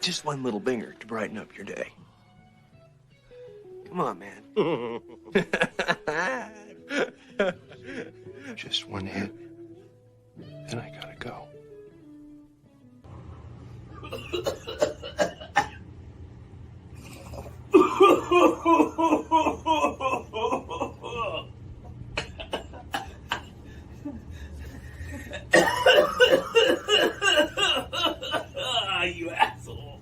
Just one little binger to brighten up your day. Come on, man. Just one hit, then I gotta go. You asshole.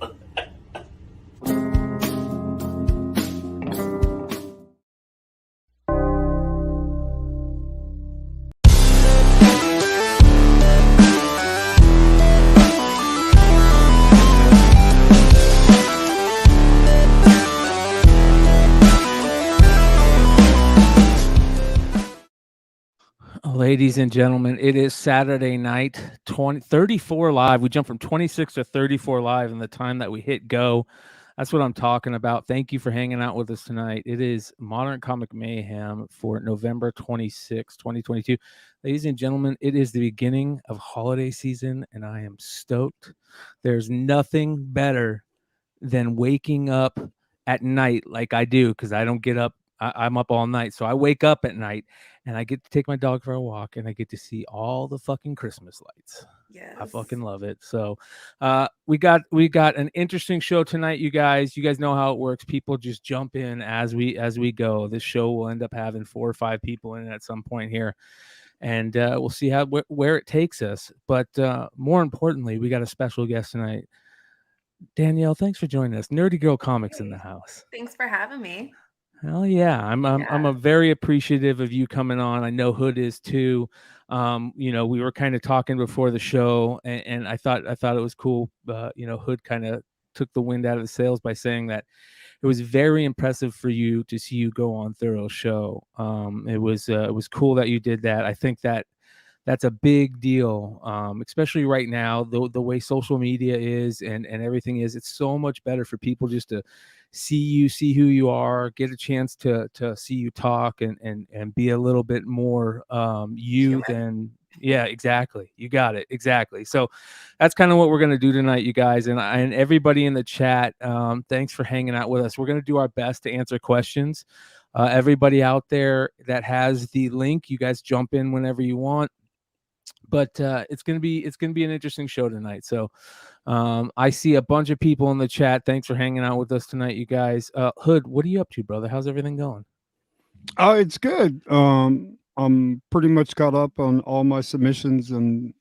Ladies and gentlemen, it is Saturday night, 34 live. We jumped from 26 to 34 live in the time that we hit go. That's what I'm talking about. Thank you for hanging out with us tonight. It is Modern Comic Mayhem for November 26, 2022. Ladies and gentlemen, it is the beginning of holiday season, and I am stoked. There's nothing better than waking up at night like I do, because I don't get up. I'm up all night. So I wake up at night and I get to take my dog for a walk and I get to see all the fucking Christmas lights. Yes. I fucking love it. So we got an interesting show tonight, you guys. You guys know how it works. People just jump in as we go. This show will end up having 4 or 5 people in it at some point here. And we'll see where it takes us. But more importantly, we got a special guest tonight. Danielle, thanks for joining us. Nerdy Girl Comics in the house. Thanks for having me. Hell yeah. I'm a very appreciative of you coming on. I know Hood is too. We were kind of talking before the show, and I thought it was cool. Hood kind of took the wind out of the sails by saying that it was very impressive for you to see you go on Thorough's show. It was cool that you did that. I think that's a big deal, especially right now, the way social media is and everything is. It's so much better for people just to see who you are, get a chance to see you talk and be a little bit more you than, yeah, exactly. You got it. Exactly. So that's kind of what we're going to do tonight, you guys. And everybody in the chat, thanks for hanging out with us. We're going to do our best to answer questions. Everybody out there that has the link, you guys jump in whenever you want. But it's gonna be an interesting show tonight. So I see a bunch of people in the chat. Thanks for hanging out with us tonight, you guys. Hood, what are you up to, brother? How's everything going? Oh, it's good. I'm pretty much caught up on all my submissions and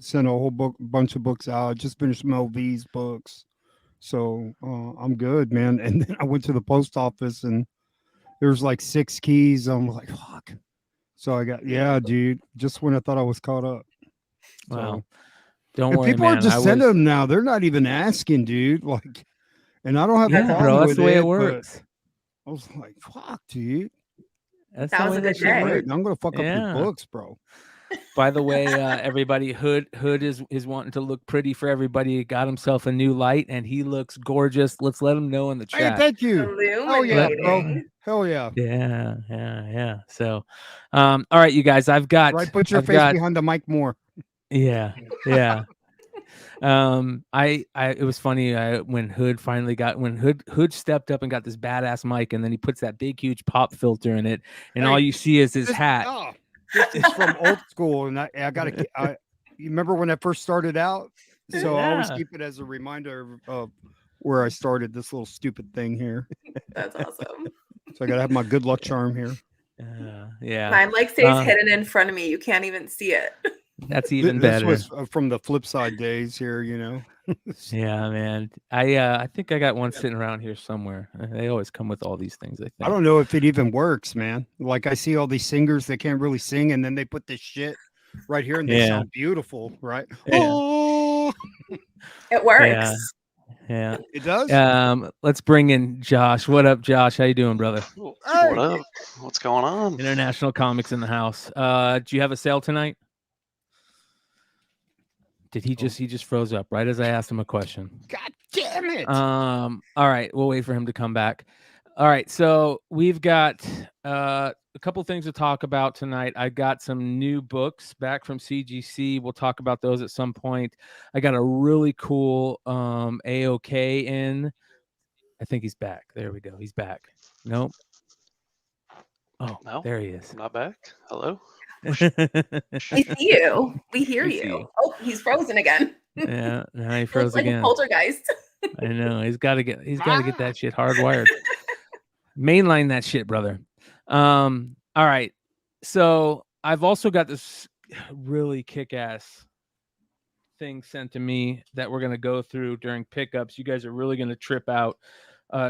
sent a whole bunch of books out. I just finished Melv's books, so I'm good, man. And then I went to the post office and there's like 6 keys. I'm like, fuck. So I got, dude, just when I thought I was caught up. Wow. So, don't worry, people man. are just sending them now. They're not even asking, dude. Like, and I don't have a problem bro, that's with the way it but works. I was like, fuck, dude. That's That the was way a good that shit day. works. I'm gonna fuck up your books, bro. By the way, everybody, Hood is wanting to look pretty for everybody. He got himself a new light and he looks gorgeous. Let's let him know in the chat. Hey, thank you. Oh yeah, bro. Hell yeah. Yeah. So, all right, you guys, I've got put your face behind the mic more. Yeah. It was funny when Hood finally when Hood stepped up and got this badass mic, and then he puts that big huge pop filter in it, and all you see is his hat. This is from old school, and I gotta. You remember when I first started out? So I always keep it as a reminder of where I started. This little stupid thing here. That's awesome. So I gotta have my good luck charm here. Yeah. Mine stays hidden in front of me. You can't even see it. That's even better. This was from the flip side days here, Yeah, man. I think I got one sitting around here somewhere. They always come with all these things. I don't know if it even works, man. Like I see all these singers that can't really sing, and then they put this shit right here, and they sound beautiful, right? Yeah. Oh, it works. Yeah, it does. Let's bring in Josh. What up, Josh? How you doing, brother? What up? What's going on? International Comics in the house. Do you have a sale tonight? Did he just froze up right as I asked him a question? God damn it. All right, we'll wait for him to come back. All right, so we've got a couple things to talk about tonight. I got some new books back from CGC. We'll talk about those at some point. I got a really cool AOK in. I think he's back. There we go. He's back. Nope. Oh, No, there he is. I'm not back. Hello. We see you. We hear We see you. you. Oh, he's frozen again. Yeah, now he He froze looks like again. a poltergeist. I know. He's got to get that shit hardwired. Mainline that shit, brother. All right. So I've also got this really kick-ass thing sent to me that we're gonna go through during pickups. You guys are really gonna trip out.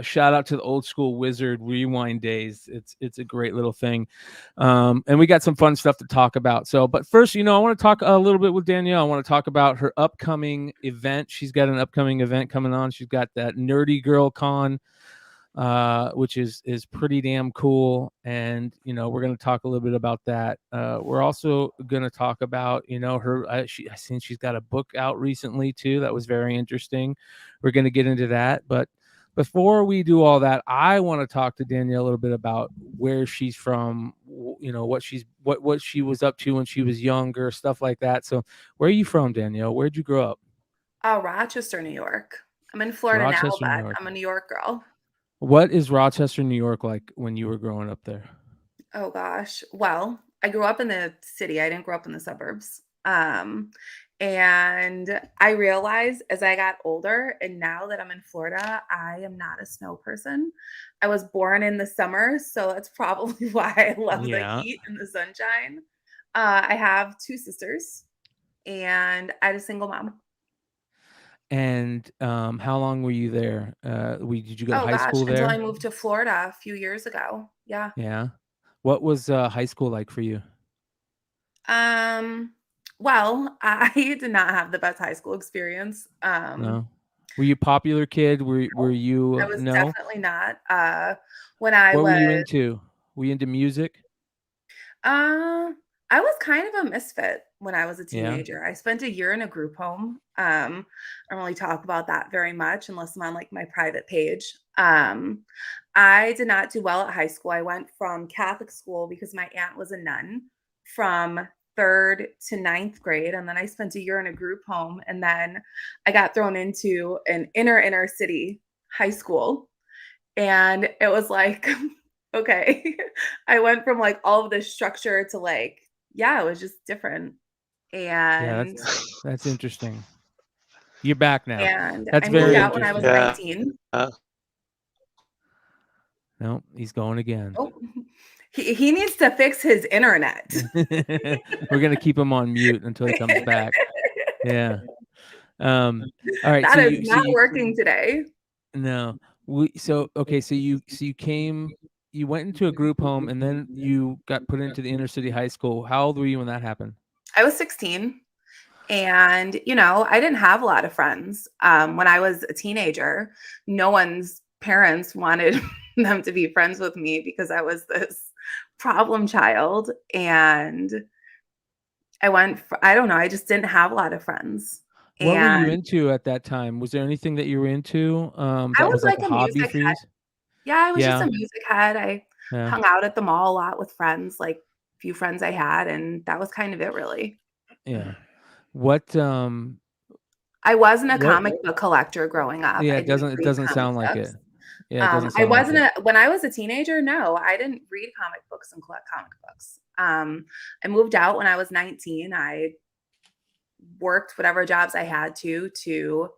Shout out to the old school Wizard Rewind days. It's a great little thing, and we got some fun stuff to talk about. So, but first, I want to talk a little bit with Danielle. I want to talk about her upcoming event. She's got an upcoming event coming on. She's got that Nerdy Girl Con, which is pretty damn cool, and we're going to talk a little bit about that. We're also going to talk about her. I seen she's got a book out recently too that was very interesting. We're going to get into that, but before we do all that, I want to talk to Danielle a little bit about where she's from, what she was up to when she was younger, stuff like that. So where are you from, Danielle? Where'd you grow up? Rochester, New York. I'm in Florida Rochester, now, New but York. I'm a New York girl. What is Rochester, New York like when you were growing up there? Oh gosh. Well, I grew up in the city. I didn't grow up in the suburbs. And I realized as I got older, and now that I'm in Florida, I am not a snow person. I was born in the summer, so that's probably why I love the heat and the sunshine. I have 2 sisters, and I had a single mom. And how long were you there? Did you go to high school Until there? I moved to Florida a few years ago. Yeah. Yeah. What was high school like for you? Well, I did not have the best high school experience. No. Were you a popular kid? Were you I was no? definitely not. When I What was were you into? Were you into music? I was kind of a misfit when I was a Yeah. teenager. I spent a year in a group home. I don't really talk about that very much unless I'm on like my private page. I did not do well at high school. I went from Catholic school because my aunt was a nun from 3rd to 9th grade. And then I spent a year in a group home. And then I got thrown into an inner city high school. And it was like, okay. I went from like all of this structure to like, yeah, it was just different. And that's interesting. You're back now. and That's I very moved out when I interesting. was 19. No, he's going again. Oh, he needs to fix his internet. We're gonna keep him on mute until he comes back. Yeah. All right. That is not working today. No. So you went into a group home and then you got put into the inner city high school. How old were you when that happened? I was 16. And, I didn't have a lot of friends. When I was a teenager, no one's parents wanted them to be friends with me because I was this problem child. And I don't know, I just didn't have a lot of friends. What were you into at that time? Was there anything that you were into that was like a hobby for you? Yeah, I was just a music head. I hung out at the mall a lot with friends, like a few friends I had, and that was kind of it, really. Yeah. What I wasn't a comic book collector growing up. Yeah, it doesn't sound like it. Yeah, it doesn't sound I wasn't like when I was a teenager, no, I didn't read comic books and collect comic books. I moved out when I was 19. I worked whatever jobs I had to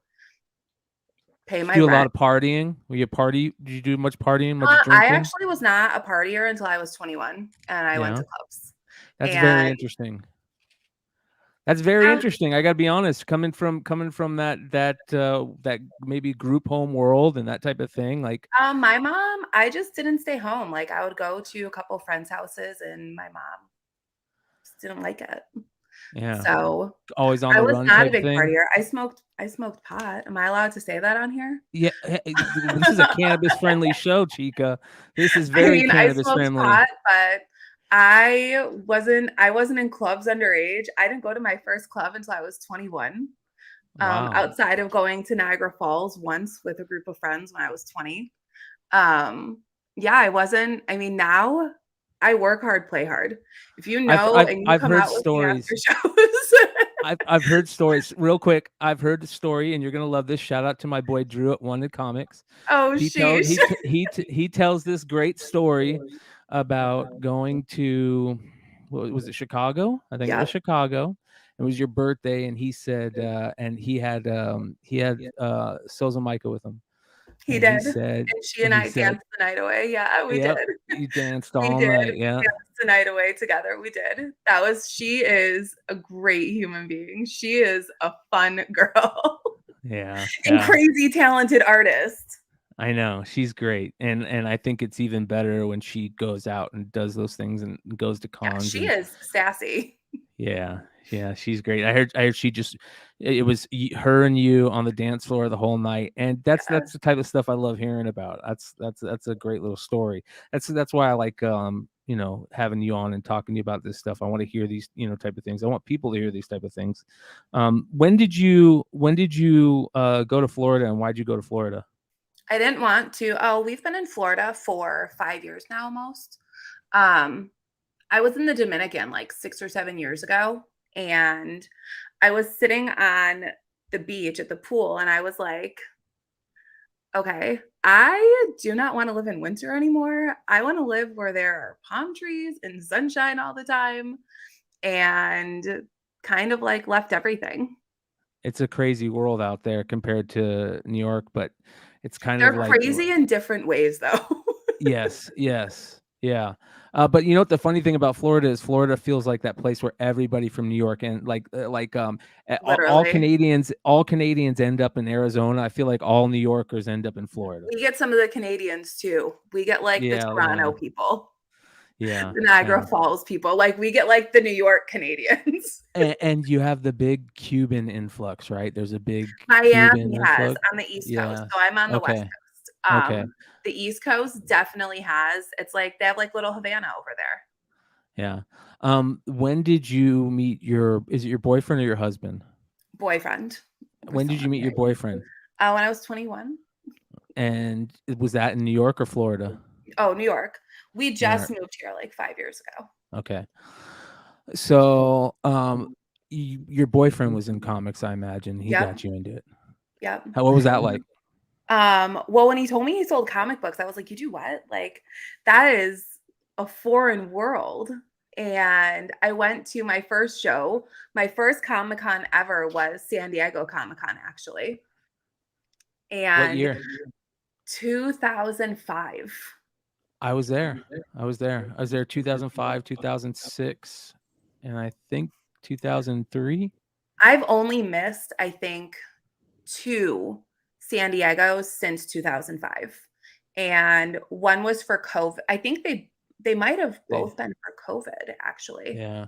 pay my rent. Do a lot of partying? Were you a party? Did you do much partying? Much drinking? I actually was not a partier until I was 21, and I went to clubs. That's very interesting. That's very interesting. I got to be honest. Coming from that maybe group home world and that type of thing, like my mom, I just didn't stay home. Like I would go to a couple friends' houses, and my mom just didn't like it. Yeah. So always on the run. I was not a big partier. I smoked pot. Am I allowed to say that on here? Yeah. This is a cannabis-friendly show, Chica. This is very cannabis-friendly. Pot, but I wasn't in clubs underage. I didn't go to my first club until I was 21. Wow. Outside of going to Niagara Falls once with a group of friends when I was 20. Yeah, I wasn't. I mean, now I work hard, play hard. If you I've know I've and you I've come heard out with me stories. after shows. I've heard stories. Real quick, I've heard the story, and you're gonna love this. Shout out to my boy Drew at Wanted Comics. Oh, He tells sheesh. he tells this great story about going to, what was it, Chicago? I think it was Yep, Chicago. It was your birthday, and he said, and he had Sosa Micah with him, he and did. And she and he I said, danced the night away. Yeah, we did. yep, you danced We all did. night, We yeah. danced the night away together. We did. She is a great human being. She is a fun girl Yeah, and yeah. crazy talented artist. I know, she's great, and I think it's even better when she goes out and does those things and goes to Yeah, cons, she and is sassy. yeah, she's great. I heard she just, it was her and you on the dance floor the whole night, and that's Yeah. the type of stuff I love hearing about. That's a great little story. That's why I like having you on and talking to you about this stuff. I want to hear these type of things. I want people to hear these type of things. When did you go to Florida, and why'd you go to Florida? I didn't want to. Oh, we've been in Florida for 5 years now almost. Um, I was in the Dominican like 6 or 7 years ago, and I was sitting on the beach at the pool, and I was like, okay, I do not want to live in winter anymore. I want to live where there are palm trees and sunshine all the time, and kind of like left everything. It's a crazy world out there compared to New York, but it's kind of They're like, crazy in different ways, though. yes, yes, yeah. But you know what the funny thing about Florida is? Florida feels like that place where everybody from New York and Literally. all Canadians end up in Arizona. I feel like all New Yorkers end up in Florida. We get some of the Canadians too. We get like the Yeah, Toronto yeah, people, yeah, the Niagara yeah. Falls people. Like we get like the New York Canadians. And you have the big Cuban influx, right? There's a big Cuban Miami has influx. on the East Coast. Yeah. So I'm on the West Okay. Coast. Okay. The East Coast definitely has. It's like they have like little Havana over there. Yeah. When did you meet is it your boyfriend or your husband? Boyfriend. We're When still did you not meet your married. boyfriend? When I was 21. And was that in New York or Florida? Oh, New York. We New just York. moved here like 5 years ago. Okay. So, your boyfriend was in comics, I imagine. He Yep. got you into it. Yep. What was that like? Well, when he told me he sold comic books, I was like, you do what? Like, that is a foreign world. And I went to my first show. My first Comic-Con ever was San Diego Comic-Con, actually. What And year? 2005. I was there. I was there 2005, 2006, and I think 2003. I've only missed, I think, 2 San Diegos since 2005. And one was for COVID. I think they might have both been for COVID, actually. Yeah.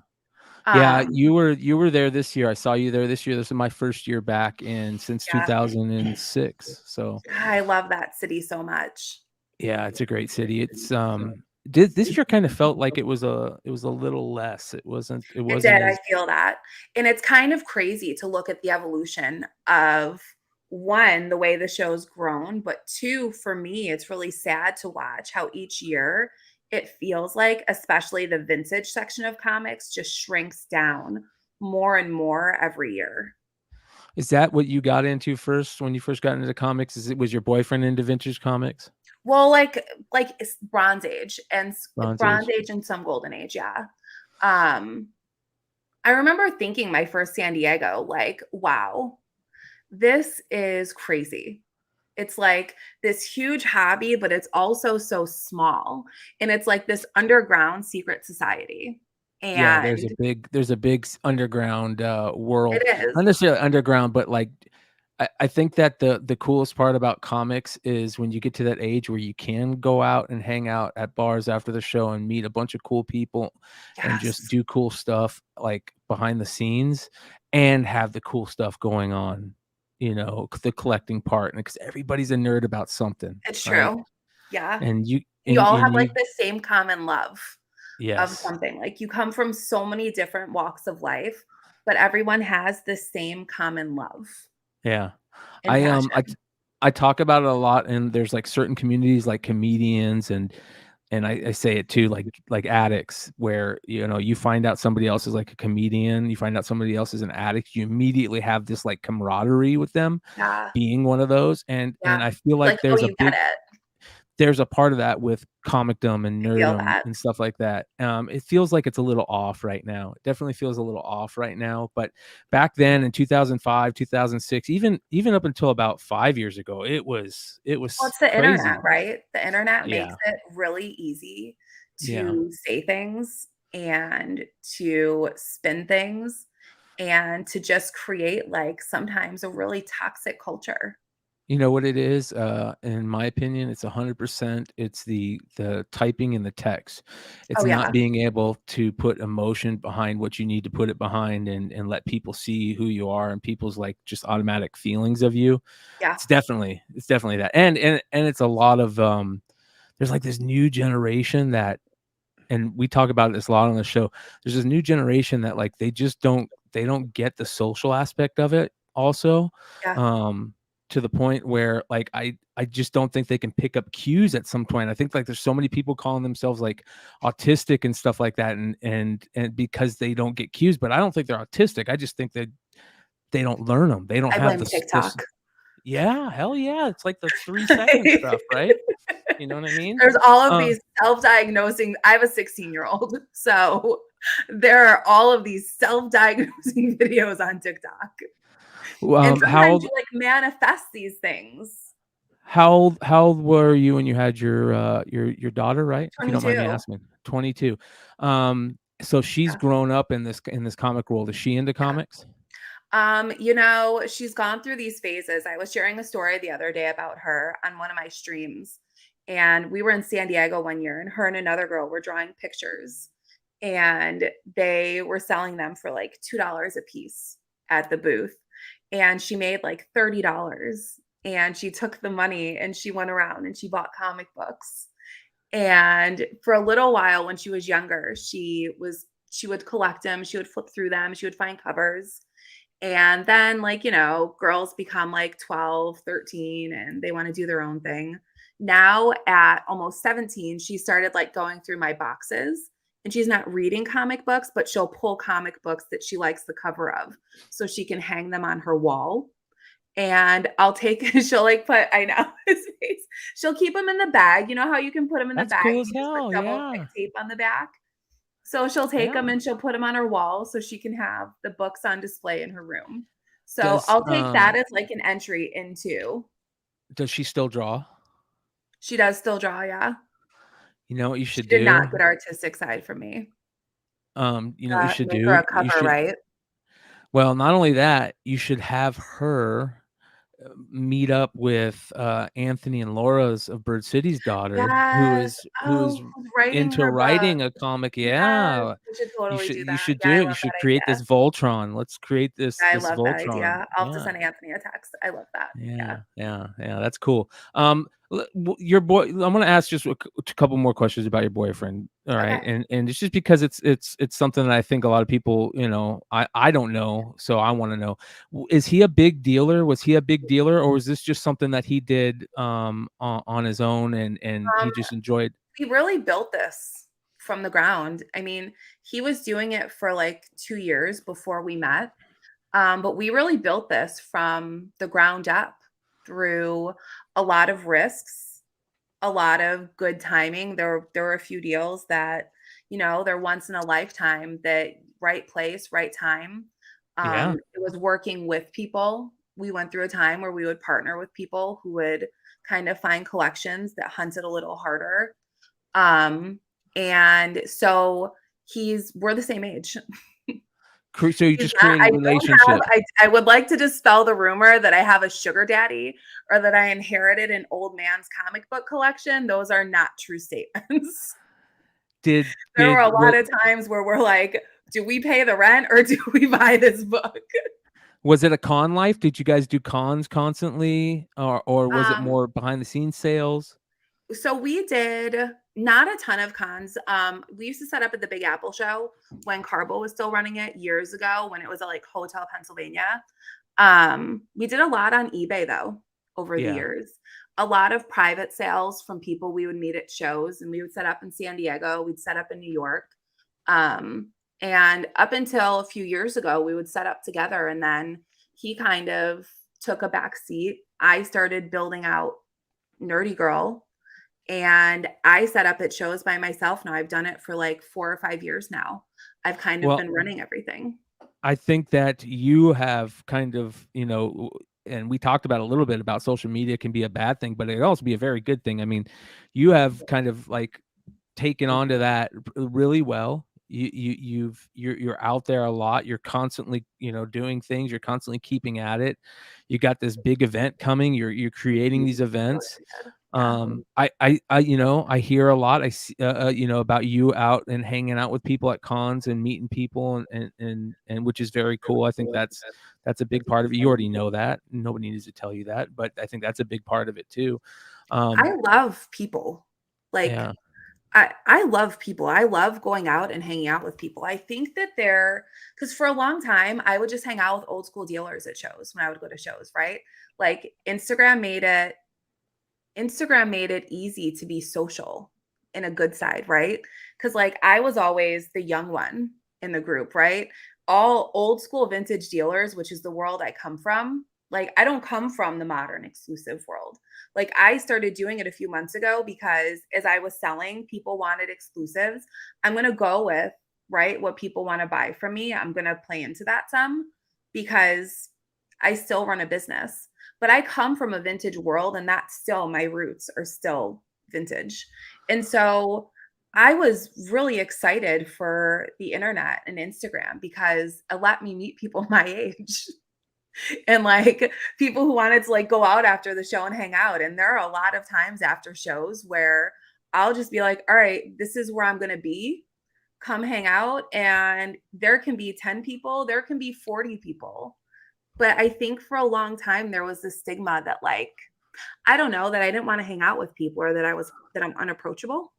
Yeah, Um, you were there this year. I saw you there this year. This is my first year back since Yeah. 2006. So I love that city so much. yeah, it's a great city. It's this year kind of felt like it was a little less. It wasn't It did. I as feel that. And it's kind of crazy to look at the evolution of, one, the way the show's grown, but two, for me, it's really sad to watch how each year it feels like, especially the vintage section of comics, just shrinks down more and more every year. Is that what you got into first when you first got into comics? Was your boyfriend into vintage comics? Well, like it's Bronze Age and Bronze Age. and some Golden Age, yeah. I remember thinking my first San Diego, like, wow, this is crazy. It's like this huge hobby, but it's also so small. And it's like this underground secret society. Yeah, And there's a big underground world. it is. Not necessarily underground, but like I think that the coolest part about comics is when you get to that age where you can go out and hang out at bars after the show and meet a bunch of cool people and just Yes. do cool stuff like behind the scenes and have the cool stuff going on, the collecting part, because everybody's a nerd about something. It's right? true. Yeah. And you You all and have like you the same common love of yes. something. Like you come from so many different walks of life, but everyone has the same common love Yeah. and I passion. I talk about it a lot, and there's like certain communities like comedians and I say it too, like addicts, where you find out somebody else is like a comedian, you find out somebody else is an addict, you immediately have this like camaraderie with them Yeah. being one of those, and Yeah. I feel Like, like oh, you get it. there's a part of that with comicdom and I feel nerddom that. and stuff like that. It feels like it's a little off right now. It definitely feels a little off right now. But back then in 2005, 2006, even up until about 5 years ago, it was Well, it's the crazy. internet, right? The internet Yeah. makes it really easy Yeah. to say things and to spin things and to just create like sometimes a really toxic culture. You know what it is? In my opinion, it's 100%. It's the typing in the text. It's Oh not yeah. being able to put emotion behind what you need to put it behind, and let people see who you are and people's like just automatic feelings of you. Yeah. It's definitely that. And it's a lot of there's like this new generation that, and we talk about this a lot on the show. There's this new generation that like they don't get the social aspect of it also. Yeah. To the point where like I just don't think they can pick up cues at some point. I think like there's so many people calling themselves like autistic and stuff like that, and because they don't get cues, but I don't think they're autistic. I just think that they don't learn them. They don't I have blame the TikTok. yeah, hell yeah. It's like the 3-second stuff, right? You know what I mean? There's all of these self-diagnosing. I have a 16-year-old, so there are all of these self-diagnosing videos on TikTok. And How sometimes you like manifest these things. how old were you when you had your daughter, right? If you don't mind me 22. asking. 22. So she's Yeah. grown up in this comic world. Is she into comics? She's gone through these phases. I was sharing a story the other day about her on one of my streams, and we were in San Diego one year, and her and another girl were drawing pictures, and they were selling them for like $2 a piece at the booth. And she made like $30, and she took the money and she went around and she bought comic books. And for a little while when she was younger, she would collect them, she would flip through them, she would find covers. And then like, girls become like 12, 13 and they want to do their own thing. Now at almost 17, she started like going through my boxes, and she's not reading comic books, but she'll pull comic books that she likes the cover of so she can hang them on her wall. And she'll like I know his face. She'll keep them in the bag. You know how you can put them in the That's bag? cool as You just hell. put double Yeah. thick tape on the back. So she'll take them and she'll put them on her wall so she can have the books on display in her room. So I'll take that as like an entry into. Does she still draw? She does still draw, yeah. You know what you should She did do? not get artistic side from me. You know what you should Make do? her a cover, right? Well, not only that, you should have her meet up with Anthony and Laura's of Bird City's daughter, who Yes. is Who's writing into her book. writing a comic. Yes, Yeah. we should totally do You that. should Yeah, do I it. You love should that create idea. this Voltron. Let's create this I love that Voltron. idea. I'll have to Yeah. send Anthony a text. I love that. Yeah. That's cool. Your boy. I'm gonna ask just a couple more questions about your boyfriend. All right, Okay. and it's just because it's something that I think a lot of people, I don't know, so I want to know. Is he a big dealer? Was he a big dealer, or was this just something that he did on his own and he just enjoyed? He really built this from the ground. I mean, he was doing it for like 2 years before we met. But we really built this from the ground up through a lot of risks, a lot of good timing. There were a few deals that, they're once in a lifetime, that right place, right time. Yeah. It was working with people. We went through a time where we would partner with people who would kind of find collections that hunted a little harder. And so we're the same age. So you just create a relationship. I would like to dispel the rumor that I have a sugar daddy or that I inherited an old man's comic book collection. Those are not true statements. There were a lot of times where we're like, do we pay the rent or do we buy this book? Was it a con life? Did you guys do cons constantly, or was it more behind the scenes sales? So we did not a ton of cons. We used to set up at the Big Apple show when Carbo was still running it years ago, when it was at like Hotel Pennsylvania. We did a lot on eBay though. over the Yeah. years. A lot of private sales from people we would meet at shows, and we would set up in San Diego, we'd set up in New York. And up until a few years ago, we would set up together, and then he kind of took a back seat. I started building out Nerdy Girl, and I set up at shows by myself now. I've done it for like 4 or 5 years now. I've kind of been running everything. I think that you have kind of, and we talked about a little bit about social media can be a bad thing, but it can also be a very good thing. I mean, you have kind of like taken on to that really well. You're out there a lot. You're constantly, doing things. You're constantly keeping at it. You got this big event coming. You're creating these events. I hear a lot. I see, about you out and hanging out with people at cons and meeting people and which is very cool. I think that's a big part of it. You already know that. Nobody needs to tell you that, but I think that's a big part of it too. I love people. Like, yeah. I love people. I love going out and hanging out with people. I think that because for a long time, I would just hang out with old school dealers at shows when I would go to shows, right? Like Instagram made it easy to be social in a good side, right? Because like I was always the young one in the group, right? All old school vintage dealers, which is the world I come from. Like I don't come from the modern exclusive world. Like I started doing it a few months ago because as I was selling, people wanted exclusives. I'm going to go with, right, what people want to buy from me. I'm going to play into that some because I still run a business. But I come from a vintage world, and that's still, my roots are still vintage. And so I was really excited for the internet and Instagram because it let me meet people my age and like people who wanted to like go out after the show and hang out. And there are a lot of times after shows where I'll just be like, all right, this is where I'm going to be. Come hang out. And there can be 10 people, there can be 40 people. But I think for a long time, there was this stigma that like, I don't know, that I didn't want to hang out with people or that I'm unapproachable.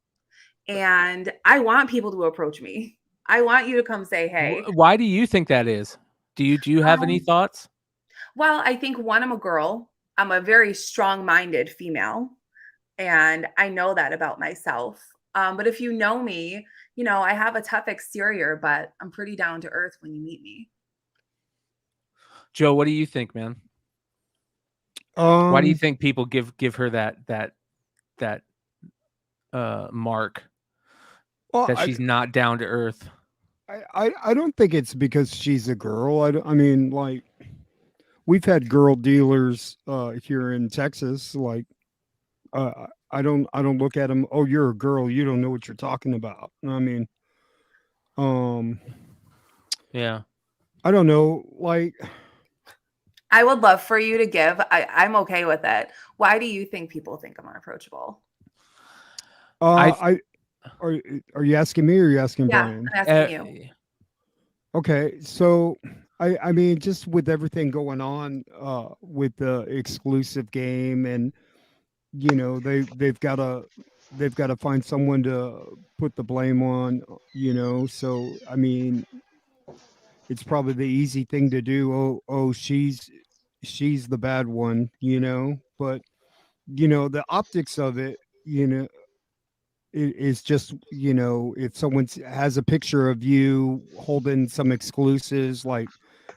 And I want people to approach me. I want you to come say, hey. Why do you think that is? Do you have any thoughts? Well, I think one, I'm a girl. I'm a very strong-minded female. And I know that about myself. But if you know me, I have a tough exterior, but I'm pretty down to earth when you meet me. Joe, what do you think, man? Why do you think people give her that mark that she's not down to earth? I don't think it's because she's a girl. I mean, like we've had girl dealers here in Texas. Like I don't look at them. Oh, you're a girl. You don't know what you're talking about. I mean, yeah. I don't know. Like. I would love for you to give. I'm okay with it. Why do you think people think I'm unapproachable? Are you asking me or are you asking Brian? I'm asking you. Okay, so I mean, just with everything going on with the exclusive game, and they've got to find someone to put the blame on. So I mean, it's probably the easy thing to do. Oh, she's the bad one, but the optics of it, it is just, if someone has a picture of you holding some exclusives, like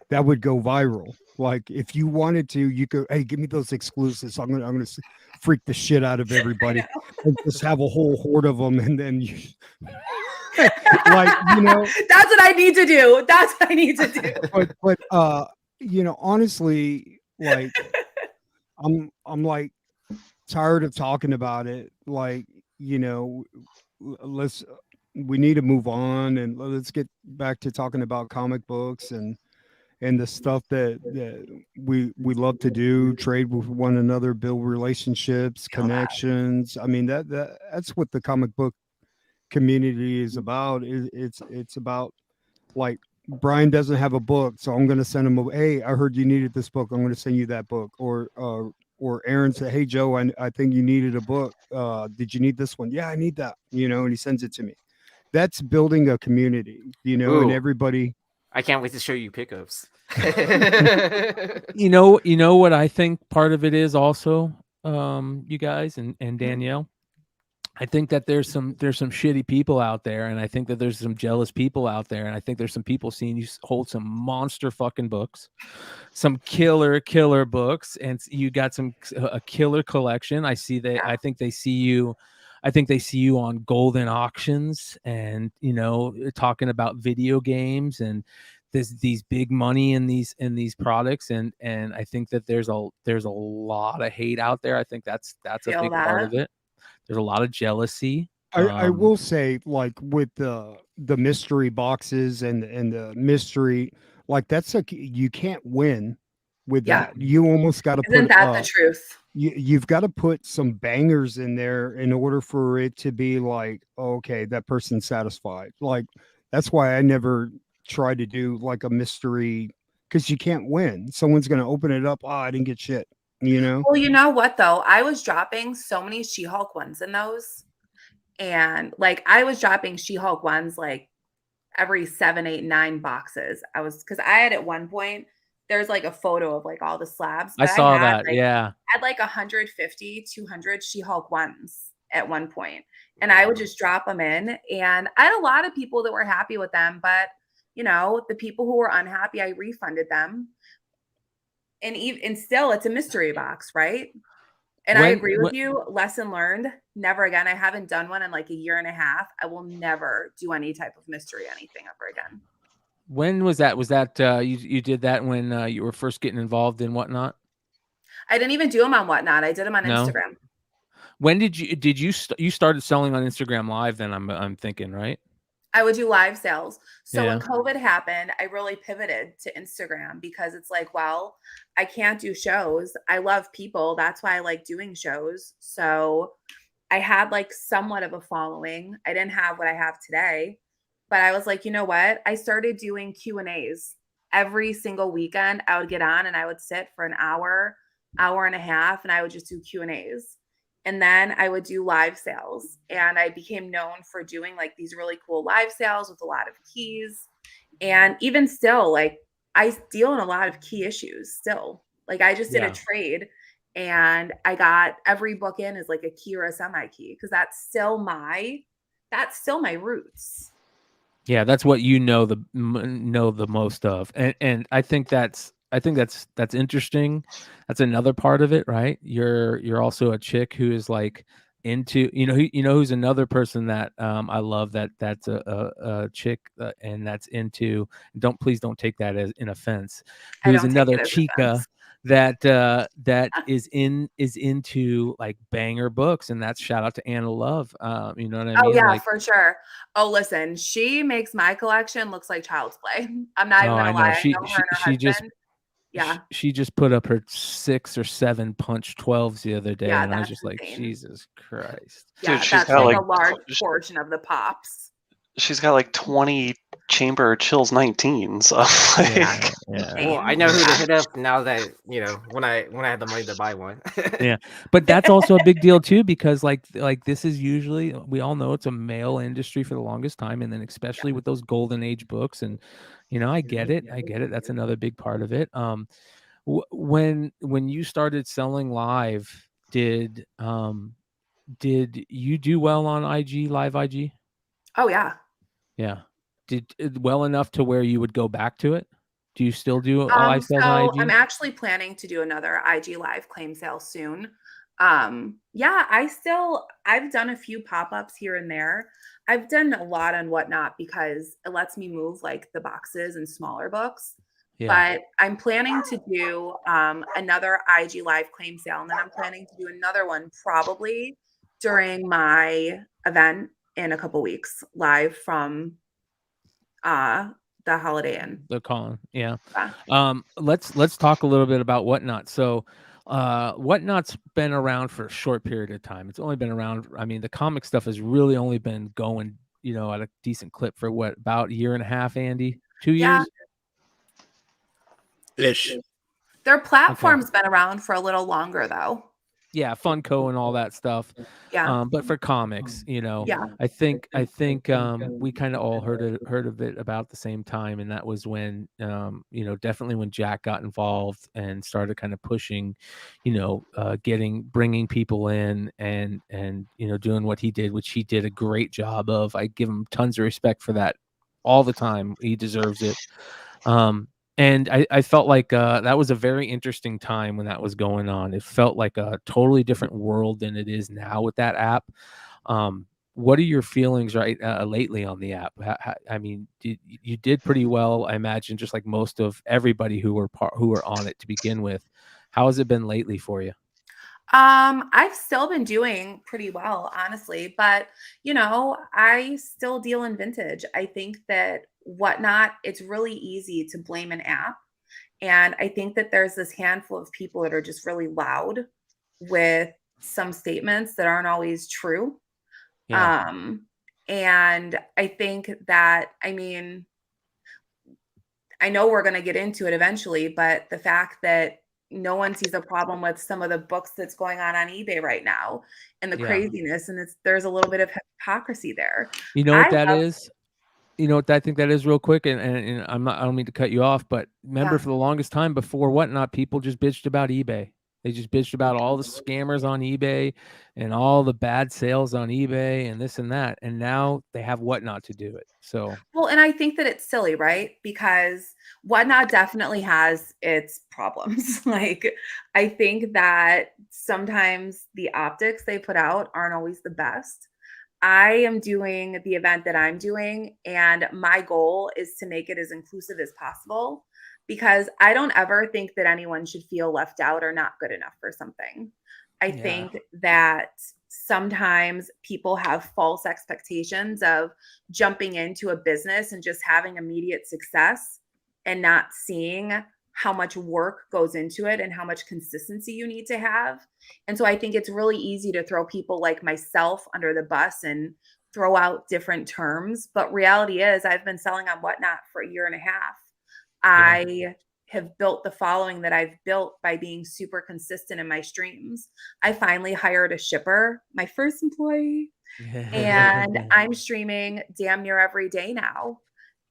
that would go viral. Like if you wanted to, you could, hey, give me those exclusives. I'm going to freak the shit out of everybody and just have a whole horde of them. And then you that's what I need to do. That's what I need to do. But honestly, like I'm like tired of talking about it. Like, we need to move on and let's get back to talking about comic books and the stuff that we love to do, trade with one another, build relationships, connections. I mean, that's what the comic book community is about. It's about, like, Brian doesn't have a book, so I'm going to send him hey, I heard you needed this book, I'm going to send you that book. Or Aaron said, hey Joe, I think you needed a book, did you need this one? Yeah, I need that, and he sends it to me. That's building a community, Ooh. And everybody. I can't wait to show you pickups. You know what I think part of it is also, you guys and Danielle. I think that there's some shitty people out there, and I think that there's some jealous people out there, and I think there's some people seeing you hold some monster fucking books, some killer books, and you got a killer collection. I see that. I think they see you. I think they see you on golden auctions, and talking about video games and these big money in these products, and I think that there's a lot of hate out there. I think that's a big part of it. There's a lot of jealousy. I will say, like, with the mystery boxes and the mystery, like, that's you can't win with that. You almost got to put. Isn't that the truth? You've got to put some bangers in there in order for it to be like, okay, that person's satisfied. Like, that's why I never try to do like a mystery, because you can't win. Someone's going to open it up. Oh, I didn't get shit. Well, you know what though? I was dropping so many She-Hulk ones in those, and like I was dropping She-Hulk ones like every 7, 8, 9 boxes. Because I had at one point, there's like a photo of like all the slabs. I saw that. Like, yeah. I had like 150, 200 She-Hulk ones at one point, and I would just drop them in, and I had a lot of people that were happy with them, but the people who were unhappy, I refunded them. And still, it's a mystery box, right? And I agree with you. Lesson learned. Never again. I haven't done one in like a year and a half. I will never do any type of mystery anything ever again. When was that? Was that you did that when you were first getting involved in Whatnot? I didn't even do them on Whatnot. I did them on Instagram. When did you started selling on Instagram Live? Then I'm thinking, right? I would do live sales. So when COVID happened, I really pivoted to Instagram, because it's like, well, I can't do shows. I love people. That's why I like doing shows. So I had like somewhat of a following. I didn't have what I have today, but I was like, you know what? I started doing Q&As every single weekend. I would get on and I would sit for an hour and a half, and I would just do Q&As. And then I would do live sales, and I became known for doing like these really cool live sales with a lot of keys. And even still, like, I deal in a lot of key issues still. Like, I just did a trade, and I got every book in is like a key or a semi key, because that's still my roots. Yeah, that's what know the most of, and I think that's interesting. That's another part of it, right? You're also a chick who is like into, who's another person that I love, that's a chick and that's into, please don't take that as an offense, who's another chica that is into like banger books, and that's shout out to Anna Love. You know what I mean? Oh yeah, for sure. Oh, listen, she makes my collection looks like child's play. I'm not even gonna lie. I know her and her husband. She just put up her 6 or 7 punch 12s the other day, and I was just like, Jesus Christ. Yeah, dude, that's like a large portion of the pops. She's got like 20 chamber chills 19s. Well, I know who to hit up now that when I had the money to buy one. Yeah, but that's also a big deal too, because like this is usually, we all know it's a male industry for the longest time, and then especially with those golden age books, and I get it. That's another big part of it. When you started selling live, did you do well on IG, live IG? Oh yeah. Yeah. Did well enough to where you would go back to it? Do you still do live sales on IG? I'm actually planning to do another IG live claim sale soon. Yeah, I've done a few pop-ups here and there. I've done a lot on Whatnot because it lets me move like the boxes and smaller books. Yeah. But I'm planning to do another IG live claim sale, and then I'm planning to do another one probably during my event in a couple weeks, live from the Holiday Inn. The Colin, yeah. Let's talk a little bit about Whatnot. So Whatnot's been around for a short period of time. It's only been around, I mean, the comic stuff has really only been going, at a decent clip for what, about a year and a half, Andy? 2 years? Ish. Their platform's been around for a little longer though. Yeah, Funko and all that stuff. Yeah. But for comics, Yeah. I think we kind of all heard of it about the same time, and that was when definitely when Jack got involved and started kind of pushing, bringing people in and doing what he did, which he did a great job of. I give him tons of respect for that all the time. He deserves it. And I felt like that was a very interesting time when that was going on. It felt like a totally different world than it is now with that app. What are your feelings lately on the app? I mean, you did pretty well, I imagine, just like most of everybody who were on it to begin with. How has it been lately for you? I've still been doing pretty well, honestly, but I still deal in vintage. I think that Whatnot, it's really easy to blame an app. And I think that there's this handful of people that are just really loud with some statements that aren't always true. Yeah. And I think that, I know we're going to get into it eventually, but the fact that no one sees a problem with some of the books that's going on eBay right now and the Yeah. craziness, and there's a little bit of hypocrisy there. You know I what that love- is? You know what I think that is, real quick, and I don't mean to cut you off, but remember, Yeah. for the longest time before Whatnot, people just bitched about eBay. They just bitched about all the scammers on eBay and all the bad sales on eBay and this and that. And now they have Whatnot to do it. So Well, and I think that it's silly, right? Because Whatnot definitely has its problems. Like, I think that sometimes the optics they put out aren't always the best. I am doing the event that I'm doing, and my goal is to make it as inclusive as possible because I don't ever think that anyone should feel left out or not good enough for something. I Yeah. think that sometimes people have false expectations of jumping into a business and just having immediate success and not seeing how much work goes into it and how much consistency you need to have. And so I think it's really easy to throw people like myself under the bus and throw out different terms. But reality is, I've been selling on Whatnot for a year and a half. I have built the following that I've built by being super consistent in my streams. I finally hired a shipper, my first employee, and I'm streaming damn near every day now.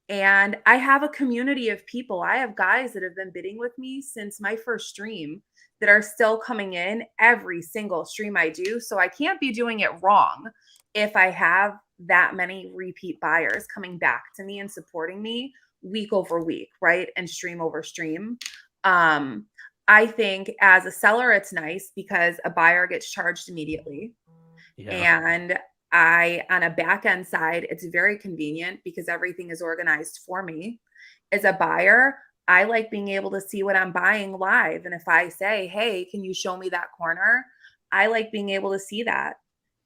And I have a community of people. I have guys that have been bidding with me since my first stream that are still coming in every single stream I do. So I can't be doing it wrong if I have that many repeat buyers coming back to me and supporting me week over week, right? And stream over stream. I think as a seller, it's nice because a buyer gets charged immediately. And on a back end side, it's very convenient because everything is organized for me. As a buyer, I like being able to see what I'm buying live. And if I say, hey, can you show me that corner? I like being able to see that.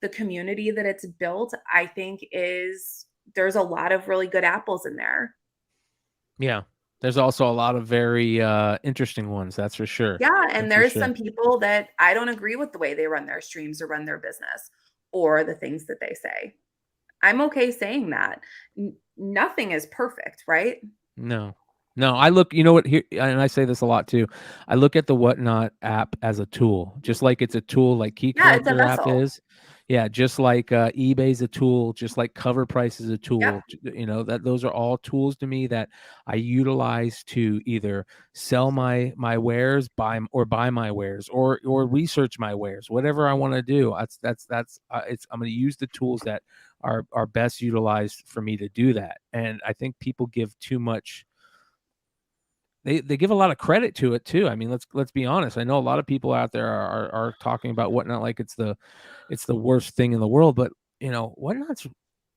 The community that it's built, I think there's a lot of really good apples in there. Yeah. There's also a lot of very interesting ones, that's for sure. Yeah, and there's some people that I don't agree with the way they run their streams or run their business or the things that they say. I'm okay saying that. Nothing is perfect, right? No, I look, you know what, here, and I say this a lot too. I look at the Whatnot app as a tool, just like it's a tool like Key Collector app is. Yeah, just like eBay's a tool, just like Cover Price is a tool. Yep. That those are all tools to me that I utilize to either sell my wares, buy my wares, or research my wares, whatever I want to do. That's I'm going to use the tools that are best utilized for me to do that. And I think people give too much. They give a lot of credit to it too. I mean, let's be honest. I know a lot of people out there are talking about Whatnot like it's the worst thing in the world, but Whatnot's,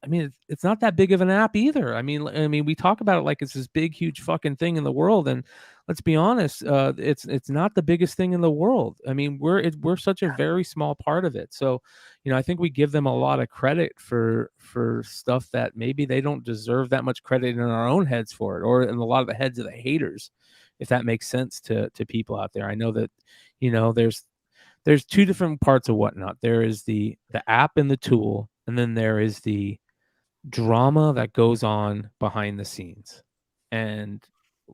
I mean, it's not that big of an app either. I mean, we talk about it like it's this big, huge fucking thing in the world, and let's be honest, it's not the biggest thing in the world. I mean, we're such a very small part of it. So, I think we give them a lot of credit for stuff that maybe they don't deserve that much credit in our own heads for it, or in a lot of the heads of the haters, if that makes sense to people out there. I know that, there's two different parts of Whatnot. There is the app and the tool, and then there is the drama that goes on behind the scenes. And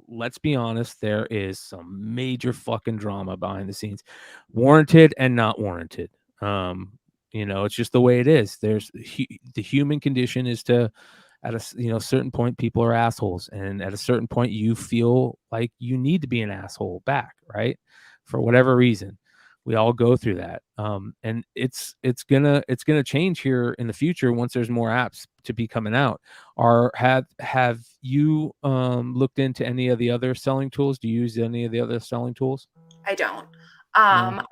let's be honest, there is some major fucking drama behind the scenes, warranted and not warranted. It's just the way it is. There's the human condition is to, at a certain point, people are assholes, and at a certain point, you feel like you need to be an asshole back, right? For whatever reason, we all go through that, and it's gonna change here in the future once there's more apps to be coming out. Or have you looked into any of the other selling tools? Do you use any of the other selling tools? I don't. No?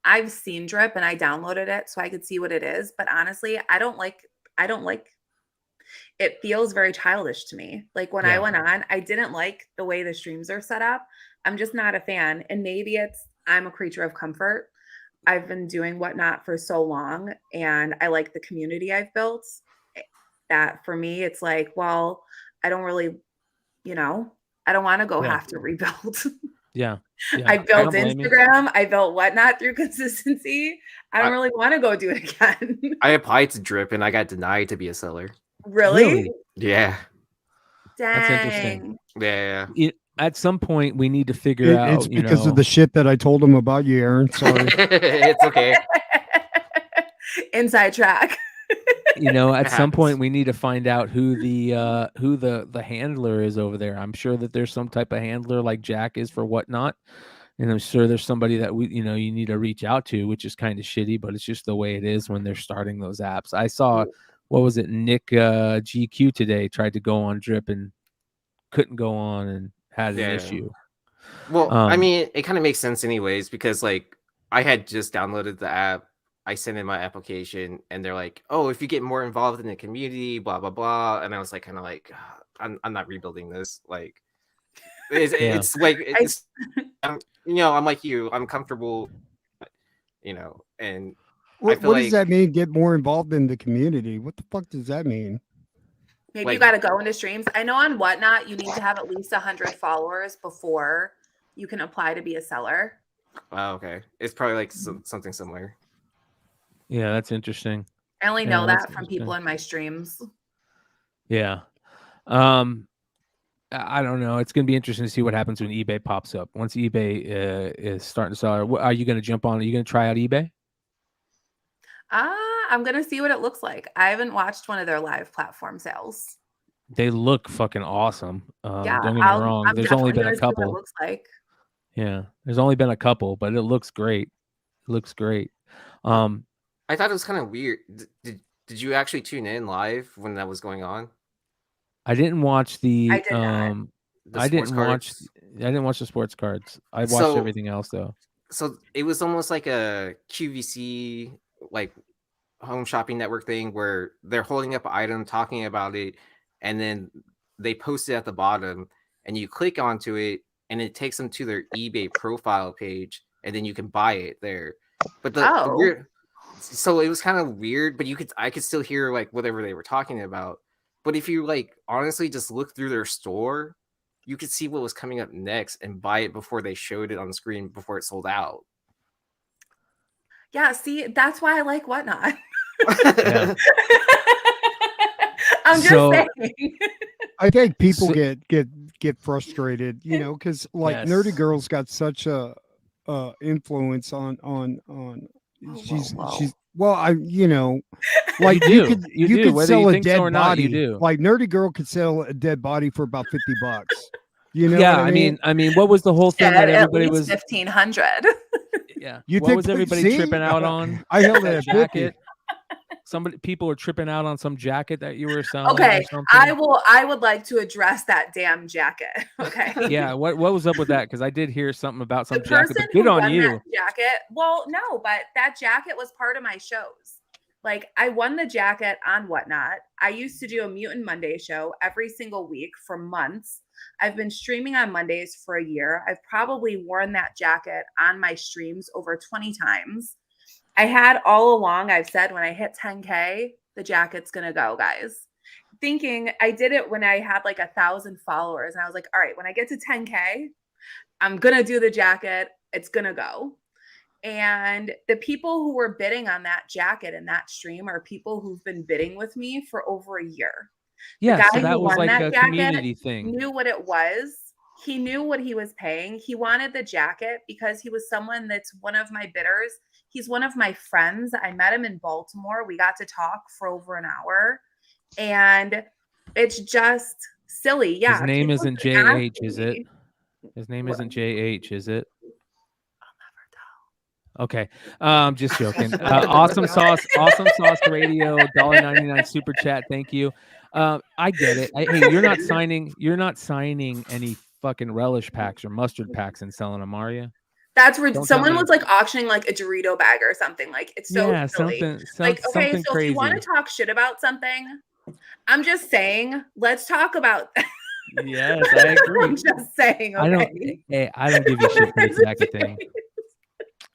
I've seen Drip and I downloaded it so I could see what it is, but honestly, I don't like it. Feels very childish to me. Like when I went on, I didn't like the way the streams are set up. I'm just not a fan. And maybe I'm a creature of comfort. I've been doing Whatnot for so long, and I like the community I've built. That for me, it's like, well, I don't really, I don't want to go have to rebuild. Yeah. I built Instagram. I built Whatnot through consistency. I don't really want to go do it again. I applied to Drip and I got denied to be a seller. Really? Yeah. Dang. That's interesting. Yeah. At some point, we need to figure out. It's because of the shit that I told him about you, Aaron. Sorry. It's okay. Inside track. At some point, we need to find out who the handler is over there. I'm sure that there's some type of handler like Jack is for Whatnot, and I'm sure there's somebody that you need to reach out to, which is kind of shitty, but it's just the way it is when they're starting those apps. I saw, what was it, Nick GQ today tried to go on Drip and couldn't go on and had an issue. Well, I mean, it kind of makes sense anyways, because like I had just downloaded the app. I sent in my application and they're like, oh, if you get more involved in the community, blah, blah, blah. And I was like, kind of like, I'm not rebuilding this. Like, it's like, I'm like you, I'm comfortable, and what does that mean? Get more involved in the community? What the fuck does that mean? Maybe you got to go into streams. I know on Whatnot, you need to have at least 100 followers before you can apply to be a seller. Oh, okay. It's probably like something similar. Yeah, that's interesting. I only know that from people in my streams. Yeah. I don't know. It's going to be interesting to see what happens when eBay pops up. Once eBay is starting to sell, are you going to jump on? Are you going to try out eBay? I'm going to see what it looks like. I haven't watched one of their live platform sales. They look fucking awesome. Don't get me wrong. There's only been a couple. It looks like. Yeah, there's only been a couple, but it looks great. It looks great. I thought it was kind of weird. Did you actually tune in live when that was going on? I didn't watch the. I did not. I didn't watch the sports cards. I watched everything else though. So it was almost like a QVC, like home shopping network thing, where they're holding up an item, talking about it, and then they post it at the bottom, and you click onto it, and it takes them to their eBay profile page, and then you can buy it there. But the weird. So it was kind of weird, but I could still hear like whatever they were talking about. But if you like honestly just look through their store, you could see what was coming up next and buy it before they showed it on the screen before it sold out. Yeah, see, that's why I like Whatnot. Yeah. I'm just saying. I think people get frustrated, because like Nerdy Girl's got such a influence on. She's like you could sell a dead body. Like Nerdy Girl could sell a dead body for about $50. Yeah, I mean, what was the whole thing that everybody was $1,500? Yeah, what was everybody tripping out on? I held it at jacket. People were tripping out on some jacket that you were selling. Okay, I would like to address that damn jacket. Okay. Yeah, what was up with that? Because I did hear something about some jacket. But good on you. That jacket. Well, no, but that jacket was part of my shows. Like I won the jacket on Whatnot. I used to do a Mutant Monday show every single week for months. I've been streaming on Mondays for a year. I've probably worn that jacket on my streams over 20 times. I had all along, I've said when I hit 10K, the jacket's going to go, guys. Thinking I did it when I had like 1,000 followers. And I was like, all right, when I get to 10K, I'm going to do the jacket. It's going to go. And the people who were bidding on that jacket in that stream are people who've been bidding with me for over a year. Yeah, so that was like a community thing. Knew what it was. he knew what he was paying. He wanted the jacket because he was someone that's one of my bidders. He's one of my friends. I met him in Baltimore. We got to talk for over an hour. And it's just silly. Yeah. His name isn't JH, is it? me. His name What? isn't JH, is it? I'll Okay. Just joking. Awesome sauce radio, $1.99 super chat. Thank you. I get it. Hey, you're not signing any fucking relish packs or mustard packs and selling them, are you? That's where Don't someone tell me. was like auctioning like a Dorito bag or something. Like it's so Yeah, silly. something Okay, something so crazy. if you want to talk shit about something, I'm just saying, let's talk about Yes, I agree. I'm just saying, okay. I don't give you shit for the jacket thing.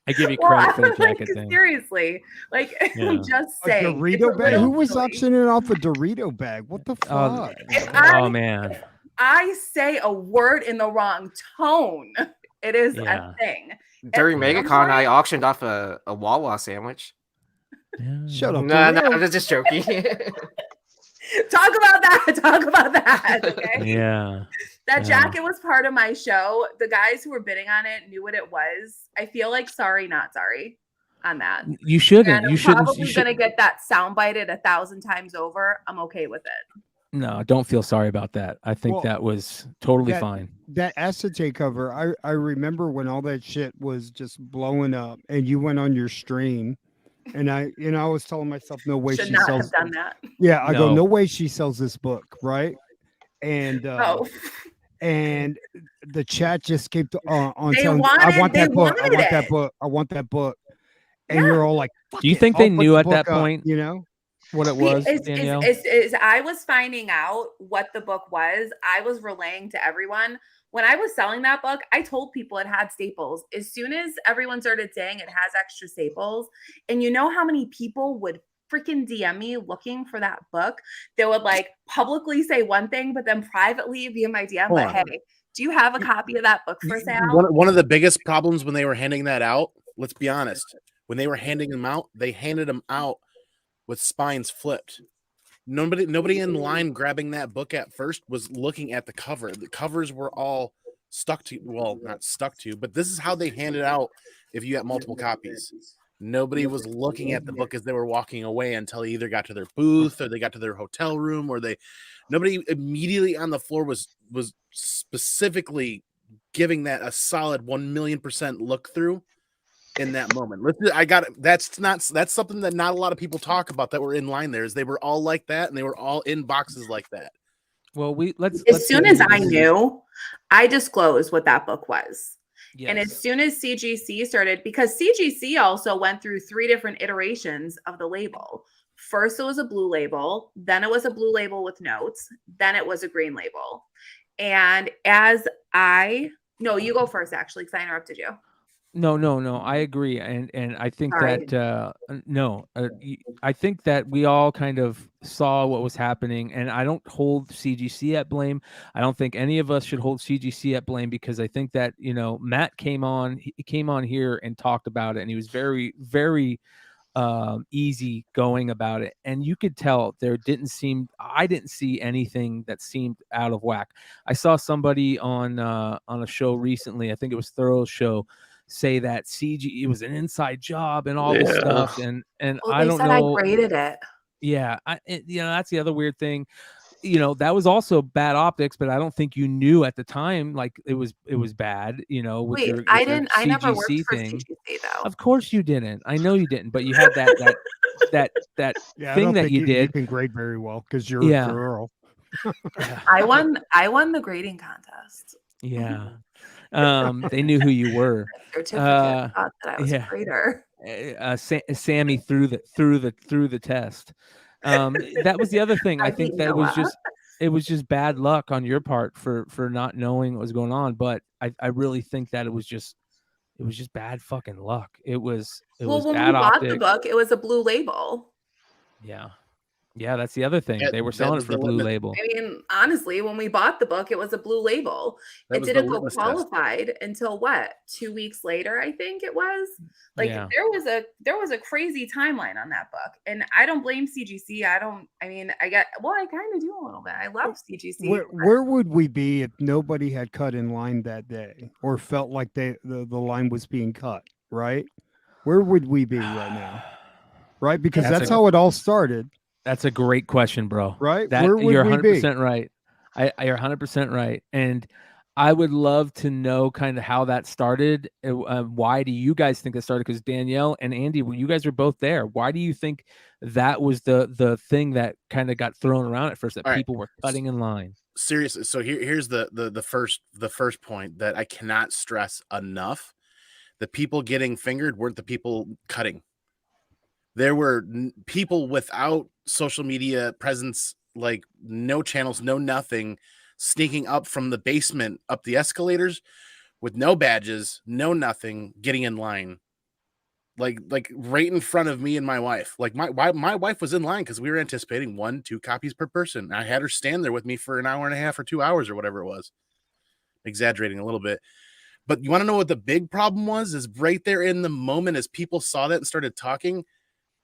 I give you credit for the jacket thing. Seriously, like Yeah. I'm just A saying. Dorito it's a bag? little Who was silly. auctioning off a Dorito bag? What the fuck? Oh man. I say a word in the wrong tone, it is Yeah. a thing. During And MegaCon, I auctioned off a Wawa sandwich. Shut up. No, for real? I'm just joking. Talk about that. Okay. Yeah. That jacket was part of my show. The guys who were bidding on it knew what it was. I feel like sorry, not sorry on that. You shouldn't. And I'm You shouldn't. probably gonna get that soundbited 1,000 times over. I'm okay with it. No, don't feel sorry about that. I think Well, that was totally fine. That acetate cover, I remember when all that shit was just blowing up and you went on your stream and I was telling myself, no way Should she not sells have done that. Yeah, I go, No. no way she sells this book, right? And and the chat just kept on They telling wanted- I want they that book, I wanted want that it. book, I want that book. And Yeah. you're all like, Do you "Fuck think it, they I'll put knew the at that book up," point? you know? What it was, Danielle? As I was finding out what the book was, I was relaying to everyone. When I was selling that book, I told people it had staples. As soon as everyone started saying it has extra staples, and you know how many people would freaking DM me looking for that book? They would like publicly say one thing, but then privately via my DM, Hold but on. hey, do you have a copy of that book for sale? One of the biggest problems when they were handing that out, let's be honest, when they were handing them out, they handed them out with spines flipped. Nobody in line grabbing that book at first was looking at the cover. The covers were all stuck to, well, not stuck to, but this is how they handed out if you had multiple copies. Nobody was looking at the book as they were walking away until they either got to their booth or they got to their hotel room, or nobody immediately on the floor was specifically giving that a solid 1,000,000% look through in that moment. That's something that not a lot of people talk about that were in line there, is they were all like that and they were all in boxes like that. Well, let's As soon get as into I this. knew, I disclosed what that book was. And Yes. as soon as CGC started, because CGC also went through 3 different iterations of the label. First, it was a blue label. Then it was a blue label with notes. Then it was a green label. And no, you go first, actually, because I interrupted you. No, I agree, and I think Sorry. that I think that we all kind of saw what was happening, and I don't hold CGC at blame. I don't think any of us should hold CGC at blame, because I think that Matt came on here and talked about it, and he was very, very easy going about it, and you could tell I didn't see anything that seemed out of whack. I saw somebody on a show recently, I think it was Thorough's show, say that it was an inside job and all this stuff, and Well, I they don't said know. I graded it. Yeah, that's the other weird thing. That was also bad optics, but I don't think you knew at the time like it was bad. With Wait, your I your didn't. I never worked CGC for thing. CGC though. Of course you didn't. I know you didn't, but you had that Yeah, I thing don't that think you you did. can grade very well because you're Yeah. a girl. I won the grading contest. Yeah. They knew who you were. Certificate thought that I was yeah. a grader. Sammy through the test. That was the other thing. I think that it was just bad luck on your part for not knowing what was going on. But I really think that it was just bad fucking luck. It was Well, when bad we bought optics. the book, it was a blue label. Yeah. Yeah, that's the other thing. Yeah, They were that selling it was for the Blue litmus. Label. I mean, honestly, when we bought the book, it was a Blue Label. That It was the didn't go litmus test. qualified until what? 2 weeks later, I think it was. Like Yeah. there was a crazy timeline on that book, and I don't blame CGC. I kind of do a little bit. I love CGC. Where would we be if nobody had cut in line that day or felt like the line was being cut, right? Where would we be right now? Right? Because that's how it all started. That's a great question, bro. Right? That, Where would you're we 100% right. You're 100% right. And I would love to know kind of how that started. Why do you guys think it started? Because Danielle and Andy, you guys were both there. Why do you think that was the thing that kind of got thrown around at first, that All right. people were cutting in line? Seriously, so here's the first point that I cannot stress enough. The people getting fingered weren't the people cutting. There were people without social media presence, like no channels, no nothing, sneaking up from the basement up the escalators with no badges, no nothing, getting in line. Like right in front of me and my wife. Like my wife was in line because we were anticipating 1-2 copies per person. I had her stand there with me for an hour and a half or 2 hours or whatever it was. Exaggerating a little bit. But you want to know what the big problem was? Is right there in the moment as people saw that and started talking,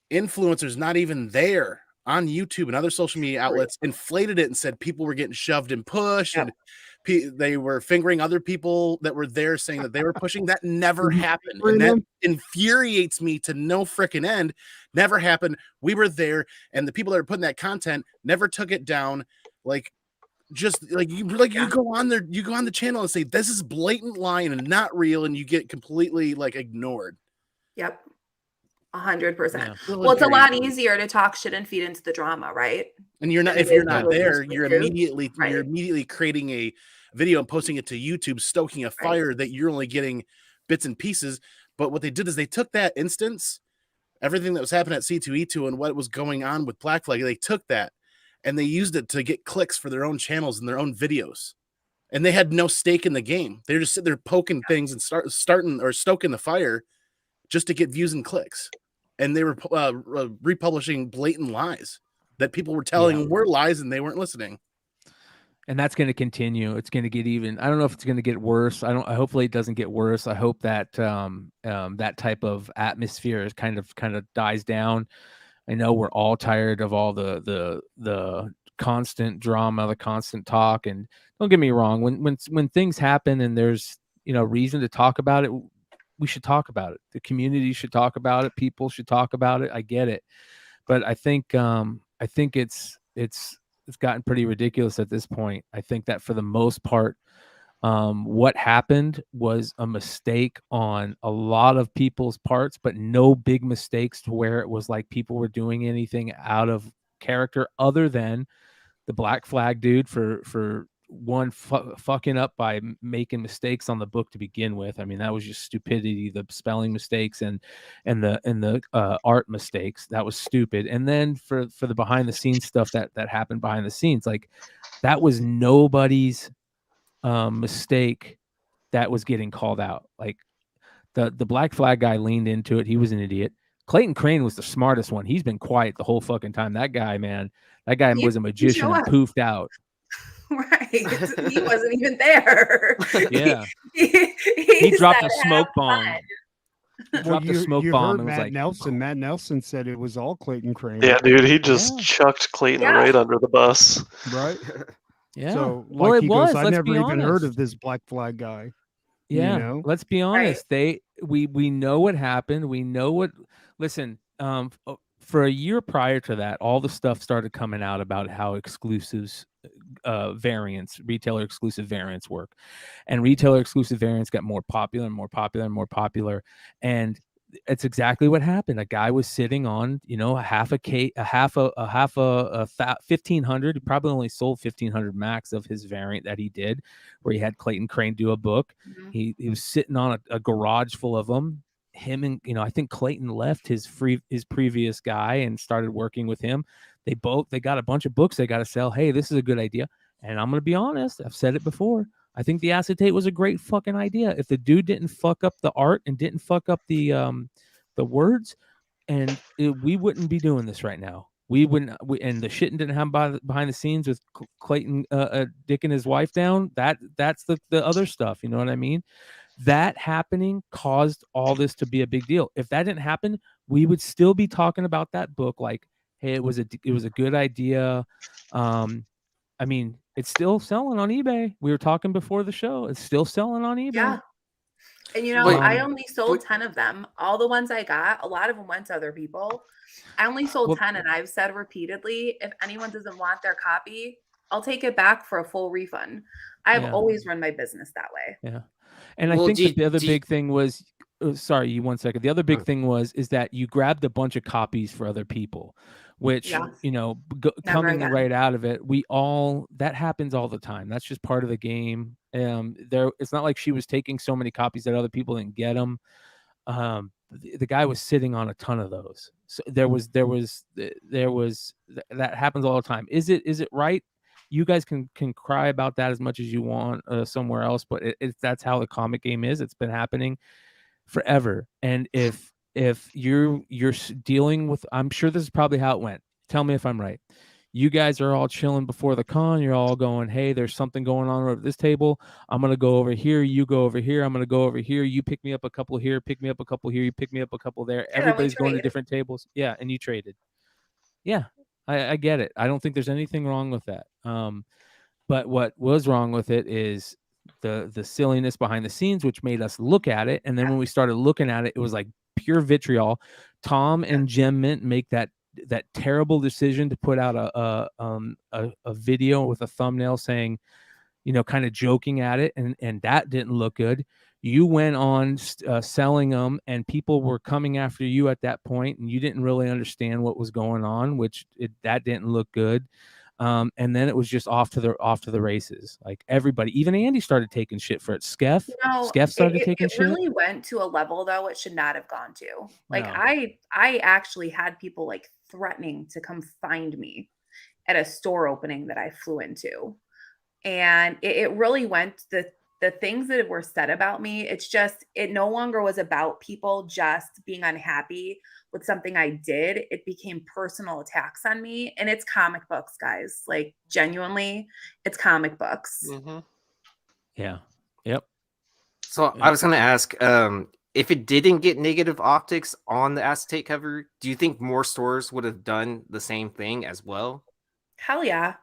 influencers not even there on YouTube and other social media outlets inflated it and said people were getting shoved and pushed, and they were fingering other people that were there, saying that they were pushing. That never happened, and that infuriates me to no freaking end. Never happened. We were there, and the people that were putting that content never took it down. You go on there, you go on the channel and say this is blatant lying and not real, and you get completely ignored. Yep. 100%. Well, it's a lot easier to talk shit and feed into the drama, right? And if you're not there, you're immediately creating a video and posting it to YouTube, stoking a fire that you're only getting bits and pieces. But what they did is they took that instance, everything that was happening at C2E2 and what was going on with Black Flag, they took that and they used it to get clicks for their own channels and their own videos. And they had no stake in the game. They're just sitting there poking things and starting or stoking the fire just to get views and clicks. And they were republishing blatant lies that people were telling were lies and they weren't listening. And that's going to continue. It's going to get even. I don't know if it's going to get worse. Hopefully it doesn't get worse. I hope that that type of atmosphere is kind of dies down. I know we're all tired of all the constant drama, the constant talk. And don't get me wrong, when things happen and there's reason to talk about it, we should talk about it. The community should talk about it. People should talk about it. I get it, but I think it's gotten pretty ridiculous at this point. I think that for the most part, what happened was a mistake on a lot of people's parts, but no big mistakes to where it was like people were doing anything out of character other than the Black Flag dude for one fucking up by making mistakes on the book to begin with. I mean, that was just stupidity. The spelling mistakes and the art mistakes, that was stupid. And then for the behind the scenes stuff that happened behind the scenes, like that was nobody's mistake that was getting called out. Like the Black Flag guy leaned into it. He was an idiot. Clayton Crane was the smartest one. He's been quiet the whole fucking time. That guy was a magician and poofed out. Right. He wasn't even there. Yeah. He dropped a smoke bomb. He dropped a smoke bomb and was like, Matt Nelson said it was all Clayton Crane. Yeah, dude, he just chucked Clayton right under the bus. Right? Yeah. So well, he goes, I never even heard of this Black Flag guy. Yeah. Let's be honest. Right. We know what happened. We know what. Listen, for a year prior to that, all the stuff started coming out about how exclusives, retailer exclusive variants work, and retailer exclusive variants got more popular and more popular and more popular. And it's exactly what happened. A guy was sitting on, a half a 1,500. He probably only sold 1,500 max of his variant that he did, where he had Clayton Crane do a book. Mm-hmm. He was sitting on a garage full of them. Him and I think Clayton left his previous guy and started working with him. They got a bunch of books they got to sell. Hey, this is a good idea. And I'm gonna be honest, I've said it before. I think the Acetate was a great fucking idea. If the dude didn't fuck up the art and didn't fuck up the words, we wouldn't be doing this right now. we wouldn't. And the shit didn't happen behind the scenes with Clayton dicking his wife down. That's the other stuff. You know what I mean? That happening caused all this to be a big deal. If that didn't happen, we would still be talking about that book like, hey, it was a good idea. I mean, it's still selling on eBay. We were talking before the show. It's still selling on eBay. Yeah. And I only sold 10 of them. All the ones I got, a lot of them went to other people. I only sold 10, and I've said repeatedly, if anyone doesn't want their copy, I'll take it back for a full refund. I've always run my business that way. Yeah. And I think the other big thing was, sorry, 1 second. The other big thing is that you grabbed a bunch of copies for other people, which, coming right out of it, that happens all the time. That's just part of the game. It's not like she was taking so many copies that other people didn't get them. The guy was sitting on a ton of those. So there was that happens all the time. Is it right? You guys can cry about that as much as you want somewhere else, but that's how the comic game is. It's been happening forever. And if you're dealing with, I'm sure this is probably how it went. Tell me if I'm right. You guys are all chilling before the con. You're all going, hey, there's something going on over this table. I'm going to go over here. You go over here. I'm going to go over here. You pick me up a couple here, pick me up a couple here. You pick me up a couple there. Yeah, everybody's going to different tables. Yeah. And you traded. Yeah. I get it. I don't think there's anything wrong with that. But what was wrong with it is the silliness behind the scenes, which made us look at it. And then when we started looking at it, it was like pure vitriol. Tom and Gem Mint make that terrible decision to put out a video with a thumbnail saying, kind of joking at it, and that didn't look good. You went on selling them, and people were coming after you at that point, and you didn't really understand what was going on, that didn't look good. And then it was just off to the races. Like everybody, even Andy started taking shit for it. Skeff started taking shit. It really went to a level though it should not have gone to. Like no. I actually had people like threatening to come find me at a store opening that I flew into, and it really went the things that were said about me. It no longer was about people just being unhappy with something I did. It became personal attacks on me, and it's comic books, guys. Like genuinely, it's comic books. Mm-hmm. Yeah. Yep. So I was going to ask, if it didn't get negative optics on the acetate cover, do you think more stores would have done the same thing as well? Hell yeah.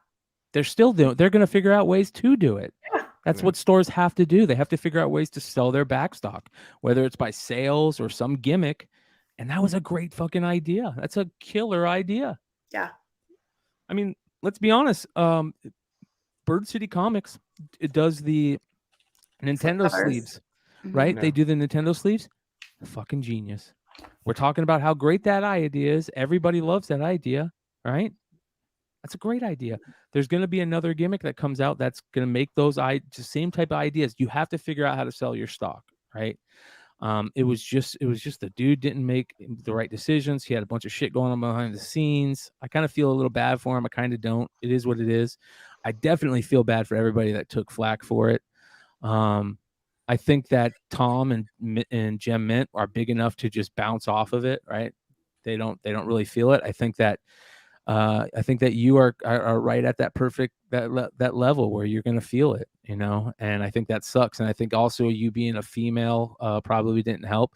They're still doing. They're going to figure out ways to do it. Yeah. That's what stores have to do. They have to figure out ways to sell their backstock, whether it's by sales or some gimmick. And that was a great fucking idea. That's a killer idea. Yeah. I mean, let's be honest. Bird City Comics, it does the Nintendo sleeves, right? Yeah. They do the Nintendo sleeves. Fucking genius. We're talking about how great that idea is. Everybody loves that idea, right? That's a great idea. There's going to be another gimmick that comes out that's going to make those same type of ideas. You have to figure out how to sell your stock, right? It was just the dude didn't make the right decisions. He had a bunch of shit going on behind the scenes. I kind of feel a little bad for him. I kind of don't. It is what it is. I definitely feel bad for everybody that took flack for it. I think that Tom and Gem Mint are big enough to just bounce off of it, right? They don't really feel it. I think that you are right at that perfect that level where you're going to feel it, and I think that sucks. And I think also you being a female probably didn't help.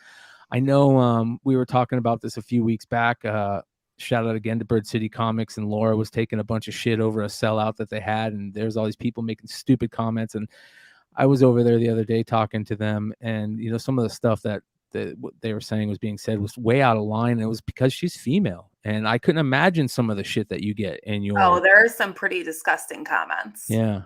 I know we were talking about this a few weeks back. Shout out again to Bird City Comics, and Laura was taking a bunch of shit over a sellout that they had, and there's all these people making stupid comments. And I was over there the other day talking to them, and some of the stuff that what they were saying was being said was way out of line. And it was because she's female, and I couldn't imagine some of the shit that you get in your. Oh, there are some pretty disgusting comments. Yeah.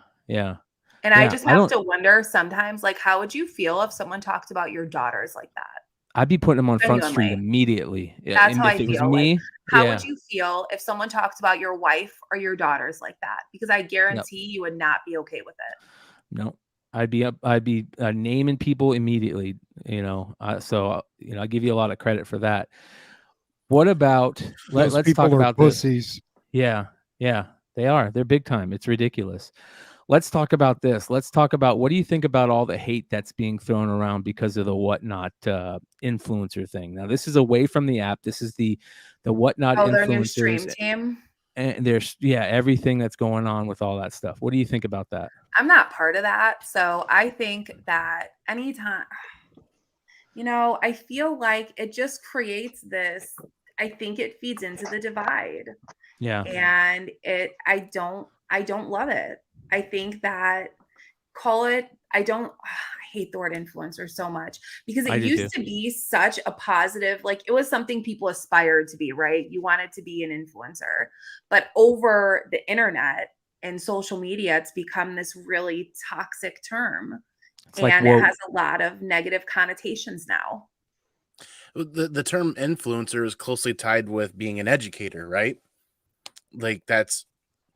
And I just have to wonder sometimes, like, how would you feel if someone talked about your daughters like that? I'd be putting them on Front Street immediately. That's how I feel. If it was me, how would you feel if someone talked about your wife or your daughters like that? Because I guarantee you would not be okay with it. No. I'd be naming people immediately, so I give you a lot of credit for that. What about let's talk about pussies. This. Yeah, they are. They're big time. It's ridiculous. Let's talk about this. Let's talk about, what do you think about all the hate that's being thrown around because of the whatnot influencer thing? Now, this is away from the app. This is the the Whatnot Oh, their new stream influencers, team. and there's everything that's going on with all that stuff. What do you think about that? I'm not part of that. So I think that anytime, I feel like it just creates this, I think it feeds into the divide. Yeah. And I don't love it. I think that I hate the word influencer so much because it used to be such a positive, like it was something people aspired to be, right? You wanted to be an influencer, but over the internet and social media, it's become this really toxic term. And it has a lot of negative connotations now. The term influencer is closely tied with being an educator, right? Like that's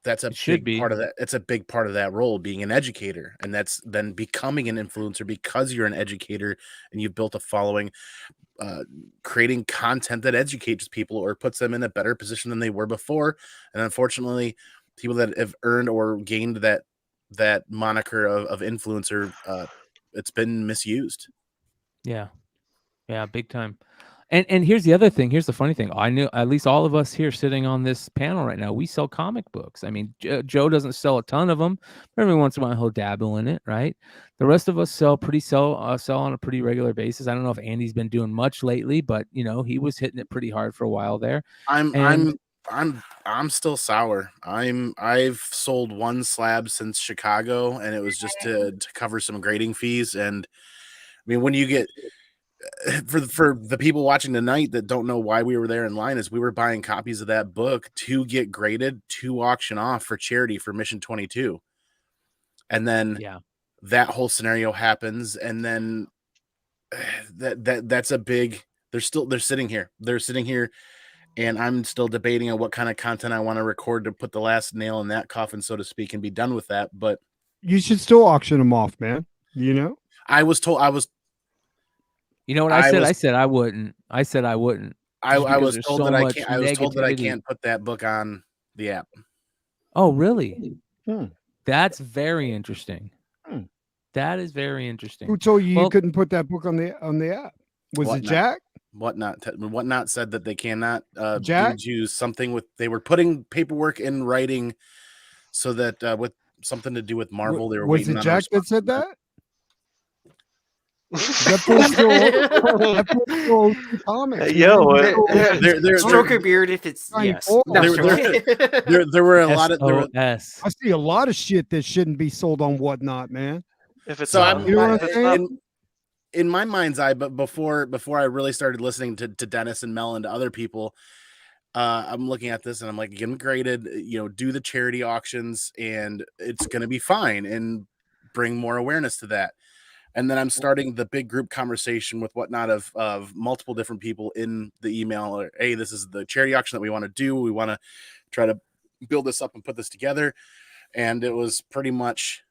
a big part of that. It's a big part of that role, being an educator, and that's then becoming an influencer because you're an educator and you've built a following, creating content that educates people or puts them in a better position than they were before. And unfortunately, people that have earned or gained that moniker of influencer, it's been misused. Yeah, big time. And here's the other thing. Here's the funny thing. I knew at least all of us here sitting on this panel right now, we sell comic books. I mean, Joe doesn't sell a ton of them, but every once in a while he'll dabble in it, right? The rest of us sell on a pretty regular basis. I don't know if Andy's been doing much lately, but he was hitting it pretty hard for a while there. I'm still sour. I've sold one slab since Chicago, and it was just to cover some grading fees. And I mean, when you get for the people watching tonight that don't know why we were there in line, is we were buying copies of that book to get graded to auction off for charity for Mission 22. And then that whole scenario happens, and then that's a big. They're sitting here. And I'm still debating on what kind of content I want to record to put the last nail in that coffin, so to speak, and be done with that. But you should still auction them off, man. I was told I was. You know what I said? I said I wouldn't. I said I wouldn't. I was told that I can't. I was told that I can't put that book on the app. Oh, really? That's very interesting. That is very interesing. Who told you you couldn't put that book on the app? Was it Jack? Whatnot said that they cannot use something with. They were putting paperwork in writing so that with something to do with Marvel. They were was waiting it on Jack that said that? Stroke your beard if it's yes. There were a lot of I see a lot of shit that shouldn't be sold on Whatnot, man. If it's in my mind's eye, but before I really started listening to Dennis and Mel and to other people, I'm looking at this and I'm like, get them graded, do the charity auctions, and it's gonna be fine, and bring more awareness to that. And then I'm starting the big group conversation with Whatnot of multiple different people in the email. Or, hey, this is the charity auction that we want to do. We want to try to build this up and put this together. And it was pretty much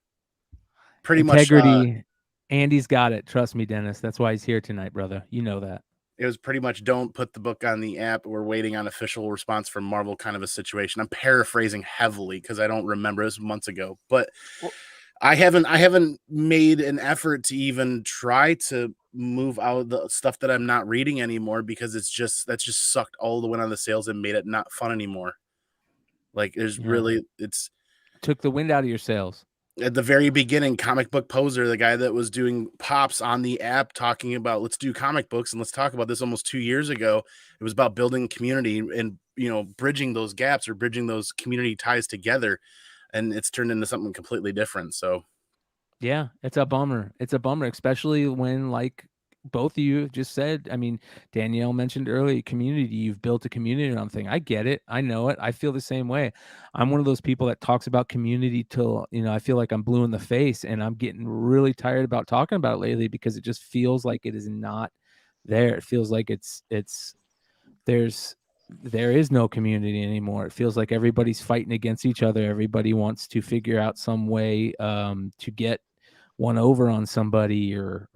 integrity. Andy's got it. Trust me, Dennis. That's why he's here tonight, brother. You know that. It was pretty much, don't put the book on the app. We're waiting on official response from Marvel, kind of a situation. I'm paraphrasing heavily because I don't remember. It was months ago, but I haven't made an effort to even try to move out the stuff that I'm not reading anymore, because that's just sucked all the wind out of the sails and made it not fun anymore. Like it's took the wind out of your sails. At the very beginning, Comic Book Poser, the guy that was doing pops on the app talking about let's do comic books and let's talk about this almost 2 years ago. It was about building community and bridging those gaps or bridging those community ties together. And it's turned into something completely different. So, yeah, it's a bummer. It's a bummer, especially when, like both of you just said, I mean, Danielle mentioned earlier, community. You've built a community around thing. I get it. I know it. I feel the same way. I'm one of those people that talks about community till, I feel like I'm blue in the face, and I'm getting really tired about talking about it lately because it just feels like it is not there. It feels like there is no community anymore. It feels like everybody's fighting against each other. Everybody wants to figure out some way to get one over on somebody, or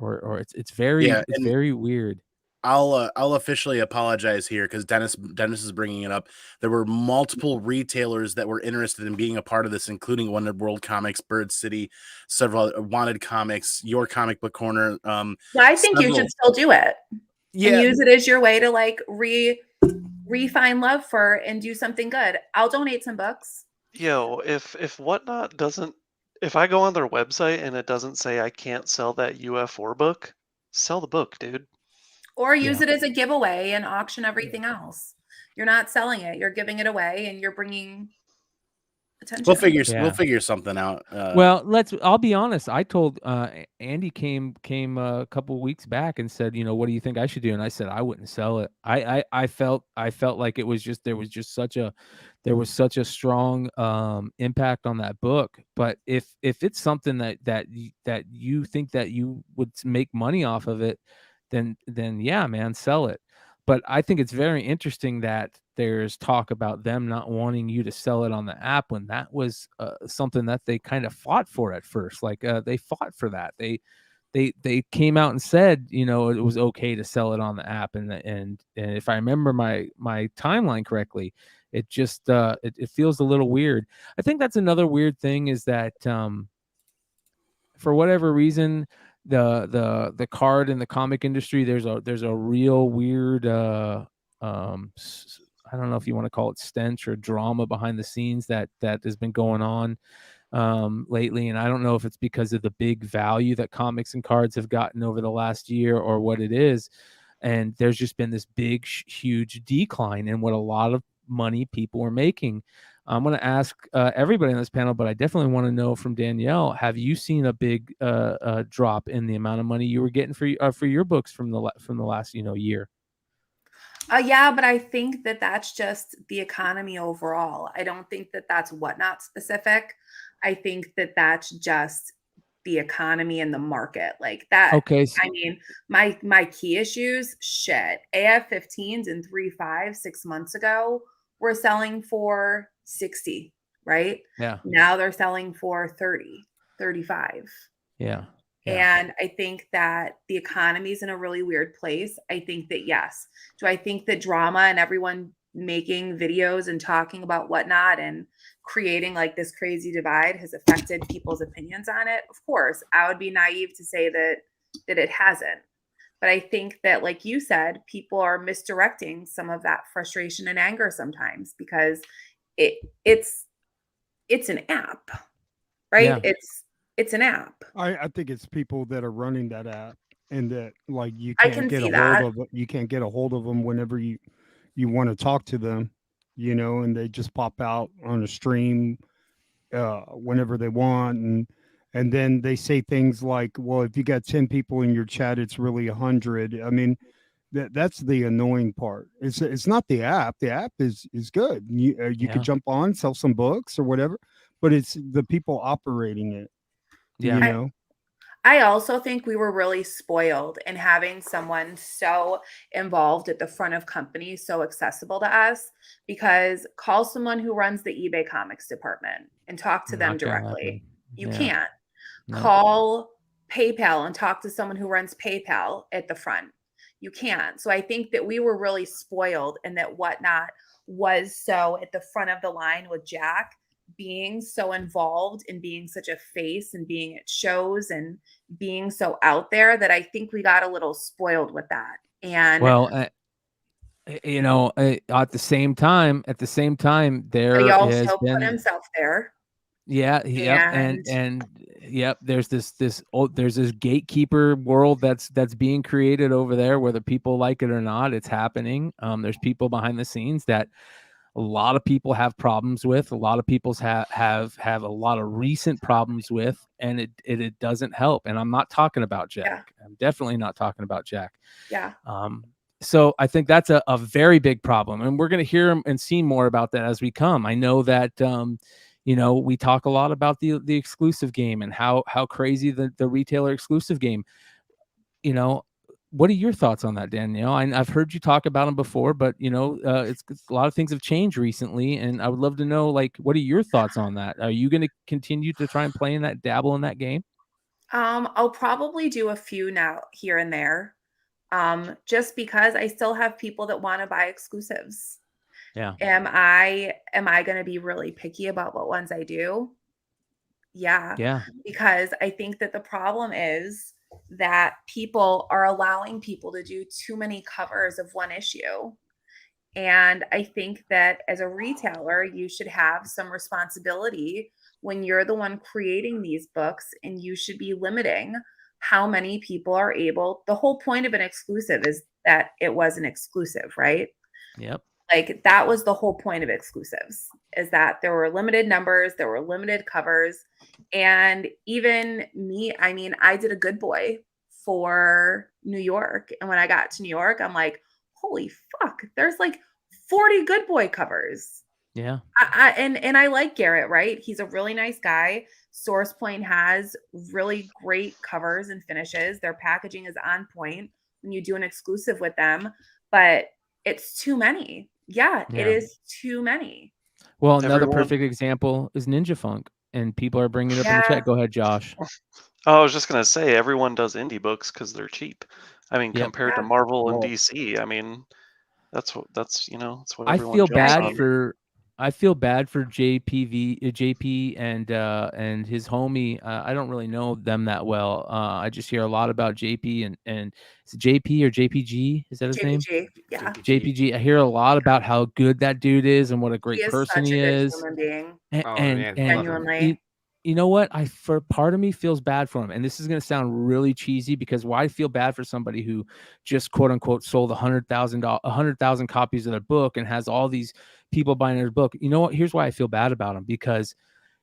it's very weird. I'll officially apologize here because Dennis is bringing it up. There were multiple retailers that were interested in being a part of this, including Wonder World Comics, Bird City, several Wanted Comics, Your Comic Book Corner. I think you should still do it. Yeah, and use it as your way to refine love for and do something good. I'll donate some books. Yo, if Whatnot doesn't, if I go on their website and it doesn't say I can't sell that UF4 book, sell the book, dude. Or use it as a giveaway and auction everything else. You're not selling it, you're giving it away, and you're bringing attention. We'll figure something out. Well, I'll be honest. I told Andy came a couple of weeks back and said, what do you think I should do? And I said I wouldn't sell it. I felt like it was just, there was such a strong impact on that book. But if it's something that you think that you would make money off of it, then yeah, man, sell it. But I think it's very interesting that there's talk about them not wanting you to sell it on the app when that was something that they kind of fought for at first. Like they fought for that. They came out and said, it was okay to sell it on the app. And if I remember my timeline correctly, it just it feels a little weird. I think that's another weird thing is that for whatever reason, the card and the comic industry, there's a real weird I don't know if you want to call it stench or drama behind the scenes that has been going on lately. And I don't know if it's because of the big value that comics and cards have gotten over the last year or what it is. And there's just been this big, huge decline in what a lot of money people are making. I'm going to ask everybody on this panel, but I definitely want to know from Danielle, have you seen a big drop in the amount of money you were getting for your books from the last year? Yeah, but I think that that's just the economy overall. I don't think that that's Whatnot specific. I think that that's just the economy and the market like that. Okay. I mean, my key issues, shit. AF-15s in 3.5 6 months ago were selling for 60, right? Yeah. Now they're selling for 30, 35. Yeah. And I think that the economy is in a really weird place. I think that, yes. Do I think that drama and everyone making videos and talking about Whatnot and creating like this crazy divide has affected people's opinions on it? Of course. I would be naive to say that it hasn't. But I think that, like you said, people are misdirecting some of that frustration and anger sometimes because it's an app, right? Yeah. It's an app. I think it's people that are running that app and that like you I can't can get see a hold that. of you can't get a hold of them whenever you want to talk to them, and they just pop out on a stream whenever they want and then they say things like, well, if you got 10 people in your chat, it's really 100. I mean, that's the annoying part. It's not the app. The app is good. You could jump on, sell some books or whatever, but it's the people operating it. Yeah. I also think we were really spoiled in having someone so involved at the front of companies, so accessible to us, because call someone who runs the eBay comics department and talk to them directly. You can't. No. Call PayPal and talk to someone who runs PayPal at the front. You can't. So I think that we were really spoiled and that Whatnot was so at the front of the line with Jack being so involved and being such a face and being at shows and being so out there that I think we got a little spoiled with that. And well, at the same time, there he also has been put himself there. Yeah. Yep. And yep. There's this gatekeeper world that's being created over there, whether people like it or not. It's happening. There's people behind the scenes that a lot of people have problems with. A lot of people have a lot of recent problems with, and it doesn't help. And I'm not talking about Jack. Yeah. I'm definitely not talking about Jack. Yeah. So I think that's a very big problem, and we're going to hear and see more about that as we come. I know that we talk a lot about the exclusive game and how crazy the retailer exclusive game. What are your thoughts on that, Danielle? I've heard you talk about them before, but it's a lot of things have changed recently, and I would love to know, like, what are your thoughts on that? Are you going to continue to try and play in that, dabble in that game? I'll probably do a few now, here and there, just because I still have people that want to buy exclusives. Yeah. Am I going to be really picky about what ones I do? Yeah. Yeah. Because I think that the problem is that people are allowing people to do too many covers of one issue. And I think that as a retailer, you should have some responsibility when you're the one creating these books, and you should be limiting how many people are able. The whole point of an exclusive is that it was an exclusive, right? Yep. Like that was the whole point of exclusives, is that there were limited numbers, there were limited covers. And even me, I mean, I did a Good Boy for New York. And when I got to New York, I'm like, holy fuck, there's like 40 Good Boy covers. Yeah. And I like Garrett, right? He's a really nice guy. Source Point has really great covers and finishes. Their packaging is on point when you do an exclusive with them, but it's too many. Yeah, it is too many. Well, another perfect example is Ninja Funk, and people are bringing it up in the chat. Go ahead, Josh. Oh, I was just gonna say everyone does indie books because they're cheap. I mean, compared to Marvel and DC, I mean, that's what that's what everyone I feel bad for JP and his homie. I don't really know them that well. I just hear a lot about JP and is it JP or JPG? Is that his name? Yeah. JPG. I hear a lot about how good that dude is and what a great person he is. Human being. And Genuinely. you know what? For part of me feels bad for him, and this is going to sound really cheesy because why feel bad for somebody who just quote unquote sold 100,000 copies of their book and has all these people buying their book. You know what? Here's why I feel bad about him, because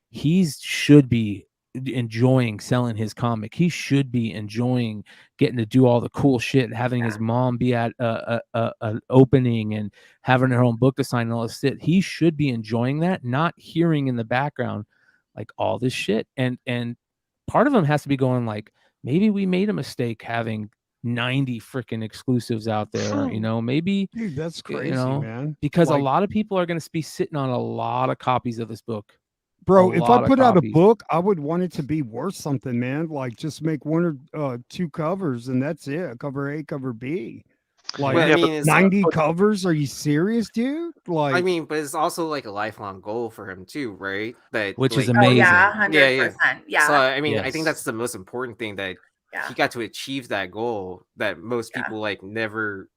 he should be enjoying selling his comic. He should be enjoying getting to do all the cool shit, having his mom be at an opening and having her own book to sign and all this shit. He should be enjoying that, not hearing in the background like all this shit. And part of him has to be going like, maybe we made a mistake having 90 freaking exclusives out there, maybe. Dude, that's crazy, man. Because a lot of people are going to be sitting on a lot of copies of this book. Bro, if I put out a book, I would want it to be worth something, man. Like just make one or two covers and that's it. Cover A, cover B. Like, well, I mean, 90 covers? Are you serious, dude? Like, I mean, but it's also like a lifelong goal for him too, right? Which is amazing. Oh, yeah, 100%. Yeah. So I mean, I think that's the most important thing, that he got to achieve that goal that most people like never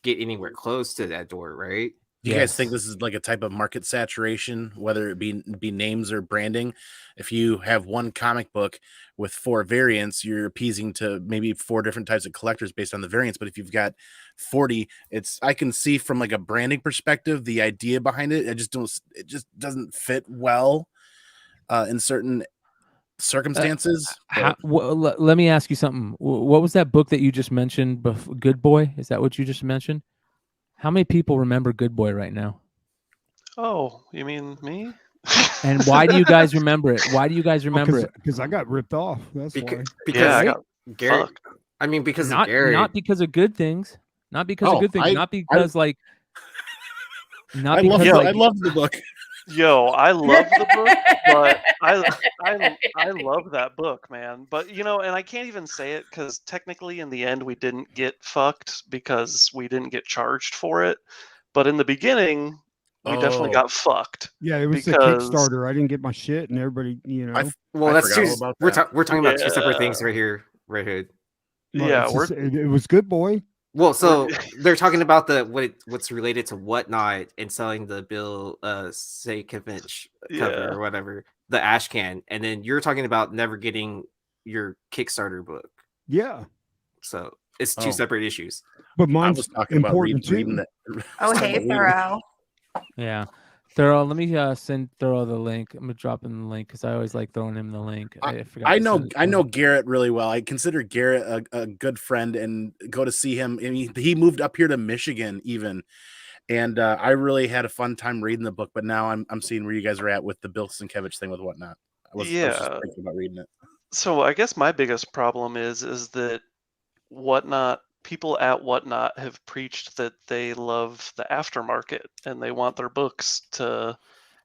get anywhere close to that door, right? Do you guys think this is like a type of market saturation, whether it be names or branding? If you have one comic book with 4 variants, you're appeasing to maybe 4 different types of collectors based on the variants. But if you've got 40, I can see from like a branding perspective, the idea behind it. It just doesn't fit well in certain circumstances. Let me ask you something. What was that book that you just mentioned? Good Boy? Is that what you just mentioned? How many people remember Good Boy right now? Oh, you mean me? And why do you guys remember it? Why do you guys remember it? Because I got ripped off. That's why. Because I got Garrett. fucked. I mean, because not of Garrett. Not because of good things. Not because of good things. Not because I love the book. Yo, I love the book, but I love that book, man. But and I can't even say it because technically in the end we didn't get fucked because we didn't get charged for it. But in the beginning, we definitely got fucked. Yeah, it was a Kickstarter. I didn't get my shit, and everybody, that's two. We're talking about 2 separate things right here, Red Hood. Yeah, it was Good Boy. Well, so they're talking about what's related to Whatnot and selling the Bill Sienkiewicz cover or whatever, the ash can, and then you're talking about never getting your Kickstarter book. Yeah. So it's 2 separate issues. But mine's important too. Reading that. Oh, hey, Thorough. Yeah. Thorough, let me send Thorough the link. I'm gonna drop him the link because I always like throwing him the link. I know Garrett really well. I consider Garrett a good friend and go to see him. And he moved up here to Michigan even, and I really had a fun time reading the book. But now I'm seeing where you guys are at with the Bill Sienkiewicz thing with Whatnot. I was just thinking about reading it. So I guess my biggest problem is that Whatnot. People at Whatnot have preached that they love the aftermarket and they want their books to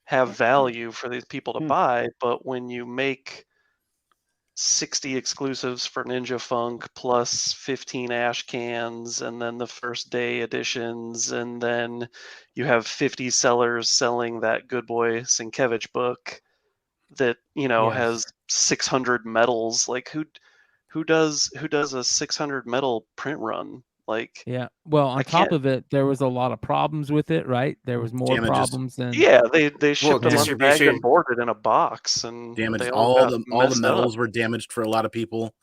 have value for these people to buy. But when you make 60 exclusives for Ninja Funk plus 15 ash cans and then the first day editions, and then you have 50 sellers selling that Good Boy Sienkiewicz book that has 600 medals, like who does a 600 medal print run? Like, Yeah. Well, on I top can't. of it, there was a lot of problems with it, right? There was more Damages. problems than Yeah, they shipped them unbagged distribution. and boarded in a box, and Damaged. they all got All the messed up. metals were damaged for a lot of people.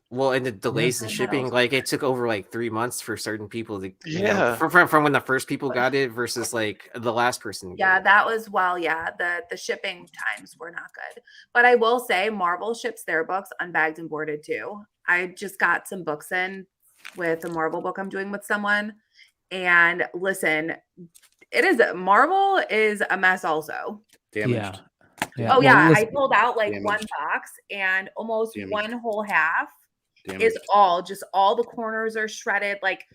Well, and the delays in The shipping, metals. like it took over like 3 months for certain people to, Yeah. from when the first people got it versus like the last person. Yeah, that was the shipping times were not good. But I will say Marvel ships their books unbagged and boarded too. I just got some books in with a Marvel book I'm doing with someone. And listen, Marvel is a mess also. Damaged. Yeah. Oh Well, yeah, I listen, pulled out like one Damaged. box and almost Damaged. one whole half Damaged. is all the corners are shredded. Like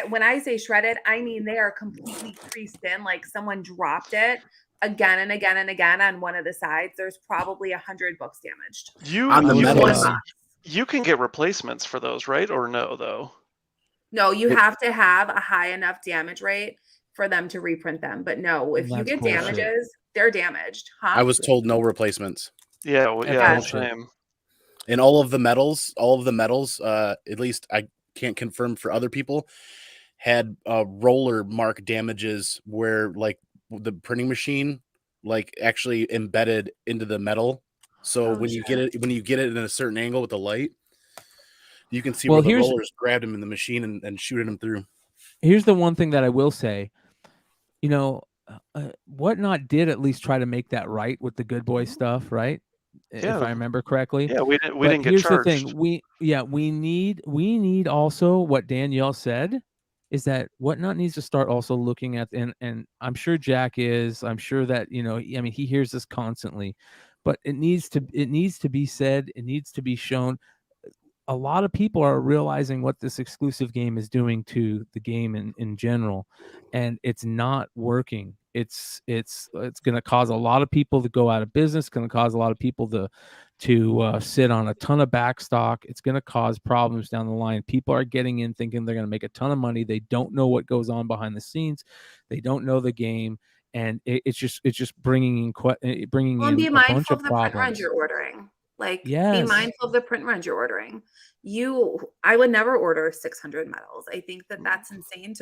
when I say shredded, I mean they are completely creased in. Like someone dropped it again and again and again on one of the sides. There's probably 100 books damaged. On the you metals. can- You can get replacements for those, right? Or no, though? No, you have to have a high enough damage rate for them to reprint them. But no, if you That's get bullshit. damages, they're damaged. Huh? I was told no replacements. Yeah, That's yeah, bullshit. same. And all of the metals, at least I can't confirm for other people, had roller mark damages where like the printing machine like actually embedded into the metal. So when you get it in a certain angle with the light, you can see Well, where the here's- rollers grabbed him in the machine and shooting him through. Here's the one thing that I will say. Whatnot did at least try to make that right with the Good Boy stuff, right? Yeah. If I remember correctly. Yeah, we didn't But get here's charged. the thing. We need also what Danielle said is that Whatnot needs to start also looking at, and I'm sure Jack is, I'm sure that, he hears this constantly, but it needs to be said, it needs to be shown. A lot of people are realizing what this exclusive game is doing to the game in general, and it's not working. It's going to cause a lot of people to go out of business. It's going to cause a lot of people to sit on a ton of back stock. It's going to cause problems down the line. People are getting in thinking they're going to make a ton of money. They don't know what goes on behind the scenes. They don't know the game, and it's just bringing in And be a bunch mindful of of the print runs problems. you're ordering. Like, Yes. be mindful of the print runs you're ordering. I would never order 600 medals. I think that that's insane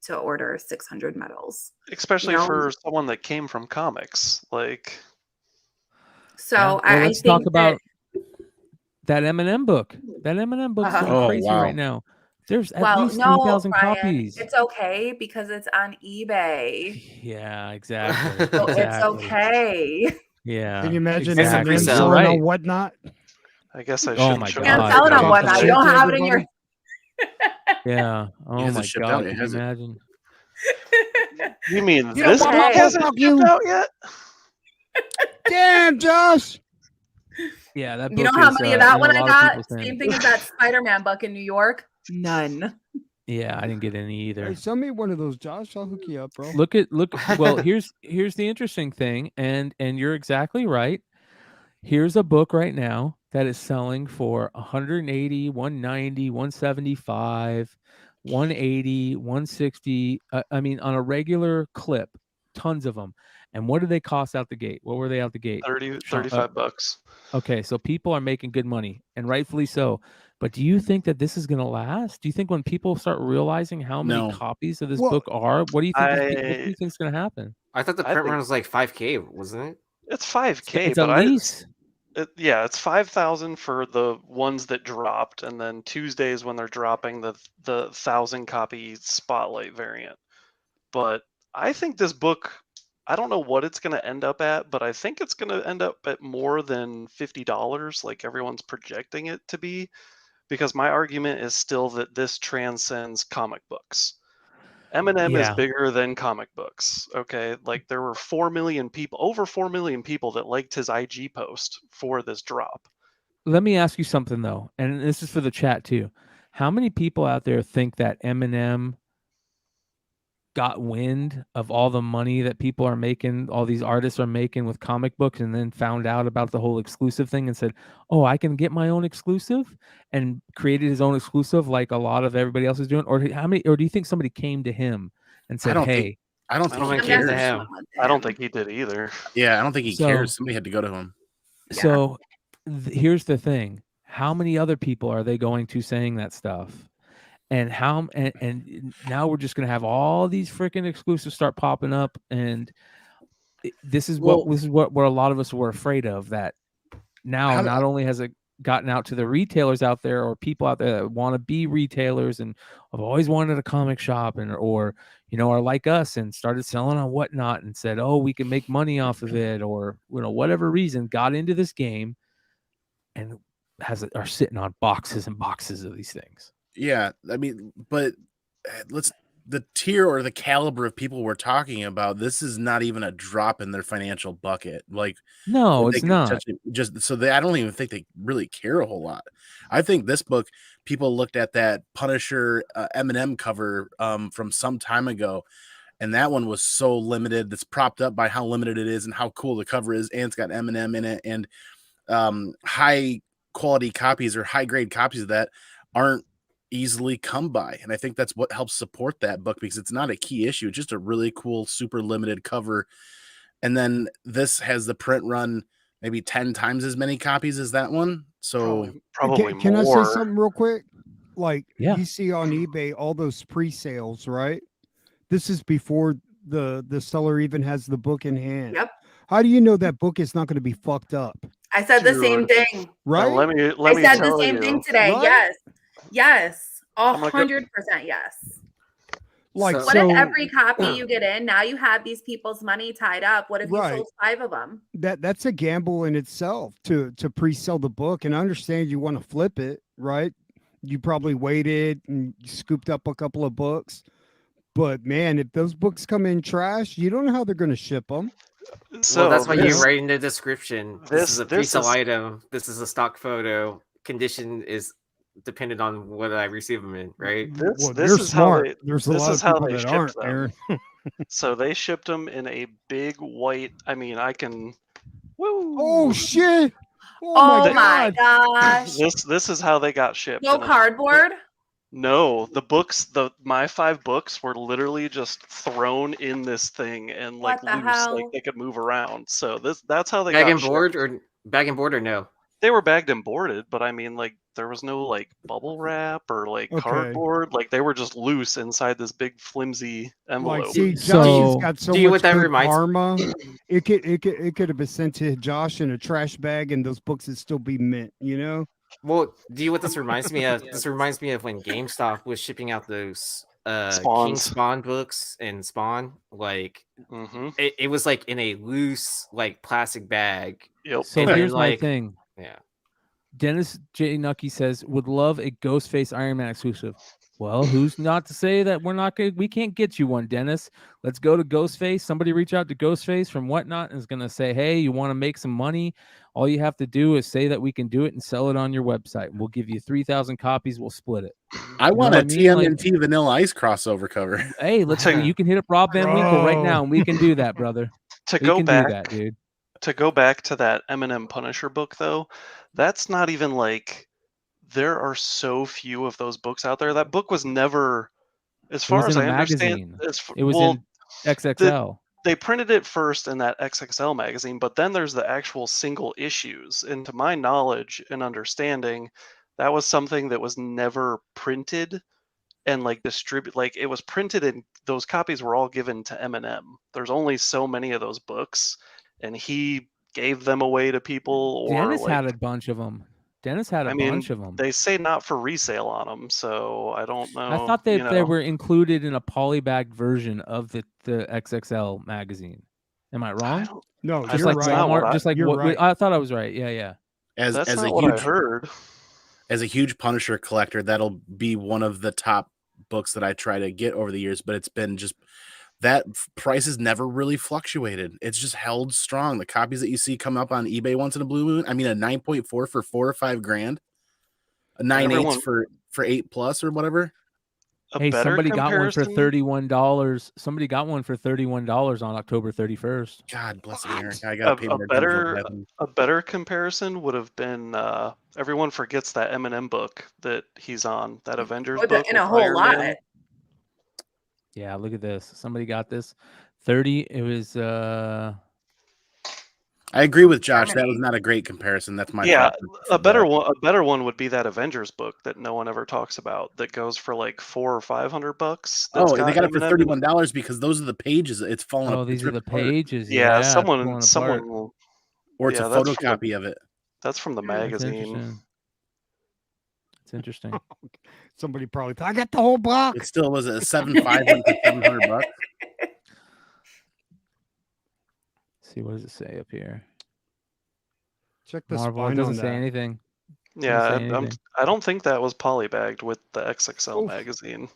to order 600 medals. Especially you know? for someone that came from comics. Like, So Yeah. Well, I let's think talk about that Eminem book. That Eminem book's Uh-huh. going Oh, crazy wow. right now. There's at well, least no, 3,000 Brian, copies. it's okay because it's on eBay. Yeah, exactly. So it's exactly. okay. Yeah. Can you imagine It's a Eminem resale. selling Right. on Whatnot? I guess I Oh shouldn't my show God. You can't my sell it on video. Whatnot. You don't Shit to have it in your. Yeah. Oh hasn't my shipped God. out yet, Can you has it? imagine? You mean You don't this want book my hasn't book, shipped you- out yet? Damn, Josh. Yeah, that book You know how is, many of that a one I lot of got? people saying- Same thing as that Spider-Man book in New York. None. Yeah, I didn't get any either. Hey, send me one of those, Josh. I'll hook you up, bro. Look. Well, here's the interesting thing, and you're exactly right. Here's a book right now that is selling for 180, 190, 175, 180, 160. I mean, on a regular clip, tons of them. And what do they cost out the gate? What were they out the gate? 35 bucks. Okay, so people are making good money, and rightfully so. But do you think that this is going to last? Do you think when people start realizing how many No. copies of this Well, book are, what do you think? What do I- you think is going to happen? I thought the I print think- run was like 5K, wasn't it? It's 5K, It's but at least. it's 5,000 for the ones that dropped, and then Tuesdays when they're dropping the 1,000 copy spotlight variant. But I think this book, I don't know what it's going to end up at, but I think it's going to end up at more than $50, like everyone's projecting it to be, because my argument is still that this transcends comic books. Eminem is Yeah. bigger than comic books. Okay, like there were 4 million people, over 4 million people that liked his IG post for this drop. Let me ask you something though, and this is for the chat too. How many people out there think that Eminem got wind of all the money that people are making, all these artists are making with comic books, and then found out about the whole exclusive thing and said, "Oh, I can get my own exclusive," and created his own exclusive like a lot of everybody else is doing? Or do you think somebody came to him and said, don't "Hey"? think- I don't I think don't he think I'm he cares. cares. guessing him. someone went to I don't him. think he did either. Yeah, I don't think he So- cares. Somebody had to go to him. Yeah. So here's the thing. How many other people are they going to saying that stuff? and now we're just gonna have all these freaking exclusives start popping up, and this is what a lot of us were afraid of. That now not only has it gotten out to the retailers out there or people out there that want to be retailers and have always wanted a comic shop or are like us and started selling on Whatnot and said, oh, we can make money off of it, or whatever reason got into this game and are sitting on boxes and boxes of these things. Yeah, I mean, but the tier or the caliber of people we're talking about, this is not even a drop in their financial bucket. Like, no, it's not. I don't even think they really care a whole lot. I think this book, people looked at that Punisher Eminem cover from some time ago, and that one was so limited. That's propped up by how limited it is and how cool the cover is, and it's got Eminem in it, and high quality copies or high grade copies of that aren't easily come by, and I think that's what helps support that book, because it's not a key issue, it's just a really cool super limited cover. And then this has the print run maybe 10 times as many copies as that one, so probably can more. I say something real quick? Like, you see on eBay all those pre-sales, right? This is before the seller even has the book in hand. Yep. How do you know that book is not going to be fucked up? I said the same thing. Right? Let me I said tell the same you. thing today. Right? Yes. I'm gonna 100% yes. Like, What if every copy you get in, now you have these people's money tied up? What if you sold 5 of them? That's a gamble in itself to pre-sell the book. And I understand you want to flip it, right? You probably waited and scooped up a couple of books. But man, if those books come in trash, you don't know how they're going to ship them. So that's why you write in the description. This is a pre-sale item. This is a stock photo. Condition is dependent on what I receive them in, right? This is smart. There's a lot of people that aren't, Aaron. So they shipped them in a big white. I mean, I can. Woo! Oh shit! Oh my gosh! This is how they got shipped. No cardboard. No, the books, my 5 books were literally just thrown in this thing and like loose, like they could move around. So that's how they got bag and board or no? They were bagged and boarded, but I mean, like, there was no like bubble wrap or like cardboard. Like, they were just loose inside this big flimsy envelope. Like, see, Josh has got so much good karma. It could have been sent to Josh in a trash bag, and those books would still be mint. You know. Well, do you know what this reminds me of? This reminds me of when GameStop was shipping out those King Spawn books and Spawn. Like, it was like in a loose, like plastic bag. Yep. So here's my thing. Yeah. Dennis J. Nucky says, would love a Ghostface Iron Man exclusive. Well, who's not to say that we can't get you one, Dennis? Let's go to Ghostface. Somebody reach out to Ghostface from Whatnot and is going to say, hey, you want to make some money? All you have to do is say that we can do it and sell it on your website. We'll give you 3,000 copies. We'll split it. I want a TMNT Vanilla Ice crossover cover. Hey, you can hit up Rob Van Winkle right now, and we can do that, brother. To go back to that Eminem Punisher book, though, that's not even like, there are so few of those books out there. That book was never, as far as I understand, it was in XXL. They printed it first in that XXL magazine, but then there's the actual single issues. And to my knowledge and understanding, that was something that was never printed and like distributed. Like, it was printed and those copies were all given to Eminem. There's only so many of those books, and he gave them away to people. Dennis had a bunch of them. Bunch of them. They say not for resale on them, so I don't know. I thought they were included in a polybag version of the XXL magazine. Am I wrong? No, just you're like right. Walmart, just like right. I thought I was right. Yeah. That's not what I heard. As a huge Punisher collector, that'll be one of the top books that I try to get over the years, but it's been just that price has never really fluctuated. It's just held strong. The copies that you see come up on eBay once in a blue moon, I mean, a 9.4 for $4 or $5 grand, a 9.8 for $8+ or whatever. Hey, somebody got one for $31. Somebody got one for $31 on October 31st. God bless America. I got a better comparison would have been everyone forgets that Eminem book that he's on, that Avengers book in a whole lot. Yeah, look at this. Somebody got this. 30. It was I I agree with Josh. That was not a great comparison. That's my preference for a better one would be that Avengers book that no one ever talks about that goes for like $400 or $500. Oh, they got it for $31 because those are the pages. It's falling. Oh, these are the pages. Yeah, it's someone apart. will. Or it's a photocopy of it. That's from the magazine. It's interesting. Somebody probably thought, I got the whole book. It still was a $700. See, what does it say up here? Check the Marvel. It spine doesn't on say that. anything. Yeah, I don't think that was polybagged with the XXL magazine.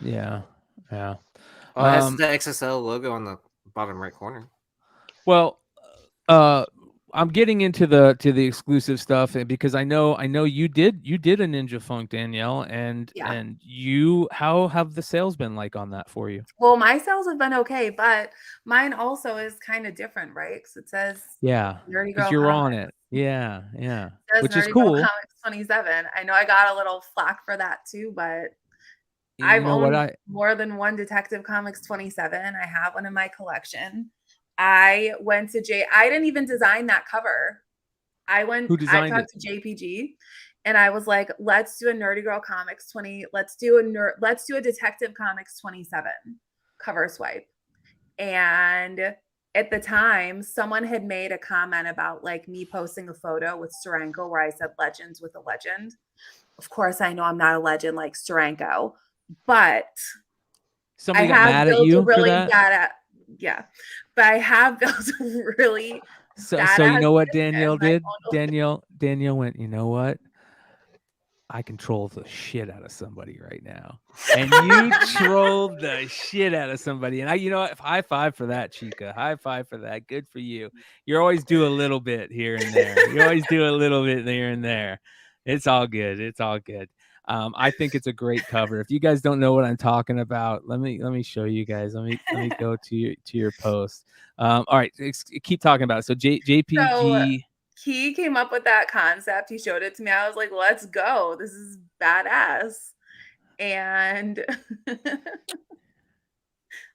Yeah. Well, it has the XSL logo on the bottom right corner. Well, I'm getting into the exclusive stuff because I know you did a Ninja Funk, Danielle, and how have the sales been like on that for you? Well, my sales have been okay, but mine also is kind of different, right? Because it says Nerdy Girl you're Comics. on it. Yeah. It says Which Nerdy is cool. Girl Comics 27. I know I got a little flack for that too, but I've owned more than one Detective Comics 27. I have one in my collection. I went to I didn't even design that cover. I talked to JPG and I was like, let's do a Nerdy Girl Comics 20. Let's do a Detective Comics 27 cover swipe. And at the time, someone had made a comment about like me posting a photo with Steranko where I said legends with a legend. Of course, I know I'm not a legend like Steranko, but somebody got mad at you for that? But I have built a really so you know what Danielle did? Danielle went, you know what? I can troll the shit out of somebody right now. And you trolled the shit out of somebody. And high five for that, Chica. High five for that. Good for you. You always do a little bit here and there. You always do a little bit here and there. It's all good. It's all good. I think it's a great cover. If you guys don't know what I'm talking about, let me show you guys. Let me go to your post. All right, keep talking about it. So JPG. So he came up with that concept. He showed it to me. I was like, let's go. This is badass. And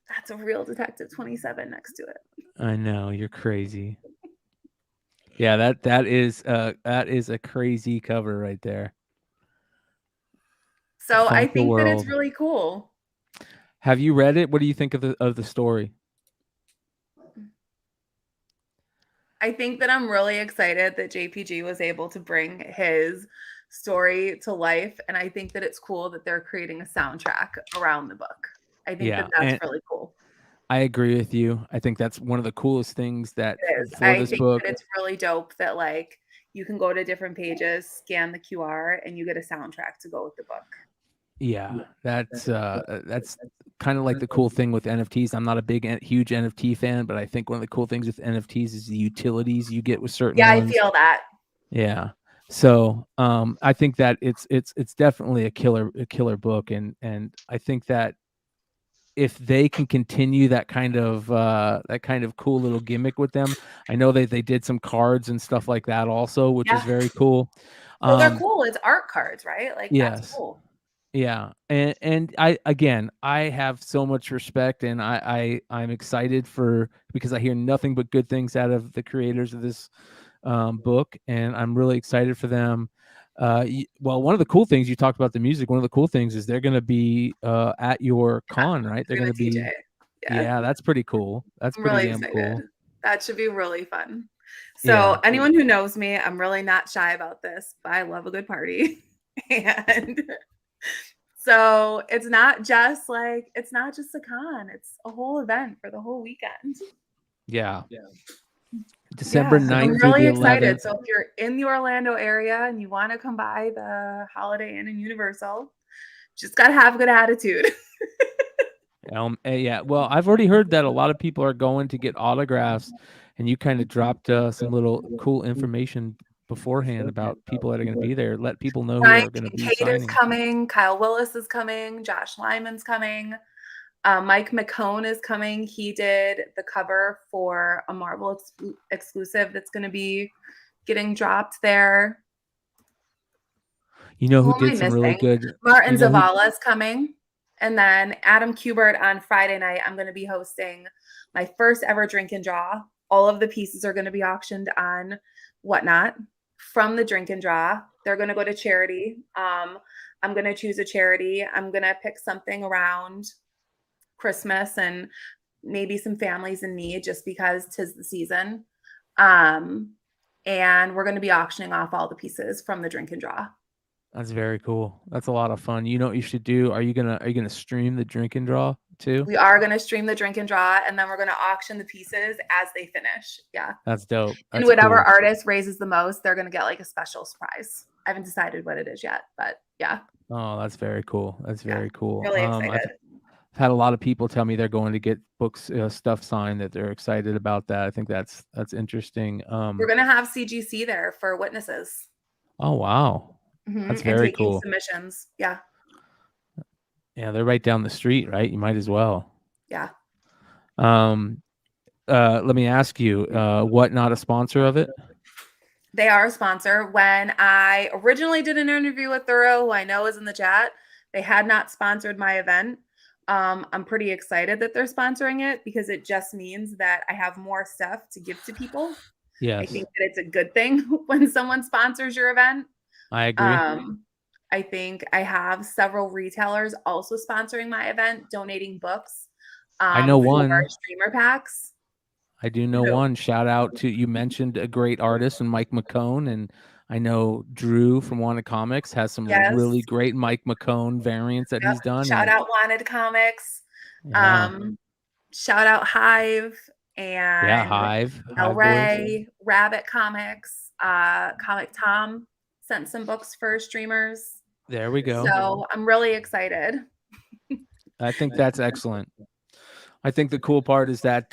that's a real Detective 27 next to it. I know, you're crazy. Yeah, that is a crazy cover right there. So I think that it's really cool. Have you read it? What do you think of the story? I think that I'm really excited that JPG was able to bring his story to life. And I think that it's cool that they're creating a soundtrack around the book. I think that's really cool. I agree with you. I think that's one of the coolest things that I think that it's really dope that like you can go to different pages, scan the QR, and you get a soundtrack to go with the book. Yeah, that's kind of like the cool thing with NFTs. I'm not a huge NFT fan, but I think one of the cool things with NFTs is the utilities you get with certain ones. I feel that. Yeah. So I think that it's definitely a killer book, and I think that if they can continue that kind of cool little gimmick with them, I know they did some cards and stuff like that also, which is very cool. Well, they're cool. It's art cards, right? Like that's cool. Yeah, and I have so much respect, and I'm excited because I hear nothing but good things out of the creators of this book, and I'm really excited for them. Well, one of the cool things you talked about the music. One of the cool things is they're going to be at your con, right? They're going to be. Yeah, that's pretty cool. That's pretty damn cool. That should be really fun. So anyone who knows me, I'm really not shy about this, but I love a good party. And so it's not just a con, it's a whole event for the whole weekend. Yeah. December 9th. I'm really excited. So if you're in the Orlando area and you want to come by the Holiday Inn and Universal, just got to have a good attitude. Yeah. Well, I've already heard that a lot of people are going to get autographs, and you kind of dropped some little cool information beforehand about people that are going to be there. Let people know who are going to be signing. Is coming. Kyle Willis is coming. Josh Lyman's coming. Mike McCone is coming. He did the cover for a Marvel exclusive that's going to be getting dropped there. You know who did some really good? Martin Zavala is coming. And then Adam Kubert on Friday night, I'm going to be hosting my first ever drink and draw All of the pieces are going to be auctioned on Whatnot from the drink and draw. They're going to go to charity. I'm going to choose a charity. I'm going to pick something around Christmas and maybe some families in need, just because 'tis the season. And we're going to be auctioning off all the pieces from the drink and draw. That's very cool. That's a lot of fun. You know what you should do? Are you gonna stream the drink and draw too? We are going to stream the drink and draw, and then we're going to auction the pieces as they finish. Yeah. That's dope. And That's whatever cool. artist raises the most, they're going to get like a special surprise. I haven't decided what it is yet, but yeah. Oh, that's very cool. That's very cool. Really I've excited. had a lot of people tell me they're going to get books, stuff signed, that they're excited about that. I think that's interesting. We're going to have CGC there for witnesses. Oh wow, Mhm, that's and very taking cool. submissions. Yeah. Yeah, they're right down the street, right? You might as well. Yeah. Let me ask you, Whatnot a sponsor of it? They are a sponsor. When I originally did an interview with Thorough, who I know is in the chat, they had not sponsored my event. I'm pretty excited that they're sponsoring it, because it just means that I have more stuff to give to people. I Yes, think that it's a good thing when someone sponsors your event. I agree. I think I have several retailers also sponsoring my event, donating books. I know for one. streamer packs. I do know Who? one. Shout out to, you mentioned a great artist and Mike McCone, and I know Drew from Wanted Comics has some Yes. really great Mike McCone variants that Yep. he's done. Shout and- out Wanted Comics. Yeah. Shout out Hive and Yeah, Hive. El Hive Boys. Ray, Rabbit Comics, Comic Tom sent some books for streamers. There we go. So I'm really excited. I think that's excellent. I think the cool part is that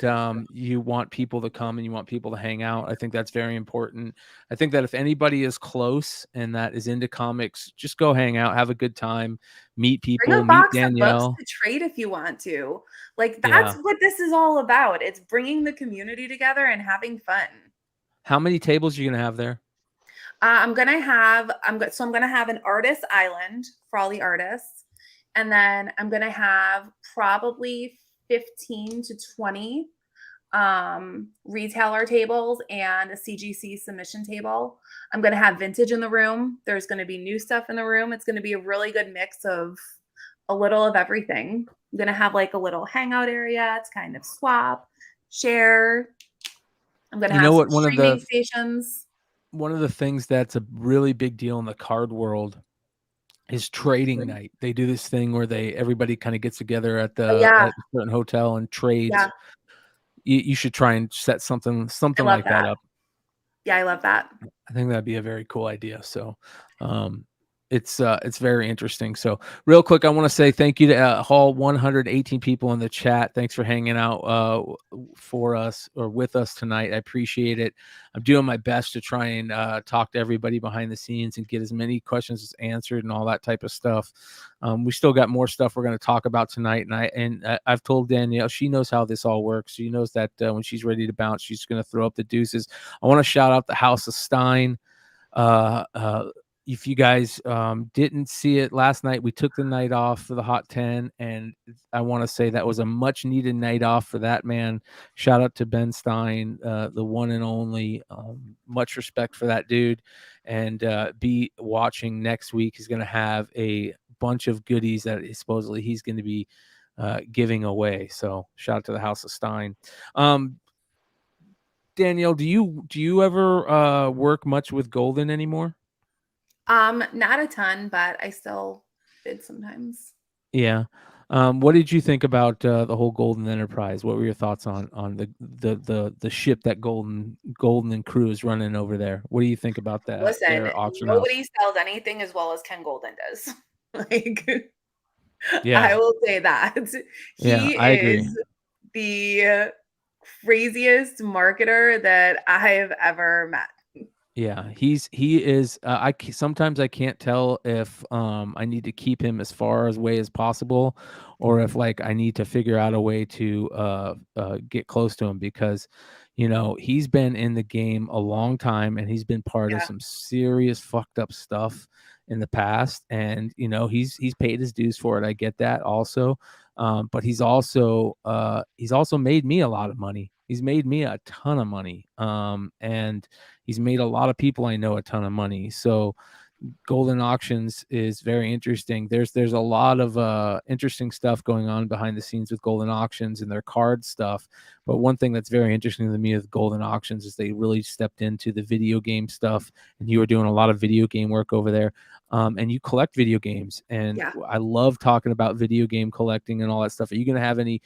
you want people to come and you want people to hang out. I think that's very important. I think that if anybody is close and that is into comics, just go hang out, have a good time, meet Bring people, a meet box of Danielle. books to trade if you want to. Like, that's what this is all about. It's bringing the community together and having fun. How many tables are you gonna have there? I'm gonna have an artist island for all the artists, and then I'm gonna have probably 15 to 20 retailer tables and a CGC submission table. I'm gonna have vintage in the room. There's gonna be new stuff in the room. It's gonna be a really good mix of a little of everything. I'm gonna have like a little hangout area to kind of swap, share. I'm gonna You have know some what, one of streaming the- stations. One of the things that's a really big deal in the card world is trading night. They do this thing where everybody kind of gets together at Oh, yeah. at a certain hotel and trades. Yeah. You should try and set something love like that that. up. Yeah, I love that. I think that'd be a very cool idea. So it's very interesting. So real quick, I want to say thank you to all 118 people in the chat. Thanks for hanging out for us or with us tonight. I appreciate it. I'm doing my best to try and talk to everybody behind the scenes and get as many questions answered and all that type of stuff. We still got more stuff we're going to talk about tonight. And I've told Danielle, she knows how this all works. She knows that when she's ready to bounce, she's going to throw up the deuces. I want to shout out the House of Stein. If you guys didn't see it last night, we took the night off for the Hot 10, and I want to say that was a much needed night off for that man. Shout out to Ben Stein, the one and only. Much respect for that dude, and be watching next week. He's going to have a bunch of goodies that supposedly he's going to be giving away. So shout out to the House of Stein. Danielle, do you ever work much with Golden anymore? Not a ton, but I still bid sometimes. Yeah. What did you think about the whole Golden Enterprise? What were your thoughts on the ship that Golden and crew is running over there? What do you think about that? Listen, their auction house? nobody sells anything as well as Ken Golden does. Like, Yeah. I will say that. He I agree. is the craziest marketer that I have ever met. Yeah, he is. Sometimes I can't tell if I need to keep him as far away as possible, or if like I need to figure out a way to get close to him, because he's been in the game a long time and he's been part of some serious fucked up stuff in the past, and he's paid his dues for it. I get that also, but he's also made me a lot of money He's made me a ton of money. And he's made a lot of people I know a ton of money. So Golden Auctions is very interesting. There's a lot of interesting stuff going on behind the scenes with Golden Auctions and their card stuff. But one thing that's very interesting to me with Golden Auctions is they really stepped into the video game stuff, and you were doing a lot of video game work over there. And you collect video games, and I love talking about video game collecting and all that stuff. Are you going to have any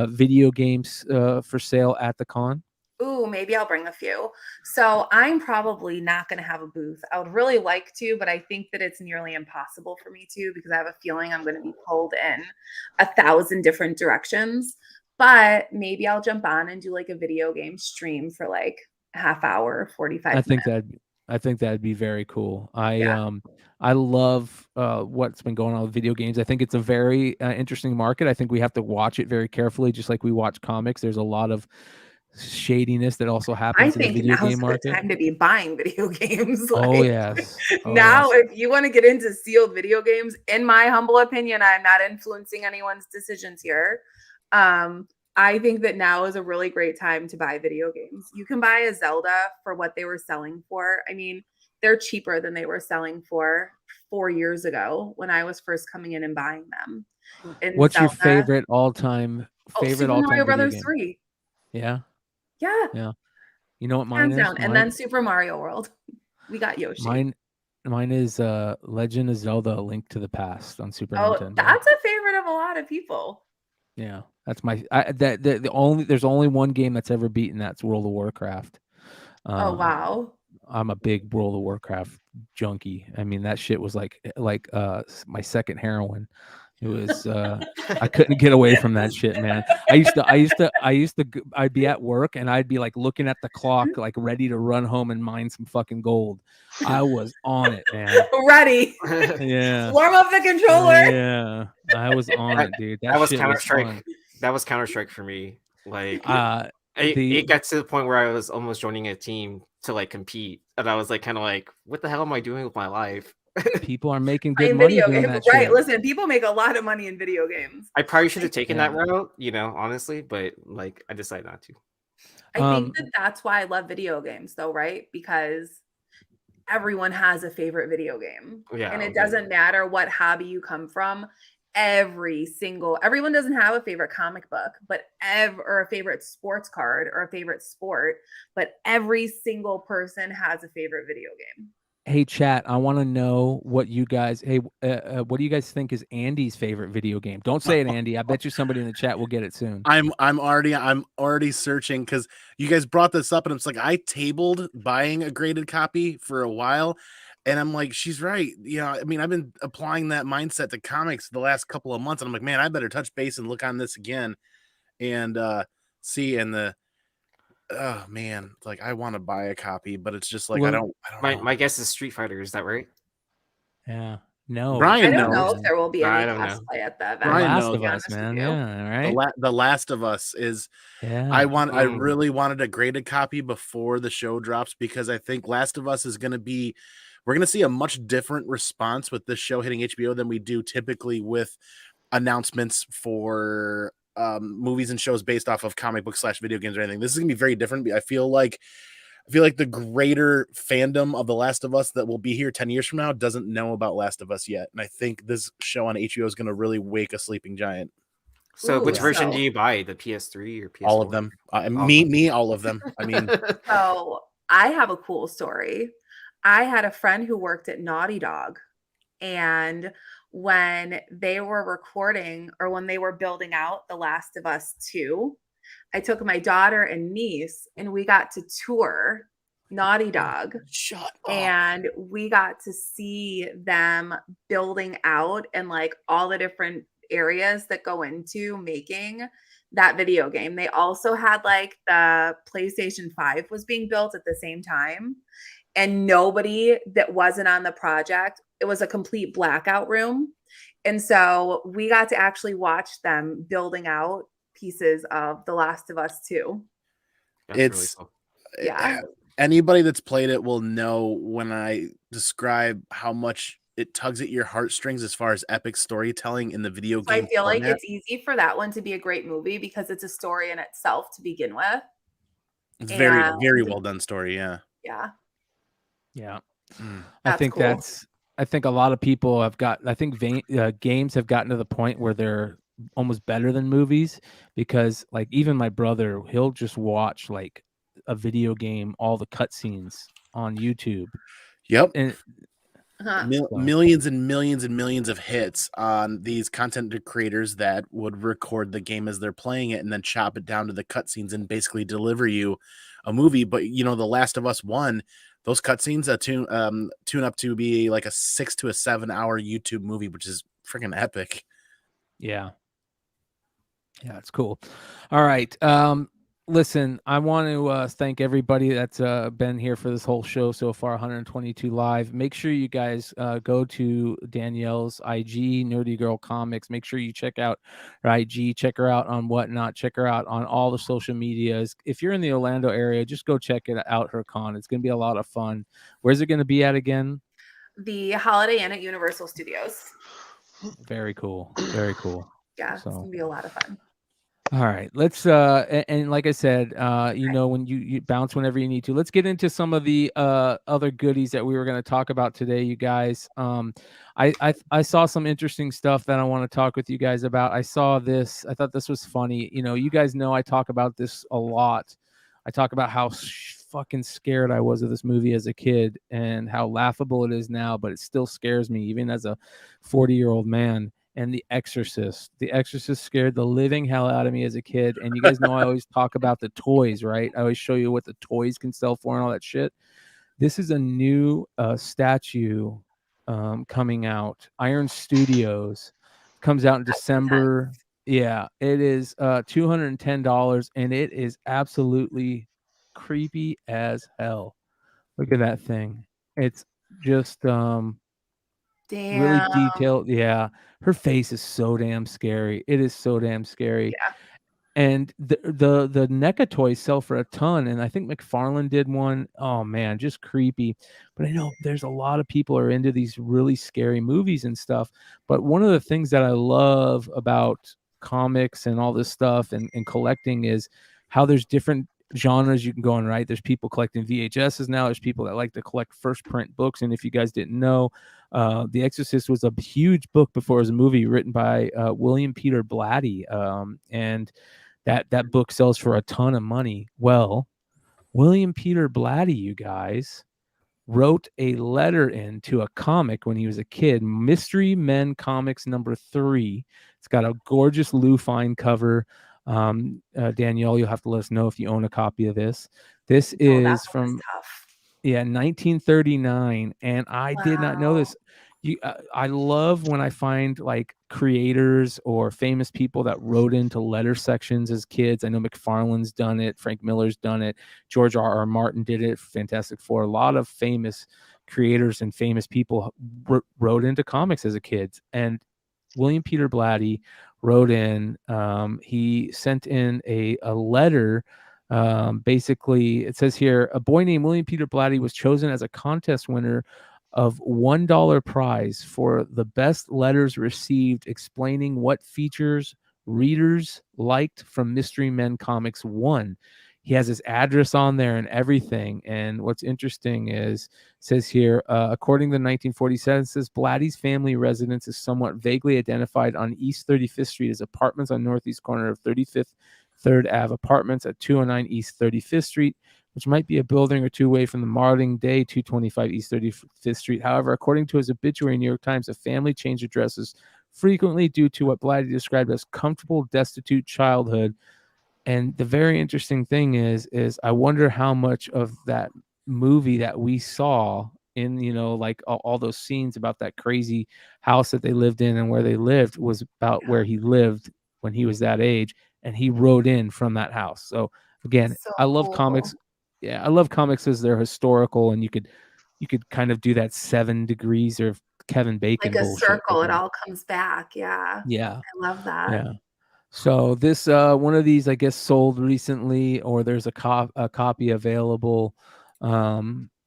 video games for sale at the con? Ooh, maybe I'll bring a few. So I'm probably not going to have a booth. I would really like to, but I think that it's nearly impossible for me to, because I have a feeling I'm going to be pulled in 1,000 different directions. But maybe I'll jump on and do like a video game stream for like a half hour, 45 minutes. I think that'd be very cool. I love what's been going on with video games. I think it's a very interesting market. I think we have to watch it very carefully, just like we watch comics. There's a lot of shadiness that also happens in the video game market. The time to be buying video games. Oh yes. Now, if you want to get into sealed video games, in my humble opinion, I'm not influencing anyone's decisions here. I think that now is a really great time to buy video games. You can buy a Zelda for what they were selling for. I mean, they're cheaper than they were selling for 4 years ago when I was first coming in and buying them. And what's your favorite all-time Super Mario Brothers 3. Yeah. Yeah. You know what mine is? And then Super Mario World. We got Yoshi. Mine is Legend of Zelda: A Link to the Past on Super Nintendo. That's a favorite of a lot of people. Yeah, that's my there's only one game that's ever beaten that's World of Warcraft. Oh wow. I'm a big World of Warcraft junkie. I mean, that shit was like my second heroin. It was I couldn't get away from that shit, man. I'd be at work and I'd be like looking at the clock, like ready to run home and mine some fucking gold. I was on it, man. Ready. Yeah. Warm up the controller. Yeah. I was on it, dude. That was Counter-Strike. That was Counter-Strike for me. Like it got to the point where I was almost joining a team to like compete, and I was like kind of like, what the hell am I doing with my life? People are making good money doing that right? shit. Listen, people make a lot of money in video games. I probably should have taken that route, honestly, but like I decided not to. I think that's why I love video games, though, right? Because everyone has a favorite video game, and it doesn't matter what hobby you come from. Everyone doesn't have a favorite comic book, or a favorite sports card or a favorite sport, but every single person has a favorite video game. Hey chat, I want to know what you guys what do you guys think is Andy's favorite video game? Don't say it, Andy. I bet you somebody in the chat will get it soon. I'm already searching because you guys brought this up, and it's like I tabled buying a graded copy for a while, and I'm like, she's right. I mean, I've been applying that mindset to comics the last couple of months, and I'm like, man, I better touch base and look on this again and see. And oh man, like I want to buy a copy, but it's just like I don't know. My guess is Street Fighter. Is that right? Yeah. No. Brian I don't know if there will be any cosplay at that event. Last of Us, man. Yeah, right. The Last of Us is. Yeah. I really wanted a graded copy before the show drops, because I think Last of Us is going to be. We're going to see a much different response with this show hitting HBO than we do typically with announcements for movies and shows based off of comic book / video games or anything. This is gonna be very different. I feel like the greater fandom of The Last of Us that will be here 10 years from now doesn't know about Last of Us yet. And I think this show on HBO is gonna really wake a sleeping giant. So which version do you buy? The PS3 or PS4? All of them. Me, all of them. I mean, so I have a cool story. I had a friend who worked at Naughty Dog, and when they were recording or when they were building out The Last of Us 2, I took my daughter and niece and we got to tour Naughty Dog. Shut up. And we got to see them building out and like all the different areas that go into making that video game. They also had like the PlayStation 5 was being built at the same time, and nobody that wasn't on the project, it was a complete blackout room. And so we got to actually watch them building out pieces of The Last of Us 2. It's really cool. Yeah. Anybody that's played it will know when I describe how much it tugs at your heartstrings as far as epic storytelling in the video game. I feel like it's easy for that one to be a great movie because it's a story in itself to begin with. Very, And very well done story. Yeah. yeah, Yeah. Mm. I that's think cool. I think a lot of people have got, I think games have gotten to the point where they're almost better than movies, because like even my brother, he'll just watch like a video game, all the cutscenes on YouTube. Yep. And Uh-huh. Millions and millions and millions of hits on these content creators that would record the game as they're playing it and then chop it down to the cutscenes and basically deliver you a movie. But you know, The Last of Us 1, those cutscenes tune up to be like a 6 to 7 hour YouTube movie, which is freaking epic. yeah. Yeah, it's cool. All right. Listen, I want to thank everybody that's been here for this whole show so far, 122 live. Make sure you guys go to Danielle's IG, Nerdy Girl Comics. Make sure you check out her IG, check her out on Whatnot, check her out on all the social medias. If you're in the Orlando area, just go check it out, her con. It's going to be a lot of fun. Where's it going to be at again? The Holiday Inn at Universal Studios. Very cool. Very cool. Yeah, it's gonna be a lot of fun. All right, let's and like I said, you know, when you bounce whenever you need to. Let's get into some of the other goodies that we were going to talk about today, you guys. I saw some interesting stuff that I want to talk with you guys about. I saw this. I thought this was funny. You know, you guys know I talk about this a lot. I talk about how fucking scared I was of this movie as a kid and how laughable it is now, but it still scares me even as a 40-year-old man. And The Exorcist. The Exorcist scared the living hell out of me as a kid. And you guys know I always talk about the toys, right? I always show you what the toys can sell for and all that shit. This is a new statue coming out. Iron Studios comes out in December. Yeah, it is $210, and it is absolutely creepy as hell. Look at that thing. It's just really Damn. detailed. Yeah, her face is so damn scary. It is so damn scary. Yeah. And the NECA toys sell for a ton, and I think McFarlane did one. Oh man, just creepy. But I know there's a lot of people are into these really scary movies and stuff. But one of the things that I love about comics and all this stuff and collecting is how there's different genres you can go on, right? There's people collecting VHSs now. There's people that like to collect first print books. And if you guys didn't know, The Exorcist was a huge book before it was a movie, written by William Peter Blatty. And that book sells for a ton of money. Well, William Peter Blatty, you guys, wrote a letter into a comic when he was a kid, Mystery Men Comics #3. It's got a gorgeous Lufine cover. Danielle, you'll have to let us know if you own a copy of this. This is from 1939, and I did not know this. I love when I find like creators or famous people that wrote into letter sections as kids. I know McFarlane's done it, Frank Miller's done it, George R.R. Martin did it, Fantastic Four. A lot of famous creators and famous people wrote into comics as a kid. And William Peter Blatty wrote in. He sent in a letter. Basically, it says here, a boy named William Peter Blatty was chosen as a contest winner of $1 prize for the best letters received explaining what features readers liked from Mystery Men Comics 1. He has his address on there and everything. And what's interesting is, says here, according to 1947, says Blatty's family residence is somewhat vaguely identified on East 35th Street as apartments on northeast corner of 35th 3rd Ave, apartments at 209 East 35th Street, which might be a building or two away from the modern day 225 East 35th Street. However, according to his obituary in New York Times, the family changed addresses frequently due to what Blatty described as comfortable, destitute childhood. And the very interesting thing is I wonder how much of that movie that we saw in, you know, like all those scenes about that crazy house that they lived in and where they lived was about where he lived when he was that age. And he wrote in from that house. So again, I love comics. Yeah, I love comics as they're historical, and you could kind of do that 7 degrees or Kevin Bacon like a bullshit. circle. It all comes back. Yeah. Yeah. I love that. Yeah. So this one of these, I guess, sold recently, or there's a copy available.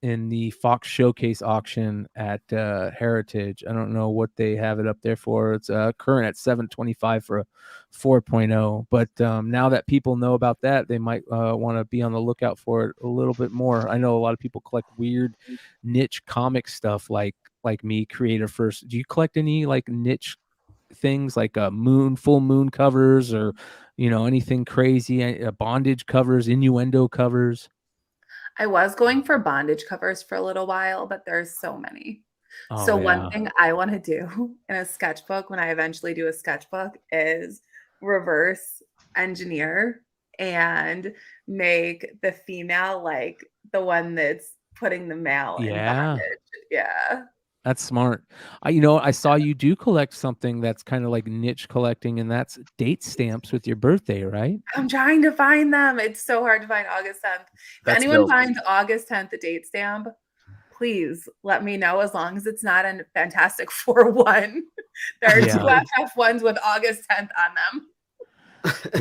in the Fox Showcase auction at Heritage. I don't know what they have it up there for. It's current at $725 for a 4.0. But now that people know about that, they might want to be on the lookout for it a little bit more. I know a lot of people collect weird niche comic stuff like me, creator first. Do you collect any like niche things like full moon covers, or anything crazy, bondage covers, innuendo covers? I was going for bondage covers for a little while, but there's so many. Oh, So yeah. one thing I want to do in a sketchbook when I eventually do a sketchbook is reverse engineer and make the female like the one that's putting the male in bondage. Yeah. That's smart. I saw you do collect something that's kind of like niche collecting, and that's date stamps with your birthday, right? I'm trying to find them. It's so hard to find August 10th. If anyone finds August 10th a date stamp, please let me know, as long as it's not a Fantastic Four one. There are two FF ones with August 10th on them.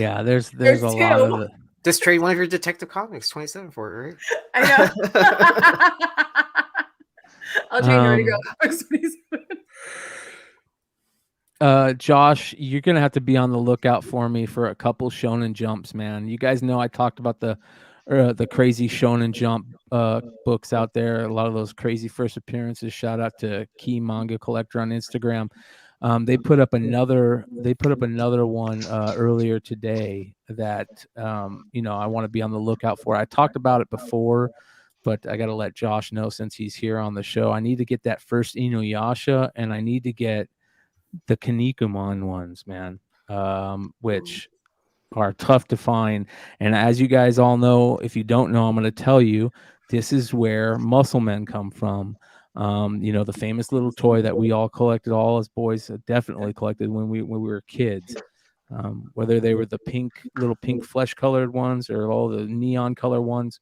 Yeah, there's a lot of it. Just trade one of your Detective Comics 27 for it, right? I know. I'll trade Nerdy Girl Comics 27. Josh, you're gonna have to be on the lookout for me for a couple Shonen Jumps, man. You guys know I talked about the crazy Shonen Jump books out there. A lot of those crazy first appearances. Shout out to Key Manga Collector on Instagram. They put up another one earlier today that I want to be on the lookout for. I talked about it before, but I got to let Josh know since he's here on the show. I need to get that first Inuyasha, and I need to get the Kinnikuman ones, man, which are tough to find. And as you guys all know, if you don't know, I'm going to tell you, this is where Muscle Men come from. The famous little toy that we all collected, all as boys definitely collected when we were kids, whether they were the little pink flesh colored ones or all the neon color ones.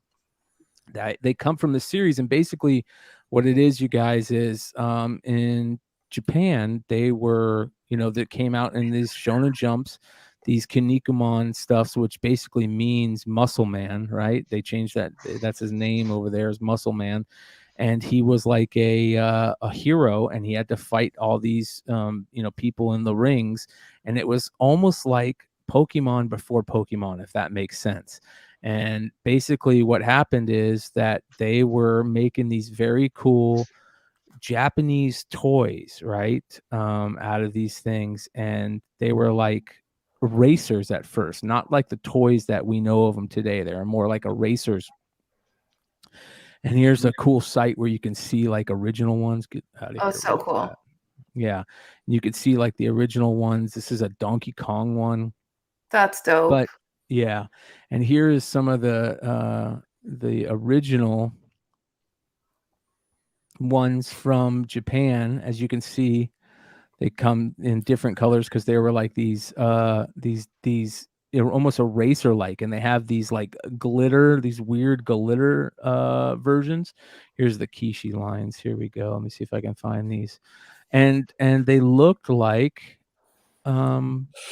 That they come from the series. And basically what it is, you guys, is in Japan, they were, that came out in these Shonen Jumps, these Kinnikuman stuffs, which basically means muscle man, right? They changed that. That's his name over there, is Muscle Man. And he was like a hero, and he had to fight all these, people in the rings. And it was almost like Pokemon before Pokemon, if that makes sense. And basically what happened is that they were making these very cool Japanese toys, right? Out of these things. And they were like racers at first, not like the toys that we know of them today. They're more like erasers. And here's a cool site where you can see like original ones. Get out of here. Oh, so cool. Yeah. You could see like the original ones. This is a Donkey Kong one. That's dope. But yeah. And here is some of the original ones from Japan. As you can see, they come in different colors because they were like these they were almost eraser like, and they have these like glitter, these weird glitter versions. Here's the Kishi lines. Here we go. Let me see if I can find these. And they looked like Pokemon,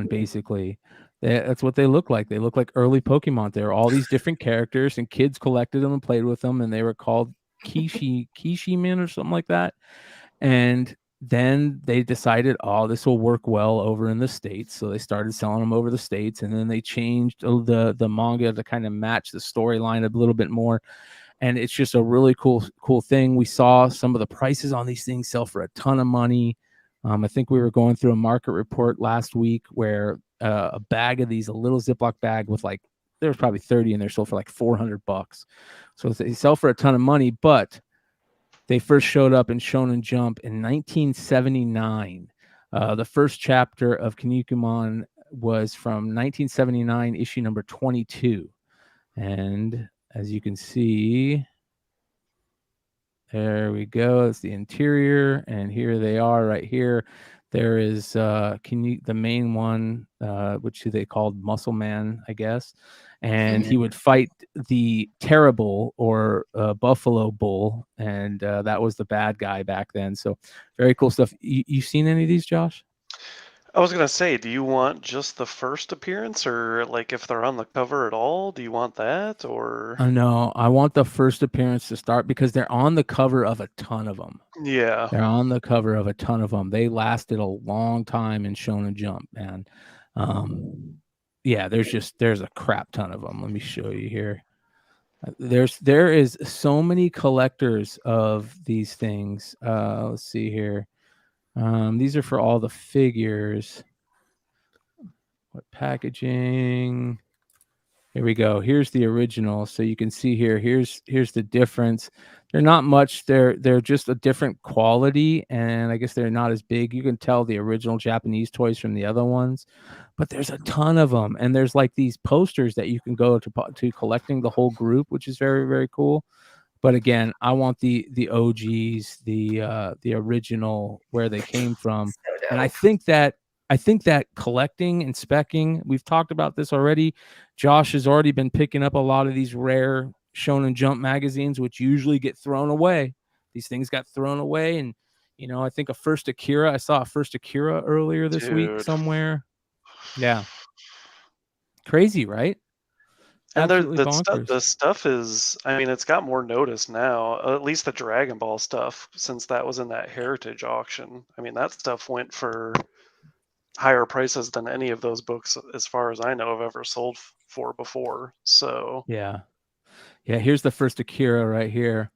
basically. That's what they look like. They look like early Pokemon. There are all these different characters, and kids collected them and played with them, and they were called Kishimen or something like that. And then they decided, this will work well over in the States. So they started selling them over the States, and then they changed the manga to kind of match the storyline a little bit more. And it's just a really cool thing. We saw some of the prices on these things sell for a ton of money. I think we were going through a market report last week where a bag of these, a little Ziploc bag with like, there's probably 30 in there, sold for like $400. So they sell for a ton of money, but they first showed up in Shonen Jump in 1979. The first chapter of Kinnikuman was from 1979, issue number 22. And as you can see, there we go. It's the interior, and here they are right here. There is the main one, which they called Muscle Man, I guess. And he would fight the Terrible or Buffalo Bull, and that was the bad guy back then. So very cool stuff. You seen any of these, Josh? I was gonna say, do you want just the first appearance, or like if they're on the cover at all? Do you want that, or? No, I want the first appearance to start because they're on the cover of a ton of them. Yeah. They're on the cover of a ton of them. They lasted a long time in Shonen Jump, man. Yeah, there's a crap ton of them. Let me show you here. There is so many collectors of these things. Let's see here. These are for all the figures. What packaging? Here we go. Here's the original. So you can see here. Here's the difference. They're not much. They're just a different quality, and I guess they're not as big. You can tell the original Japanese toys from the other ones, but there's a ton of them, and there's like these posters that you can go to collecting the whole group, which is very, very cool. But again, I want the OGs, the original where they came from, and I think that collecting and specking, we've talked about this already. Josh has already been picking up a lot of these rare Shonen Jump magazines, which usually get thrown away. These things got thrown away, and I think I saw a first Akira earlier this week somewhere. Yeah, crazy, right? And Absolutely bonkers. the stuff is, I mean, it's got more notice now, at least the Dragon Ball stuff, since that was in that Heritage auction. I mean, that stuff went for higher prices than any of those books, as far as I know, have ever sold for before. So yeah, here's the first Akira right here.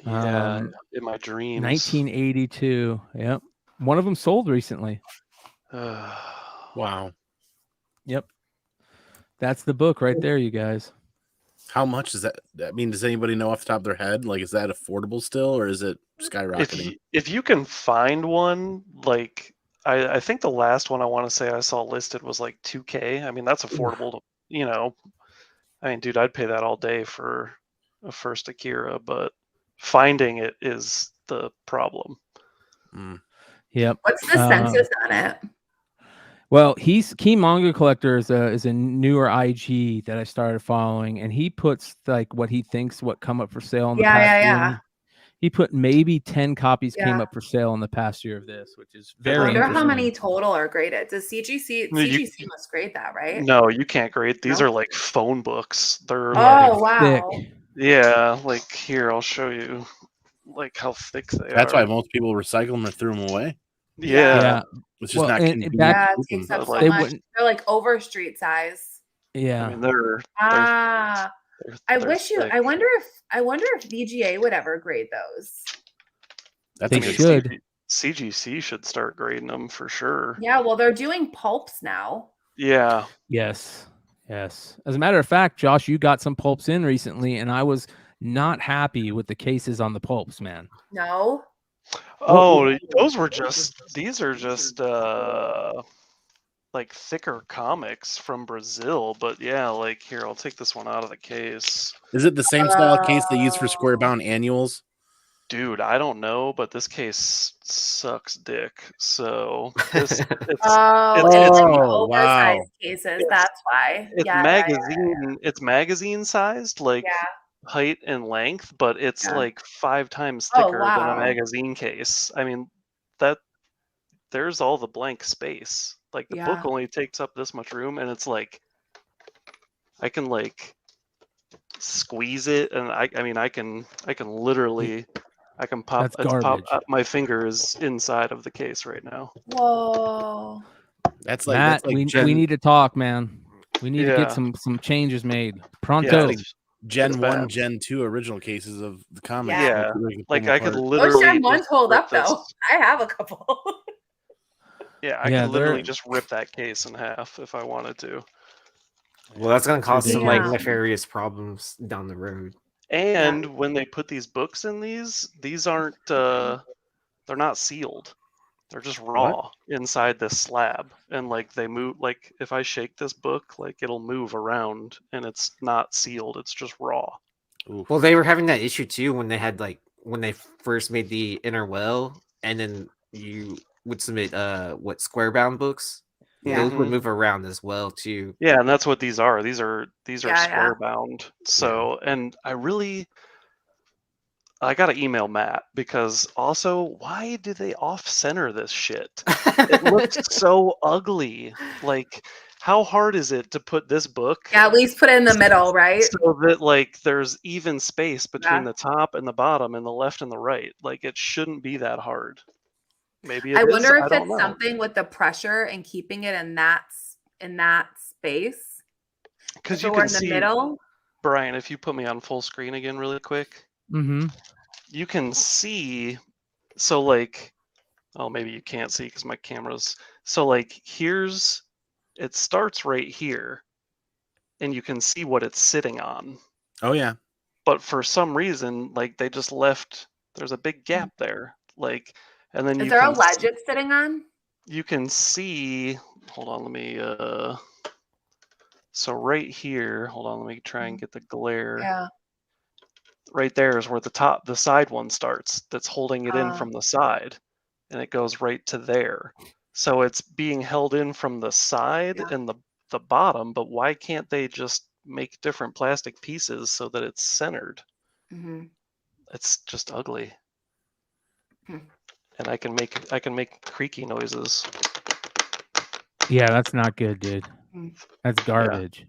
Yeah, in my dreams. 1982. Yep, one of them sold recently. Wow. Yep. That's the book right there, you guys. How much is that? I mean, does anybody know off the top of their head? Like, is that affordable still, or is it skyrocketing? If you can find one, like I think the last one I want to say I saw listed was like $2K. I mean, that's affordable. I mean, dude, I'd pay that all day for a first Akira, but finding it is the problem. Yep. What's the census on it? Well, Key Manga Collector is a newer IG that I started following, and he puts like what he thinks what come up for sale in the past year. He put maybe 10 copies came up for sale in the past year of this, which is very I wonder interesting. how many total are graded. Does CGC must grade that, right? No, you can't grade. These are like phone books. They're wow. thick. Yeah, like here, I'll show you like how thick they are. That's why most people recycle them or threw them away. Yeah. It's just not convenient. It takes up so much. They're like over street size. Yeah. I mean, they're I wonder if VGA would ever grade those. They should. CGC should start grading them for sure. Yeah, well, they're doing pulps now. Yeah. Yes. As a matter of fact, Josh, you got some pulps in recently, and I was not happy with the cases on the pulps, man. No. Oh, these are just like thicker comics from Brazil, but yeah, like here, I'll take this one out of the case. Is it the same style case they use for square bound annuals? Dude, I don't know, but this case sucks dick. So it's oversized cases. That's why. It's magazine sized, like height and length, but it's like 5 times thicker than a magazine case. I mean, there's all the blank space. Like the book only takes up this much room, and it's like I can like squeeze it, and I can literally pop my fingers inside of the case right now. Whoa. That's like Matt, we need to talk, man. We need to get some changes made pronto. Gen 1, Gen 2 original cases of the comics. Yeah, like I could literally. Gen 1's hold up though. I have a couple. I could literally just rip that case in half if I wanted to. Well, that's gonna cause some like nefarious problems down the road. And when they put these books in these aren't they're not sealed. They're just raw inside this slab, and like they move. Like if I shake this book, like it'll move around, and it's not sealed. It's just raw. Oof. Well, they were having that issue too when they had when they first made the inner well, and then you would submit square bound books. Those would move around as well too. Yeah, and that's what these are. These are square bound. So, and I gotta email Matt, because also, why do they off-center this shit? It looks so ugly. Like, how hard is it to put this book Yeah, at least put it in the middle, right? so that like there's even space between Yeah. the top and the bottom and the left and the right? Like, it shouldn't be that hard. Maybe it I is. wonder I if don't it's know. something with the pressure and keeping it in that space. Because If you it were can in the see, middle. Brian, if you put me on full screen again really quick, Mm-hmm. you can see. So like, oh, maybe you can't see because my camera's. So like, it starts right here, and you can see what it's sitting on. Oh yeah. But for some reason, like, they just left. There's a big gap there. Like, and then Is you there a can ledge it's sitting on? you can see. Hold on, let me. So right here, hold on, let me try and get the glare. Yeah. Right there is where the side one starts. That's holding it in from the side, and it goes right to there. So it's being held in from the side and the bottom. But why can't they just make different plastic pieces so that it's centered? Mm-hmm. It's just ugly. And I can make creaky noises. Yeah, that's not good, dude. That's garbage.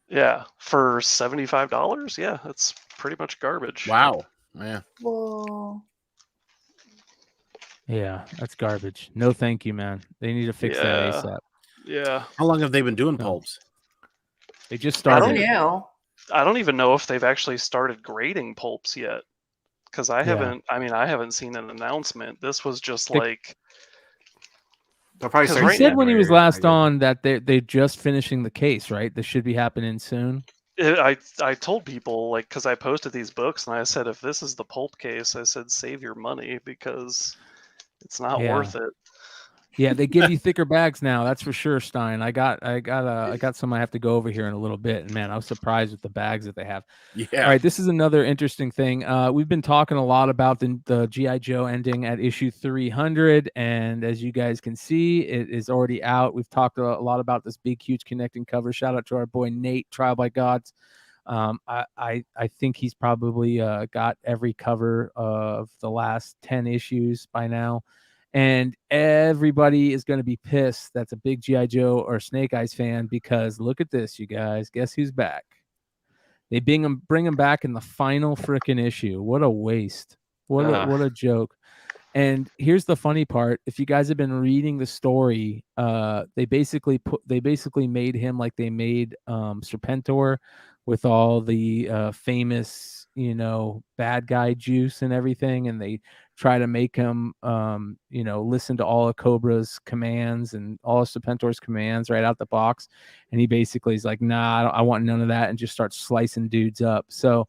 Yeah, for $75. Yeah, it's pretty much garbage. Wow. Yeah. Whoa. Yeah, that's garbage. No, thank you, man. They need to fix that ASAP. Yeah. How long have they been doing No. pulps? They just I started. New. I don't even know if they've actually started grading pulps yet, because I haven't seen an announcement. This was just like. They'll probably Because start He said when he was January, last I guess. on that they're just finishing the case, right? This should be happening soon. I told people, like, because I posted these books and I said, if this is the pulp case, I said, save your money because it's not worth it. Yeah, they give you thicker bags now. That's for sure, Stein. I got some I have to go over here in a little bit, and man, I was surprised with the bags that they have. Yeah. All right, this is another interesting thing. We've been talking a lot about the G.I. Joe ending at issue 300, and as you guys can see, it is already out. We've talked a lot about this big, huge connecting cover. Shout out to our boy Nate, Trial by Gods. I think he's probably got every cover of the last 10 issues by now. And everybody is going to be pissed that's a big G.I. Joe or Snake Eyes fan, because look at this, you guys. Guess who's back? They bring him back in the final frickin' issue. What a waste. What a joke. And here's the funny part. If you guys have been reading the story, they basically made him like they made Serpentor, with all the famous, bad guy juice and everything, and they try to make him listen to all of Cobra's commands and all of Serpentor's commands right out the box, and he basically is like, nah, I want none of that, and just starts slicing dudes up. So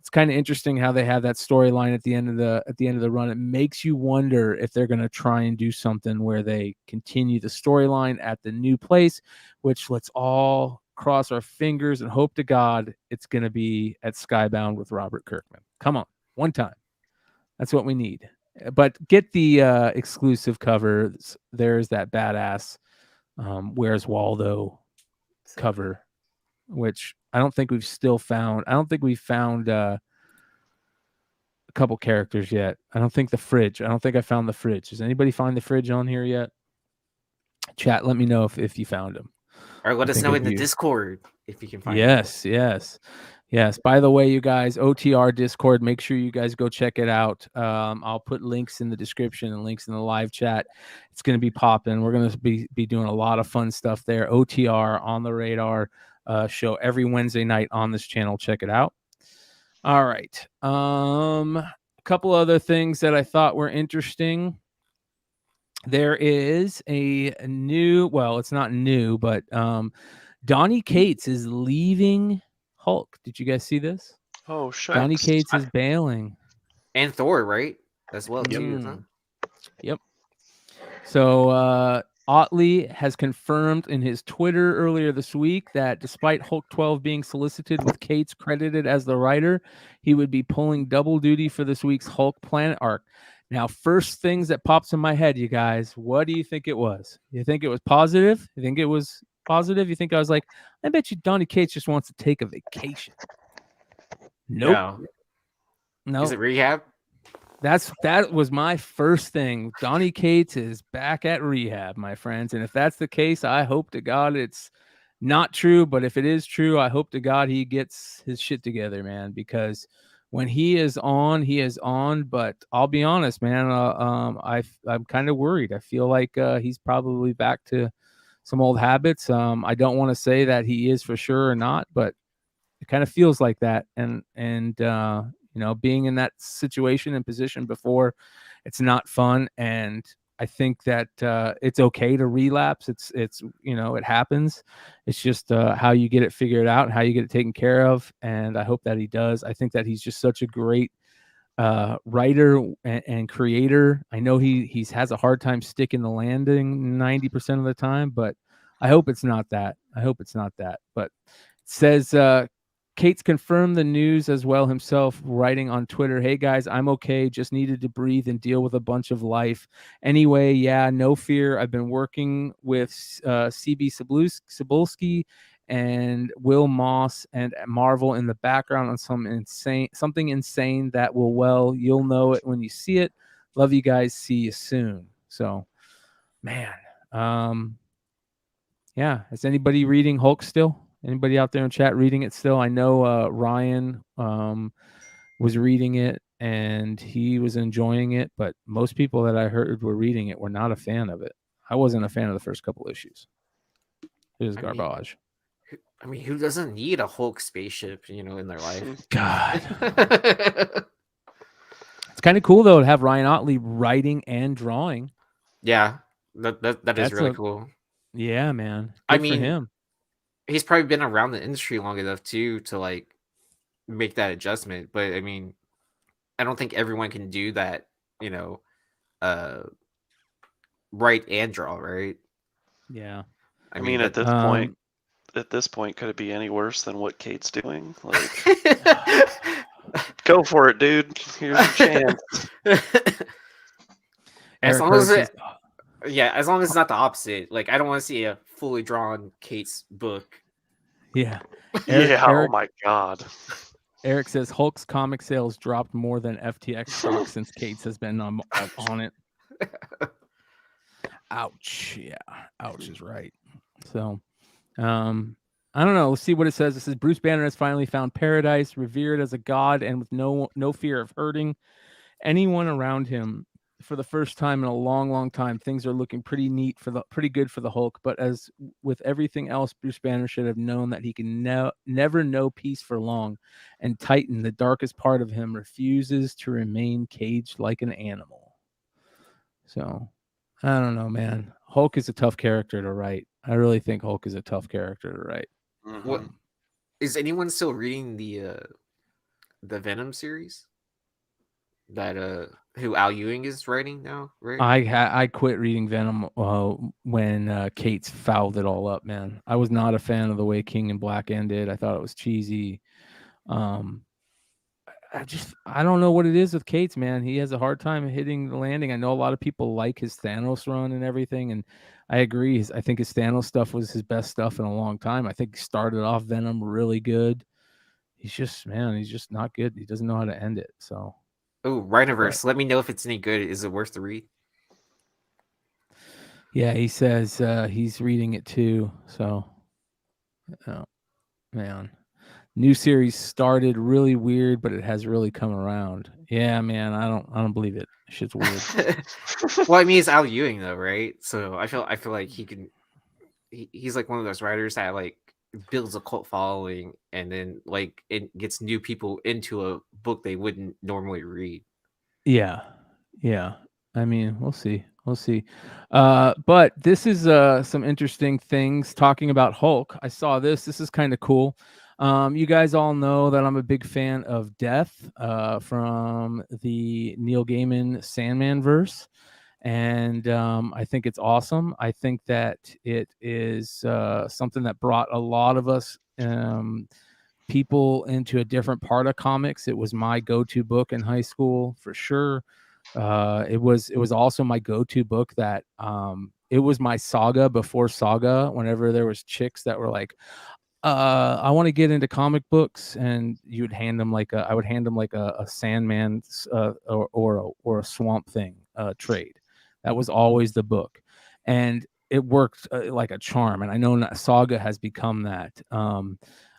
it's kind of interesting how they have that storyline at the end of the run. It makes you wonder if they're going to try and do something where they continue the storyline at the new place, which let's all cross our fingers and hope to God it's going to be at Skybound with Robert Kirkman. Come on, one time. That's what we need. But get the exclusive covers. There's that badass Where's Waldo cover, which I don't think we've found. I don't think we've found a couple characters yet. I don't think I found the fridge. Does anybody find the fridge on here yet? Chat, let me know if you found him. Or let us know in the Discord if you can find it. Yes. By the way, you guys, OTR Discord, make sure you guys go check it out. I'll put links in the description and links in the live chat. It's going to be popping. We're going to be doing a lot of fun stuff there. OTR on the radar show every Wednesday night on this channel. Check it out. All right. A couple other things that I thought were interesting. There is a new, well, it's not new, but Donnie Cates is leaving Hulk. Did you guys see this? Oh, shucks. Donnie Cates is bailing. And Thor, right? As well, too. Yep. So Otley has confirmed in his Twitter earlier this week that despite Hulk 12 being solicited with Cates credited as the writer, he would be pulling double duty for this week's Hulk Planet arc. Now, first things that pops in my head, you guys, what do you think it was? You think it was positive? You think it was positive? You think I was like, I bet you Donnie Cates just wants to take a vacation? Nope. No. Is it rehab? That was my first thing. Donnie Cates is back at rehab, my friends. And if that's the case, I hope to God it's not true. But if it is true, I hope to God he gets his shit together, man. Because when he is on, he is on. But I'll be honest, man. I'm kind of worried. I feel like he's probably back to some old habits. I don't want to say that he is for sure or not, but it kind of feels like that. And you know, being in that situation and position before, it's not fun. And I think that it's okay to relapse. It's you know, it happens. It's just how you get it figured out and how you get it taken care of. And I hope that he does. I think that he's just such a great writer and creator. I know he has a hard time sticking the landing 90% of the time, but I hope it's not that. But it says Cates confirmed the news as well himself, writing on Twitter, "Hey guys, I'm okay. Just needed to breathe and deal with a bunch of life. Anyway, yeah, no fear. I've been working with CB Cebulski and Will Moss and Marvel in the background on something insane that will, well, you'll know it when you see it. Love you guys. See you soon." So, man, yeah. Is anybody reading Hulk still? Anybody out there in chat reading it still? I know Ryan was reading it and he was enjoying it, but most people that I heard were reading it were not a fan of it. I wasn't a fan of the first couple issues. It was garbage. I mean, who doesn't need a Hulk spaceship, you know, in their life? God. It's kind of cool though to have Ryan Otley writing and drawing. Yeah, that is really cool. Yeah, man. I Good mean, for him. He's probably been around the industry long enough too to like make that adjustment. But I mean, I don't think everyone can do that, you know, write and draw, right? Yeah. I mean, at this point, could it be any worse than what Kate's doing? Like, go for it, dude. Here's your chance. As long as it's not the opposite. Like, I don't want to see a fully drawn Kate's book. Yeah. Eric, oh my God. Eric says Hulk's comic sales dropped more than FTX stock since Cates has been on it. Ouch. Yeah. Ouch is right. So, I don't know. Let's see what it says. It says Bruce Banner has finally found paradise, revered as a god, and with no fear of hurting anyone around him. For the first time in a long time, things are looking pretty good for the Hulk. But as with everything else, Bruce Banner should have known that he can never know peace for long. And Titan, the darkest part of him, refuses to remain caged like an animal. So, I don't know, man. Hulk is a tough character to write. I really think Hulk is a tough character to write. Mm-hmm. What is anyone still reading the Venom series? That who Al Ewing is writing now, right? I quit reading Venom when Cates fouled it all up, man. I was not a fan of the way King in Black ended. I thought it was cheesy. I don't know what it is with Cates, man. He has a hard time hitting the landing. I know a lot of people like his Thanos run and everything, and I agree. I think his Thanos stuff was his best stuff in a long time. I think he started off Venom really good. He's just not good. He doesn't know how to end it, so... Oh, Rhinoverse. Let me know if it's any good. Is it worth the read? Yeah, he says he's reading it too. So, oh, man. New series started really weird, but it has really come around. Yeah, man. I don't believe it. Shit's weird. Well, I mean, it's Al Ewing though, right? So I feel like he can. He's like one of those writers that like builds a cult following and then like it gets new people into a book they wouldn't normally read. Yeah I mean, we'll see but this is some interesting things talking about Hulk. I saw this is kind of cool. You guys all know that I'm a big fan of Death from the Neil Gaiman Sandman verse. And I think it's awesome. I think that it is something that brought a lot of us people into a different part of comics. It was my go-to book in high school for sure. It was also my go-to book that it was my saga before saga. Whenever there was chicks that were like, I want to get into comic books, and you would hand them like I would hand them like a Sandman or a Swamp Thing trade. That was always the book, and it worked like a charm. And I know Saga has become that.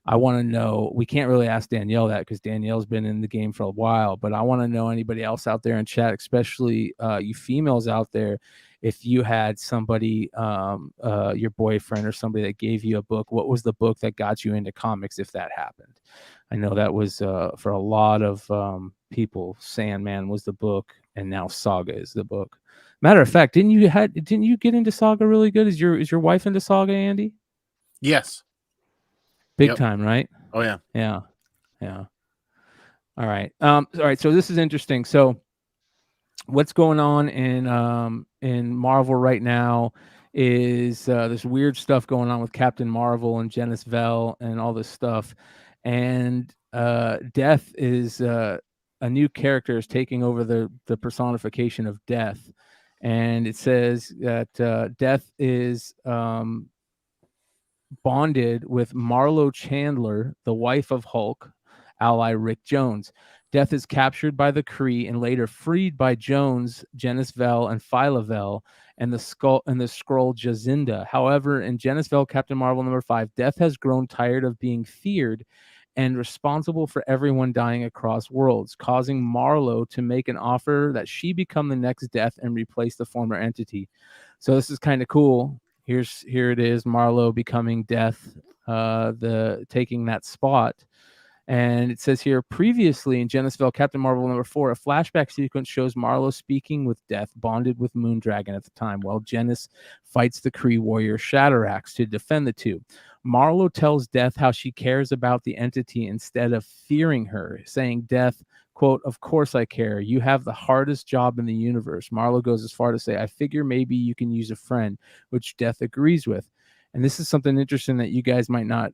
I want to know. We can't really ask Danielle that because Danielle's been in the game for a while, but I want to know anybody else out there in chat, especially you females out there. If you had somebody, your boyfriend or somebody that gave you a book, what was the book that got you into comics if that happened? I know that was for a lot of people, Sandman was the book, and now Saga is the book. Matter of fact, didn't you get into Saga really good? Is your wife into Saga, Andy? Yes. Big time, right? Oh yeah. Yeah. All right. All right. So this is interesting. So what's going on in Marvel right now is this weird stuff going on with Captain Marvel and Janice Vell and all this stuff, and Death is a new character is taking over the personification of Death, and it says that Death is bonded with Marlo Chandler, the wife of Hulk, ally Rick Jones. Death is captured by the Kree and later freed by Jones, Janice Vell, and Phyla Vell, and the Skrull Jazinda. However, in Janice Vell, Captain Marvel #5, Death has grown tired of being feared and responsible for everyone dying across worlds, causing Marlo to make an offer that she become the next Death and replace the former entity. So this is kind of cool. Here it is, Marlo becoming Death, taking that spot. And it says here, previously in Janice Vell, Captain Marvel #4, a flashback sequence shows Marlo speaking with Death, bonded with Moondragon at the time, while Janice fights the Kree warrior Shatteraxe to defend the two. Marlo tells Death how she cares about the entity instead of fearing her, saying, Death, quote, "Of course I care. You have the hardest job in the universe." Marlo goes as far to say, "I figure maybe you can use a friend," which Death agrees with. And this is something interesting that you guys might not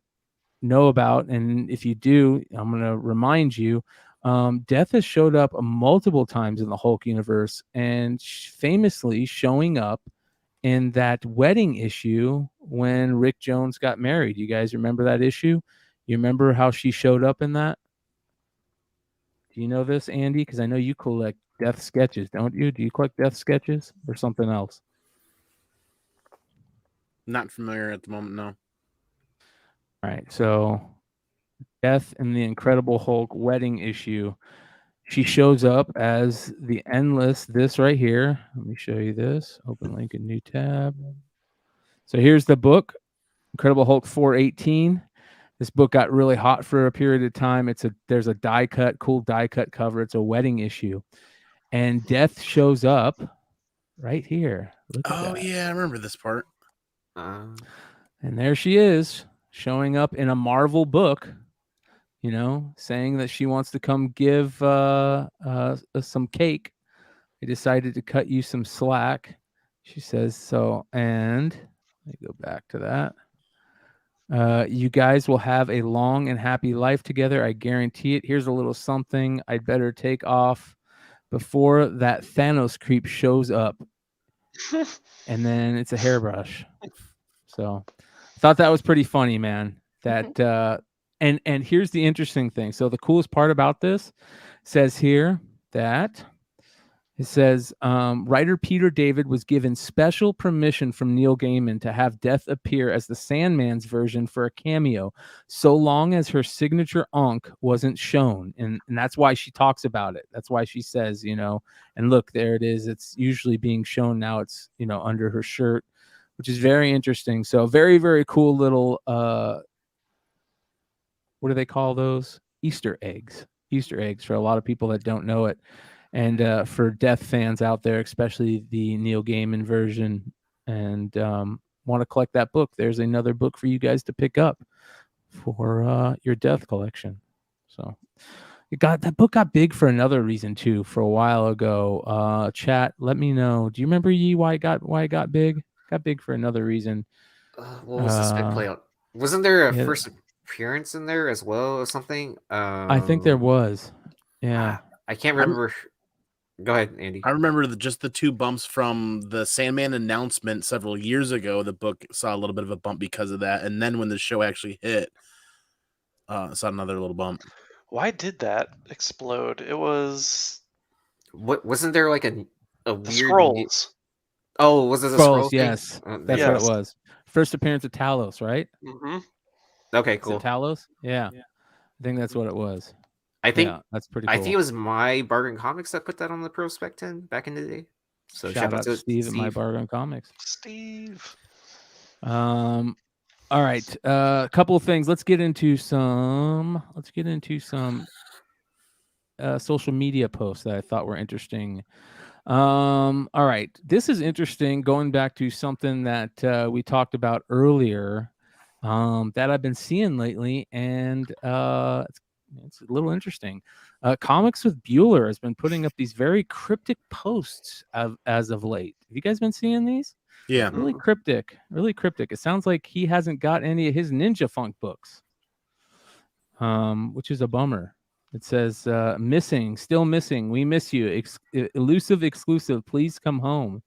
know about, and if you do, I'm going to remind you, Death has showed up multiple times in the Hulk universe, and famously showing up in that wedding issue when Rick Jones got married. You guys remember that issue? You remember how she showed up in that? Do you know this, Andy? Because I know you collect Death sketches, don't you? Do you collect Death sketches or something else? Not familiar at the moment, no. All right, so Death in the Incredible Hulk wedding issue, she shows up as the Endless, this right here. Let me show you this. Open link in new tab. So here's the book, Incredible Hulk 418. This book got really hot for a period of time. There's a cool die cut cover. It's a wedding issue. And Death shows up right here. Look at that. Yeah, I remember this part. And there she is, showing up in a Marvel book, saying that she wants to come give some cake. I decided to cut you some slack. She says so. And let me go back to that. You guys will have a long and happy life together. I guarantee it. Here's a little something I'd better take off before that Thanos creep shows up. And then it's a hairbrush. So I thought that was pretty funny, man. That and here's the interesting thing. So the coolest part about this says here that it says writer Peter David was given special permission from Neil Gaiman to have Death appear as the Sandman's version for a cameo, so long as her signature Ankh wasn't shown. And that's why she talks about it. That's why she says, and look, there it is. It's usually being shown now. It's, under her shirt, which is very interesting. So very, very cool little, what do they call those? Easter eggs for a lot of people that don't know it. And for Death fans out there, especially the Neil Gaiman version, and want to collect that book, there's another book for you guys to pick up for your Death collection. So that book got big for another reason too. For a while ago, chat, let me know. Do you remember why it got big? Got big for another reason. What was this big play out? Wasn't there a first appearance in there as well or something? I think there was. Yeah. I can't remember. Go ahead, Andy. I remember just the two bumps from the Sandman announcement several years ago. The book saw a little bit of a bump because of that. And then when the show actually hit, saw another little bump. Why did that explode? It was What wasn't there like a the weird? scrolls. Oh, was it a scroll Scrolls, thing? yes. That's Yeah. what it was. First appearance of Talos, right? Hmm. Okay, Is it cool. Talos? Yeah. I think that's what it was. I think Yeah, that's pretty cool. I think it was my Bargain Comics that put that on the Prospect 10 back in the day. So Shout out to Steve at My Bargain Comics. Steve. All right. A couple of things. Let's get into some social media posts that I thought were interesting. All right. This is interesting. Going back to something that we talked about earlier, that I've been seeing lately, and it's a little interesting. Comics with Bueller has been putting up these very cryptic posts as of late. Have you guys been seeing these? Yeah. Really cryptic. It sounds like he hasn't got any of his Ninja Funk books, which is a bummer. It says, still missing. We miss you. Elusive exclusive. Please come home.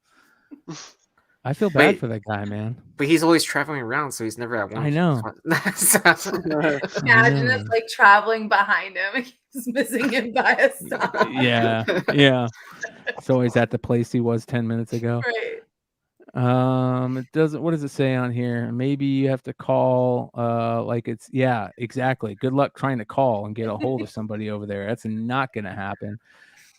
I feel bad for that guy, man. But he's always traveling around, so he's never at one. I know. Imagine it's like traveling behind him. He's missing him by a stop. Yeah. It's always at the place he was 10 minutes ago. Right. It doesn't. What does it say on here? Maybe you have to call. Yeah, exactly. Good luck trying to call and get a hold of somebody over there. That's not gonna happen.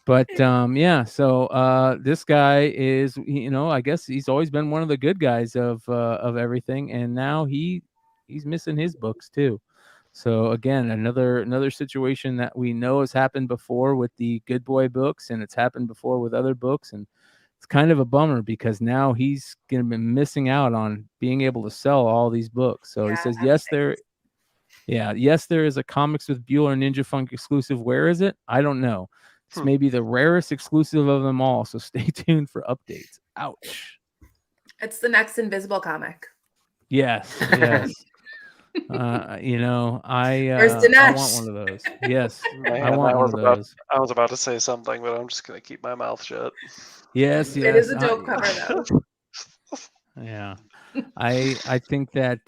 But yeah. So this guy is, I guess he's always been one of the good guys of everything, and now he's missing his books too. So again, another situation that we know has happened before with the Good Boy books, and it's happened before with other books, and it's kind of a bummer because now he's going to be missing out on being able to sell all these books. So he says, yes, there is a Comics with Bueller Ninja Funk exclusive. Where is it? I don't know. It's maybe the rarest exclusive of them all. So stay tuned for updates. Ouch. It's the next Invisible comic. Yes. I want one of those. Yes. Man, I want one of those. I was about to say something, but I'm just going to keep my mouth shut. Yes. It is a dope cover though. Yeah. I think that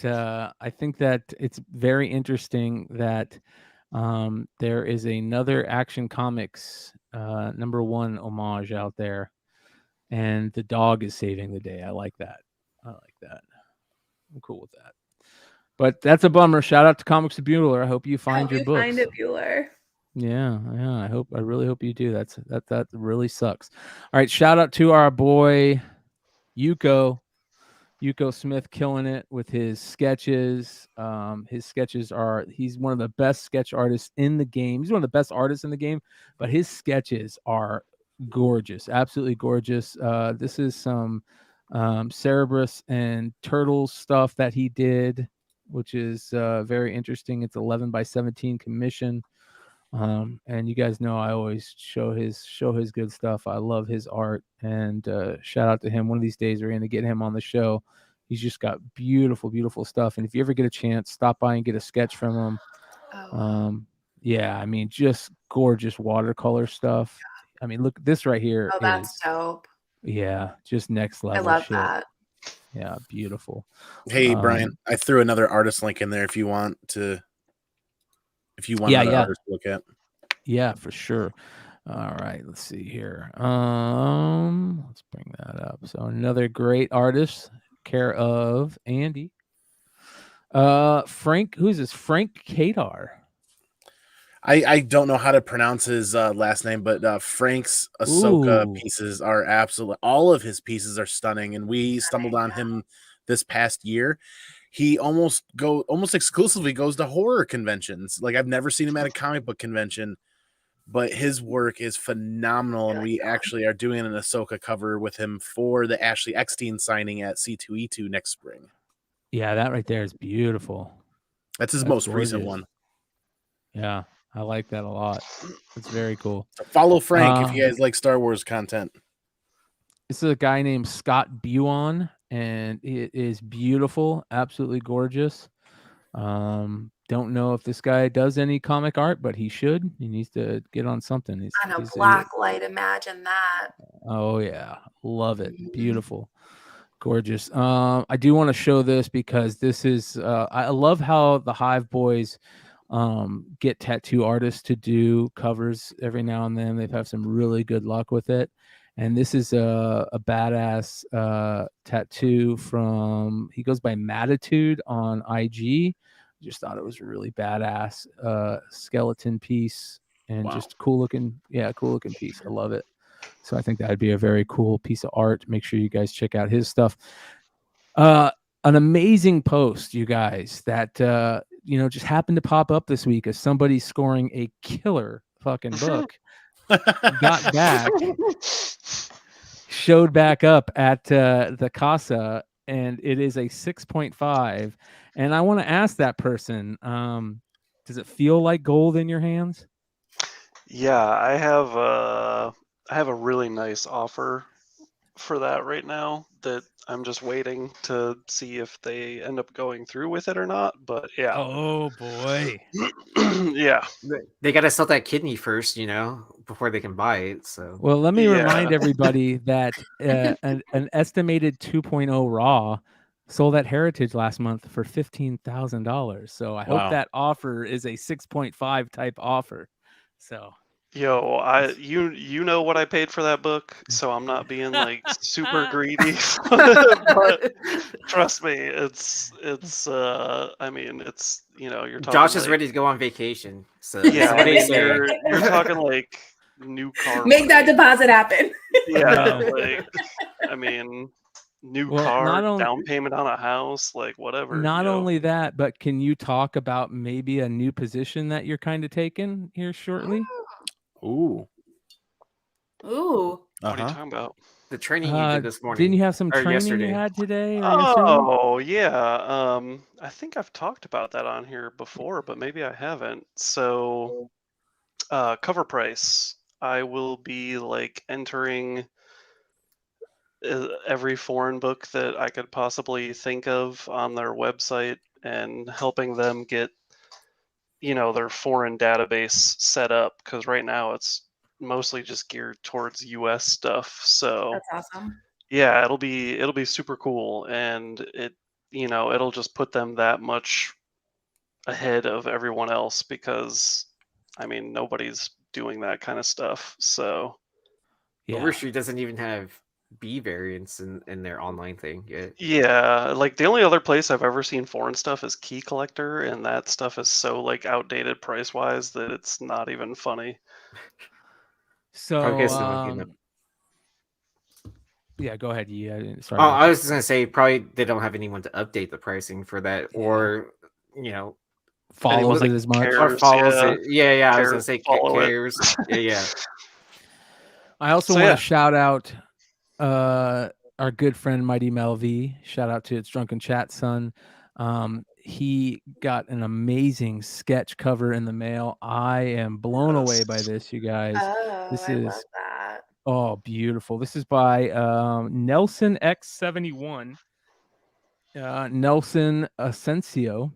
it's very interesting that there is another Action Comics #1 homage out there, and the dog is saving the day. I like that. I'm cool with that. But that's a bummer. Shout out to Comics with Bueller. I hope you find your books. Find it, Bueller. Yeah. I really hope you do. That really sucks. All right. Shout out to our boy Yuko Smith, killing it with his sketches. His sketches he's one of the best sketch artists in the game. He's one of the best artists in the game, but his sketches are gorgeous, absolutely gorgeous. This is some Cerberus and Turtles stuff that he did, which is very interesting. It's 11x17 commission. And you guys know I always show his good stuff. I love his art, and shout out to him. One of these days we're going to get him on the show. He's just got beautiful, beautiful stuff. And if you ever get a chance, stop by and get a sketch from him. Yeah, I mean, just gorgeous watercolor stuff. I mean, look, this right here. Oh, that's dope. Yeah, just next level. I love shit. that. Yeah, beautiful. Hey, Brian, I threw another artist link in there if you want another artist to look at. Yeah, for sure. All right, let's see here. Let's bring that up. So another great artist, care of Andy. Frank, who's this? Frank Kadar. I don't know how to pronounce his last name, but Frank's Ahsoka pieces are all of his pieces are stunning, and we stumbled on him this past year. He almost exclusively goes to horror conventions. Like, I've never seen him at a comic book convention, but his work is phenomenal, and we actually are doing an Ahsoka cover with him for the Ashley Eckstein signing at C2E2 next spring. Yeah, that right there is beautiful. That's his most recent one. Yeah, I like that a lot. It's very cool. So follow Frank if you guys like Star Wars content. This is a guy named Scott Buon, and it is beautiful, absolutely gorgeous. Don't know if this guy does any comic art, but he should. He needs to get on something. He's black light, imagine that. Oh yeah, love it. Beautiful, gorgeous. I do want to show this because this is. I love how the Hive Boys get tattoo artists to do covers every now and then. They've had some really good luck with it. And this is a badass tattoo from, he goes by Matitude on IG. Just thought it was really badass skeleton piece and just cool looking piece. I love it. So I think that'd be a very cool piece of art. Make sure you guys check out his stuff. An amazing post, you guys, that just happened to pop up this week as somebody scoring a killer fucking book. Got back, showed back up at the Casa, and it is a 6.5. And I want to ask that person, does it feel like gold in your hands? Yeah, I have a really nice offer for that right now that I'm just waiting to see if they end up going through with it or not. But yeah. Oh boy. Yeah. They got to sell that kidney first, before they can buy it. So well, let me remind everybody that an estimated 2.0 raw sold at Heritage last month for $15,000. So I hope that offer is a 6.5 type offer. So yo, you know what I paid for that book, so I'm not being like super greedy. But trust me, it's I mean, it's you're talking. Josh is ready to go on vacation. So yeah, I mean, you're talking like new car. Make that deposit happen. Yeah, like I mean, new car, down payment on a house, like whatever. Not only that, but can you talk about maybe a new position that you're kind of taking here shortly? Ooh. Ooh. What are you talking about? The training you did this morning. Didn't you have some training yesterday? you had today? Oh, yeah. I think I've talked about that on here before, but maybe I haven't. So, cover price. I will be like entering every foreign book that I could possibly think of on their website and helping them get their foreign database set up, because right now it's mostly just geared towards US stuff. So that's awesome. Yeah, it'll be super cool, and it'll just put them that much ahead of everyone else, because I mean nobody's doing that kind of stuff. So Overstreet doesn't even have B variants in their online thing yet. Yeah, like the only other place I've ever seen foreign stuff is Key Collector, and that stuff is so like outdated price wise that it's not even funny. So yeah, go ahead. Yeah, sorry. I was just gonna say probably they don't have anyone to update the pricing for that, or follows it as much. Or follows it. Yeah. I was gonna say cares. Yeah. I also want to shout out our good friend Mighty Mel V. Shout out to It's Drunken Chat son. He got an amazing sketch cover in the mail. I am blown away by this, you guys. This is love that. Oh, beautiful. This is by Nelson X71. Nelson Asensio.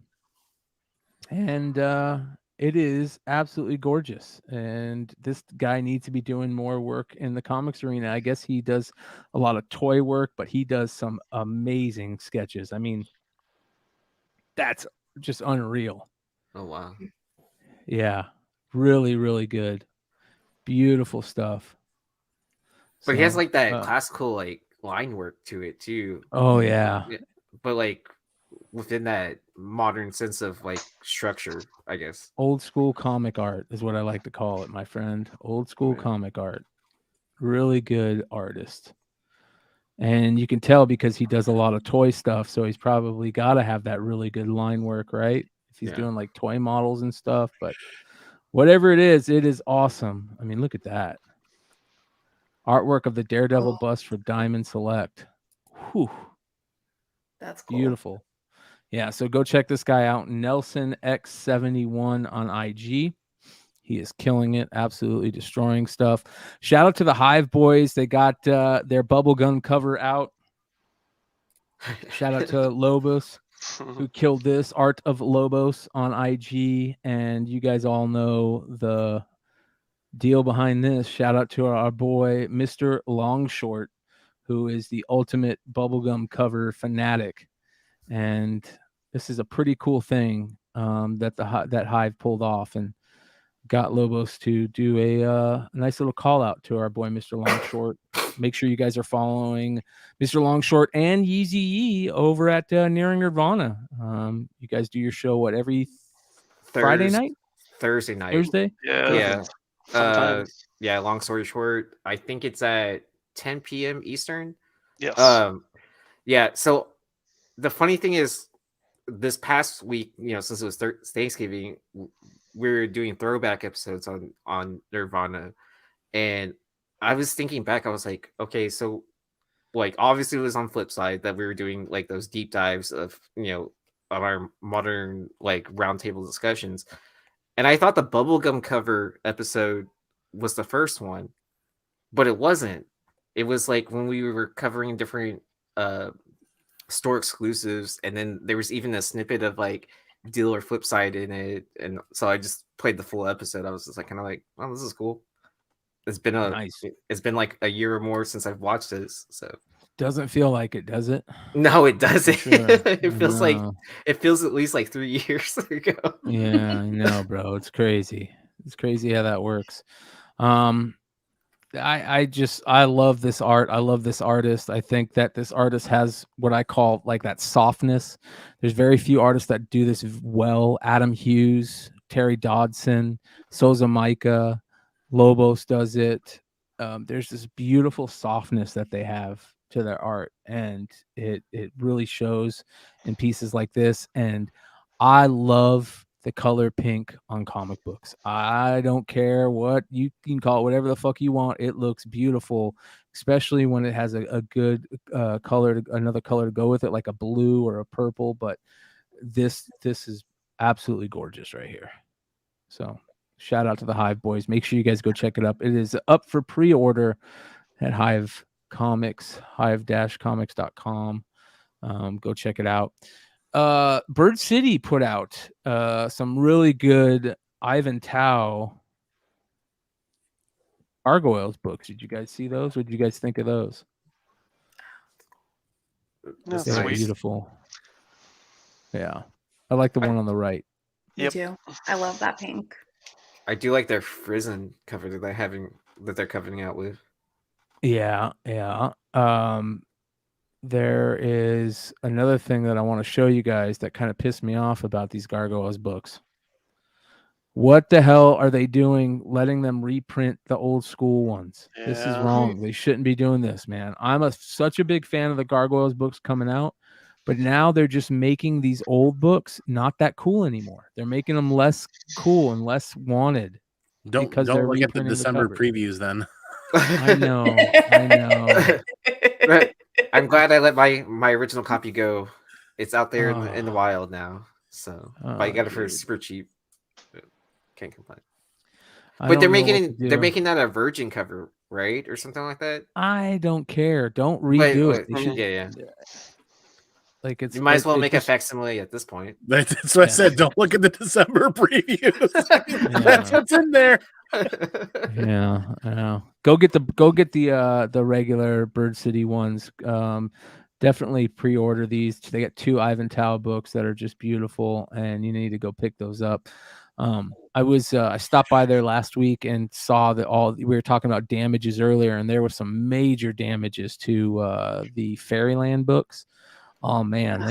And it is absolutely gorgeous. And this guy needs to be doing more work in the comics arena. I guess he does a lot of toy work, but he does some amazing sketches. I mean, that's just unreal. Oh, wow. Yeah. Really, really good. Beautiful stuff. But he has like that classical like line work to it too. Oh yeah. But like within that modern sense of like structure, I guess. Old school comic art is what I like to call it, my friend. Old school comic art. Really good artist. And you can tell because he does a lot of toy stuff, so he's probably got to have that really good line work, right? If he's doing like toy models and stuff, but whatever it is awesome. I mean, look at that. Artwork of the Daredevil bust for Diamond Select. Whew. That's cool. Beautiful. Yeah, so go check this guy out, Nelson X71 on IG. He is killing it, absolutely destroying stuff. Shout out to the Hive Boys. They got their Bubblegum cover out. Shout out to Lobos, who killed this. Art of Lobos on IG. And you guys all know the deal behind this. Shout out to our boy, Mr. Longshort, who is the ultimate Bubblegum cover fanatic. And this is a pretty cool thing. that Hive pulled off and got Lobos to do a nice little call out to our boy Mr. Longshort. Make sure you guys are following Mr. Longshort and Yeezy Yee over at Nearing Nirvana. You guys do your show every Friday night? Thursday night. Thursday? Yeah. Yeah. Long story short, I think it's at 10 p.m. Eastern. Yes. Yeah. So the funny thing is, this past week, since it was Thanksgiving, we were doing throwback episodes on Nirvana, and I was thinking back. I was like, okay, so obviously it was on Flip Side that we were doing those deep dives of our modern roundtable discussions, and I thought the Bubblegum cover episode was the first one, but it wasn't. It was when we were covering different store exclusives, and then there was even a snippet of Deal or Flip Side in it, and so I just played the full episode. I was just oh, this is cool. It's been a year or more since I've watched this, so doesn't feel like it, does it? No, it doesn't. Sure. It feels at least 3 years ago. Yeah, I know, bro. It's crazy. It's crazy how that works. I love this art. I love this artist. I think that this artist has what I call that softness. There's very few artists that do this well. Adam Hughes, Terry Dodson, Souza Micah, Lobos does it. There's this beautiful softness that they have to their art, and it really shows in pieces like this. And I love the color pink on comic books. I don't care what you can call it, whatever the fuck you want. It looks beautiful, especially when it has a good color, another color to go with it, like a blue or a purple. But this is absolutely gorgeous right here. So shout out to the Hive boys. Make sure you guys go check it up. It is up for pre-order at Hive Comics, hive-comics.com. Go check it out. Bird City put out some really good Ivan Tao Gargoyles books. Did you guys see those? What did you guys think of those? That's They're sweet. beautiful. Yeah, I like the one on the right. Me too. I love that pink. I do like their Frizzen cover that they're covering out with. Yeah. There is another thing that I want to show you guys that kind of pissed me off about these Gargoyles books. What the hell are they doing letting them reprint the old school ones? Yeah. This is wrong. They shouldn't be doing this, man. I'm such a big fan of the Gargoyles books coming out, but now they're just making these old books not that cool anymore. They're making them less cool and less wanted. Don't look at the December previews then. I know. But I'm glad I let my original copy go. It's out there in the wild now. So but I got it for super cheap. Can't complain. But they're making that a virgin cover, right? Or something like that. I don't care. Don't redo it. Yeah. It's you might as well make a facsimile at this point. That's what I said. Don't look at the December previews. That's what's in there. Yeah, I know. Go get the regular Bird City ones. Definitely pre-order these. They got 2 Ivan Tao books that are just beautiful, and you need to go pick those up. I stopped by there last week and saw that we were talking about damages earlier, and there was some major damages to the Fairyland books. Oh man,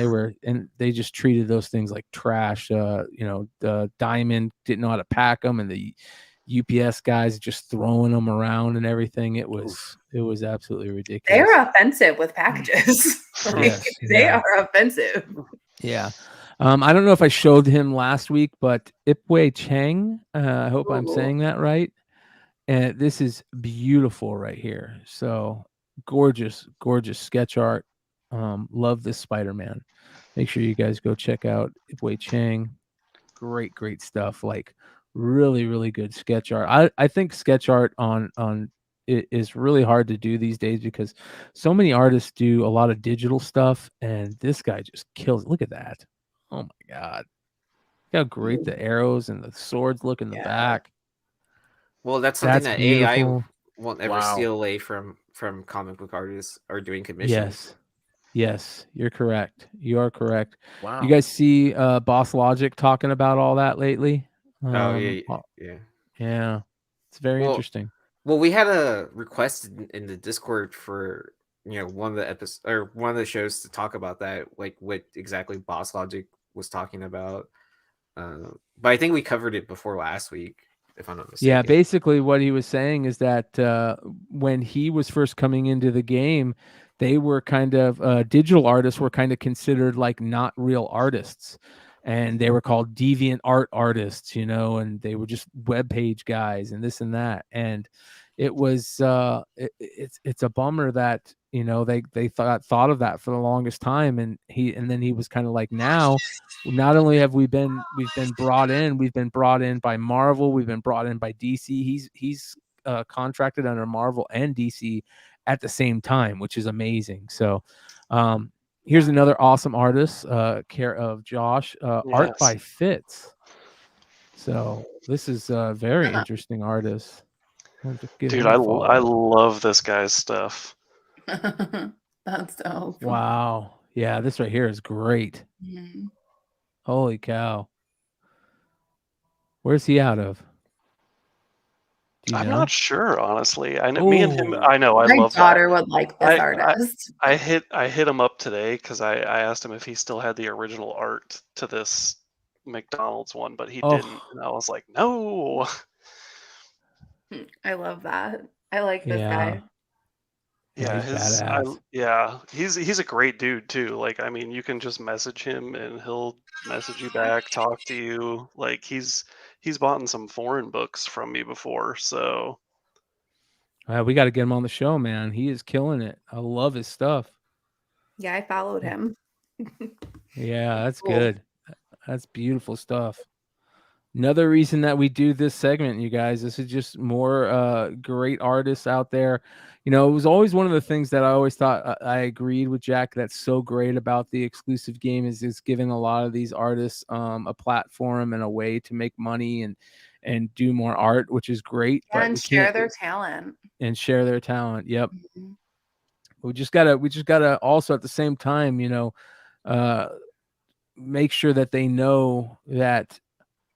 they just treated those things like trash. The Diamond didn't know how to pack them, and the UPS guys just throwing them around and everything. It was absolutely ridiculous. They are offensive with packages. They are offensive. Yeah. I don't know if I showed him last week, but Ipwei Chang, I hope I'm saying that right. And this is beautiful right here. So gorgeous sketch art. Love this Spider-Man. Make sure you guys go check out Ipwei Chang. Great stuff. Really, really good sketch art. I think sketch art on it is really hard to do these days because so many artists do a lot of digital stuff, and this guy just kills it. Look at that. Oh my god. Look how great the arrows and the swords look in the back. Well, that's something that beautiful. AI won't ever steal away from comic book artists or doing commissions. Yes. Yes, you're correct. You are correct. Wow. You guys see Boss Logic talking about all that lately? Oh yeah, Uh, yeah. yeah, it's very Well, interesting. well, we had a request in the Discord for one of the episodes or one of the shows to talk about that, like what exactly Boss Logic was talking about. But I think we covered it before last week, if I'm not Yeah, mistaken. basically what he was saying is that when he was first coming into the game, they were kind of digital artists were kind of considered like not real artists, and they were called deviant art artists, and they were just web page guys and this and that. And it was it's a bummer that they thought of that for the longest time, and then he was kind of like, now not only have we've been brought in by Marvel, we've been brought in by DC. He's contracted under Marvel and DC at the same time, which is amazing. So here's another awesome artist, care of Josh, art by Yes. Fitz. So this is a very interesting artist. I'll just give Dude, him a follow. I love this guy's stuff. That's dope. Wow. Yeah, this right here is great. Mhm. Holy cow. Where's he out of? Do you I'm know? not sure, honestly. I know me and him. Ooh. I know. I My love daughter that. would like this artist. I hit him up today because I asked him if he still had the original art to this McDonald's one, but he didn't. And I was like, no. I love that. I like this Yeah. guy. Yeah, he's badass. He's a great dude too. Like, I mean, you can just message him and he'll message you back, talk to you. Like, he's bought some foreign books from me before, so We got to get him on the show, man. He is killing it. I love his stuff. Yeah, I followed him. Yeah, that's Cool. good. That's beautiful stuff. Another reason that we do this segment, you guys, this is just more great artists out there. It was always one of the things that I always thought I agreed with Jack. That's so great about the exclusive game is giving a lot of these artists a platform and a way to make money and do more art, which is great. But And we share can't their talent. and share their talent. Yep. Mhm. We just gotta also at the same time, make sure that they know that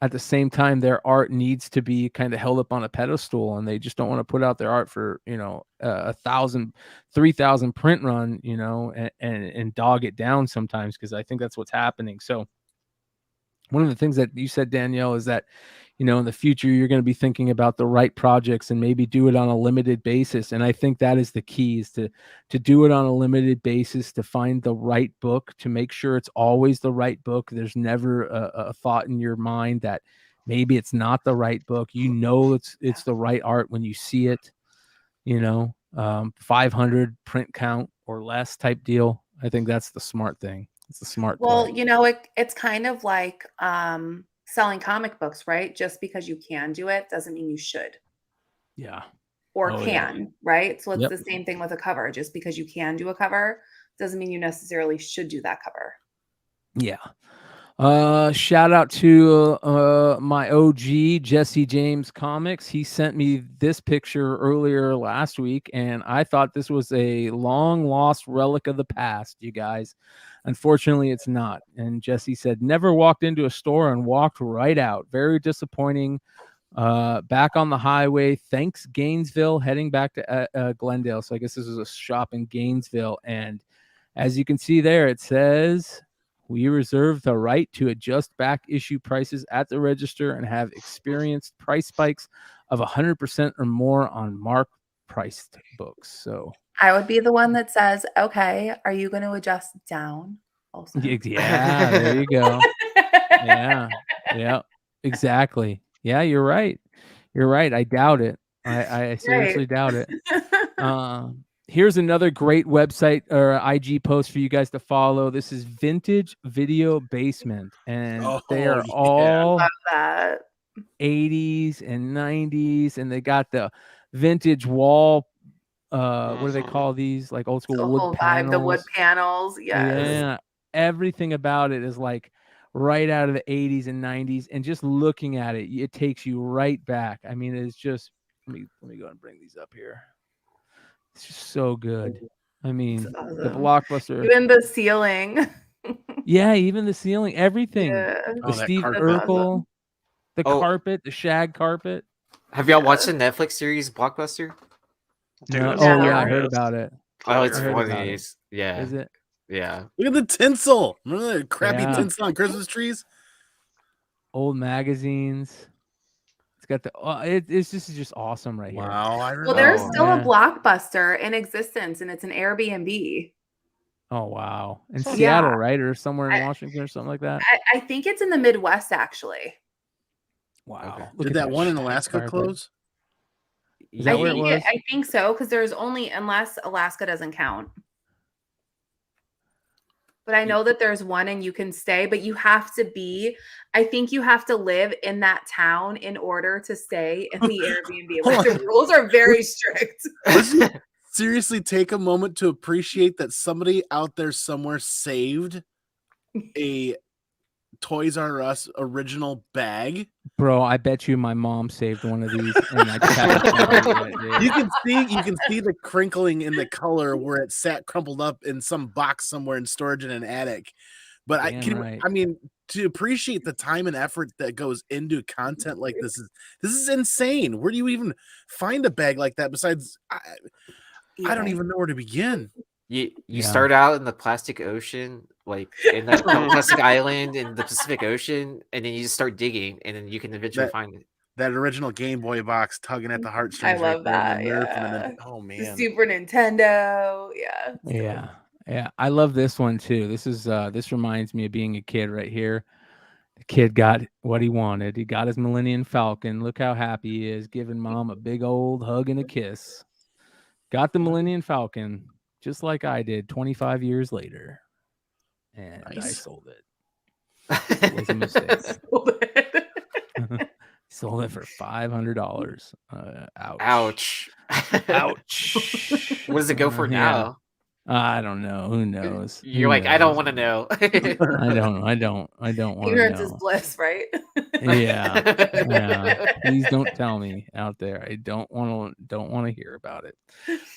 at the same time their art needs to be kind of held up on a pedestal, and they just don't want to put out their art for 1,000 3,000 print run, and dog it down sometimes, because I think that's what's happening. So one of the things that you said, Danielle, is that in the future you're going to be thinking about the right projects and maybe do it on a limited basis. And I think that is the key, is to do it on a limited basis, to find the right book, to make sure it's always the right book. There's never a thought in your mind that maybe it's not the right book. It's the right art when you see it. 500 print count or less type deal. I think that's the smart thing. It's the smart Well, play. it's kind of like selling comic books, right? Just because you can do it doesn't mean you should Yeah. or Oh, yeah. can, right? So it's Yep. the same thing with a cover. Just because you can do a cover doesn't mean you necessarily should do that cover. Yeah. Shout out to my OG Jesse James Comics. He sent me this picture earlier last week, and I thought this was a long lost relic of the past, you guys. Unfortunately, it's not. And Jesse said, never walked into a store and walked right out. Very disappointing. Back on the highway. Thanks, Gainesville, heading back to Glendale. So I guess this is a shop in Gainesville. And as you can see there, it says, we reserve the right to adjust back issue prices at the register and have experienced price spikes of 100% or more on marked priced books. So I would be the one that says, okay, are you going to adjust down also? yeah, there you go. Yeah, exactly. Yeah, you're right. I doubt it. I seriously doubt it. Here's another great website or IG post for you guys to follow. This is Vintage Video Basement, and they are all Love that. 80s and 90s, and they got the vintage wall. What do they call these? Like old school The wood whole panels. vibe, the wood panels. Yes. Yeah, everything about it is like right out of the 80s and 90s, and just looking at it, it takes you right back. I mean, it's just let me go and bring these up here. It's just so good. I mean, It's awesome. the Blockbuster. Even the ceiling. Yeah, even the ceiling, everything. Yeah. The Oh, that Steve carpet. Urkel, the Oh. carpet, the shag carpet. Have y'all watched the Netflix series Blockbuster? Dude, No. it's Oh yeah, I heard hilarious. about it. Oh, it's I heard about funny. it. Yeah. Is it? Yeah. Look at the tinsel. Remember that crappy Yeah. tinsel on Christmas trees? Old magazines. It's got the. It's just awesome right here. Wow, I remember. Well, there's Oh, still yeah. a Blockbuster in existence, and it's an Airbnb. Oh wow, in Yeah. Seattle, right, or somewhere in I- Washington or something like that. I think it's in the Midwest, actually. Wow. Okay. Look Did at that one in shag Alaska carpet. close? Is that where it was? I think so, because there's only, unless Alaska doesn't count. But I know that there's one and you can stay, but you have to be, I think you have to live in that town in order to stay in the Airbnb. Like, Hold the rules are very strict. Seriously, take a moment to appreciate that somebody out there somewhere saved a Toys R Us original bag. Bro, I bet you my mom saved one of these and I just haven't found it yet, dude. You can see the crinkling in the color where it sat crumpled up in some box somewhere in storage in an attic. But Damn right. I mean, to appreciate the time and effort that goes into content like this is insane. Where do you even find a bag like that? Besides, I don't even know where to begin. You Yeah. start out in the plastic ocean, like in that plastic island in the Pacific Ocean, and then you just start digging, and then you can eventually find it. That original Game Boy box tugging at the heartstrings. I love that. And the Nerf Yeah. and then, oh The man. Super Nintendo. Yeah. Yeah. Yeah. I love this one too. This reminds me of being a kid right here. The kid got what he wanted. He got his Millennium Falcon. Look how happy he is, giving mom a big old hug and a kiss. Got the Millennium Falcon, just like I did 25 years later. And I Nice. sold it. It was a mistake. Sold it for $500. Ouch. Ouch. Ouch. What does it go for Yeah. now? I don't know. Who knows? Who You're like, I don't knows? want to know. I don't want to Ignorance is know. bliss, right? Yeah. Yeah. Please don't tell me out there. I don't want to hear about it.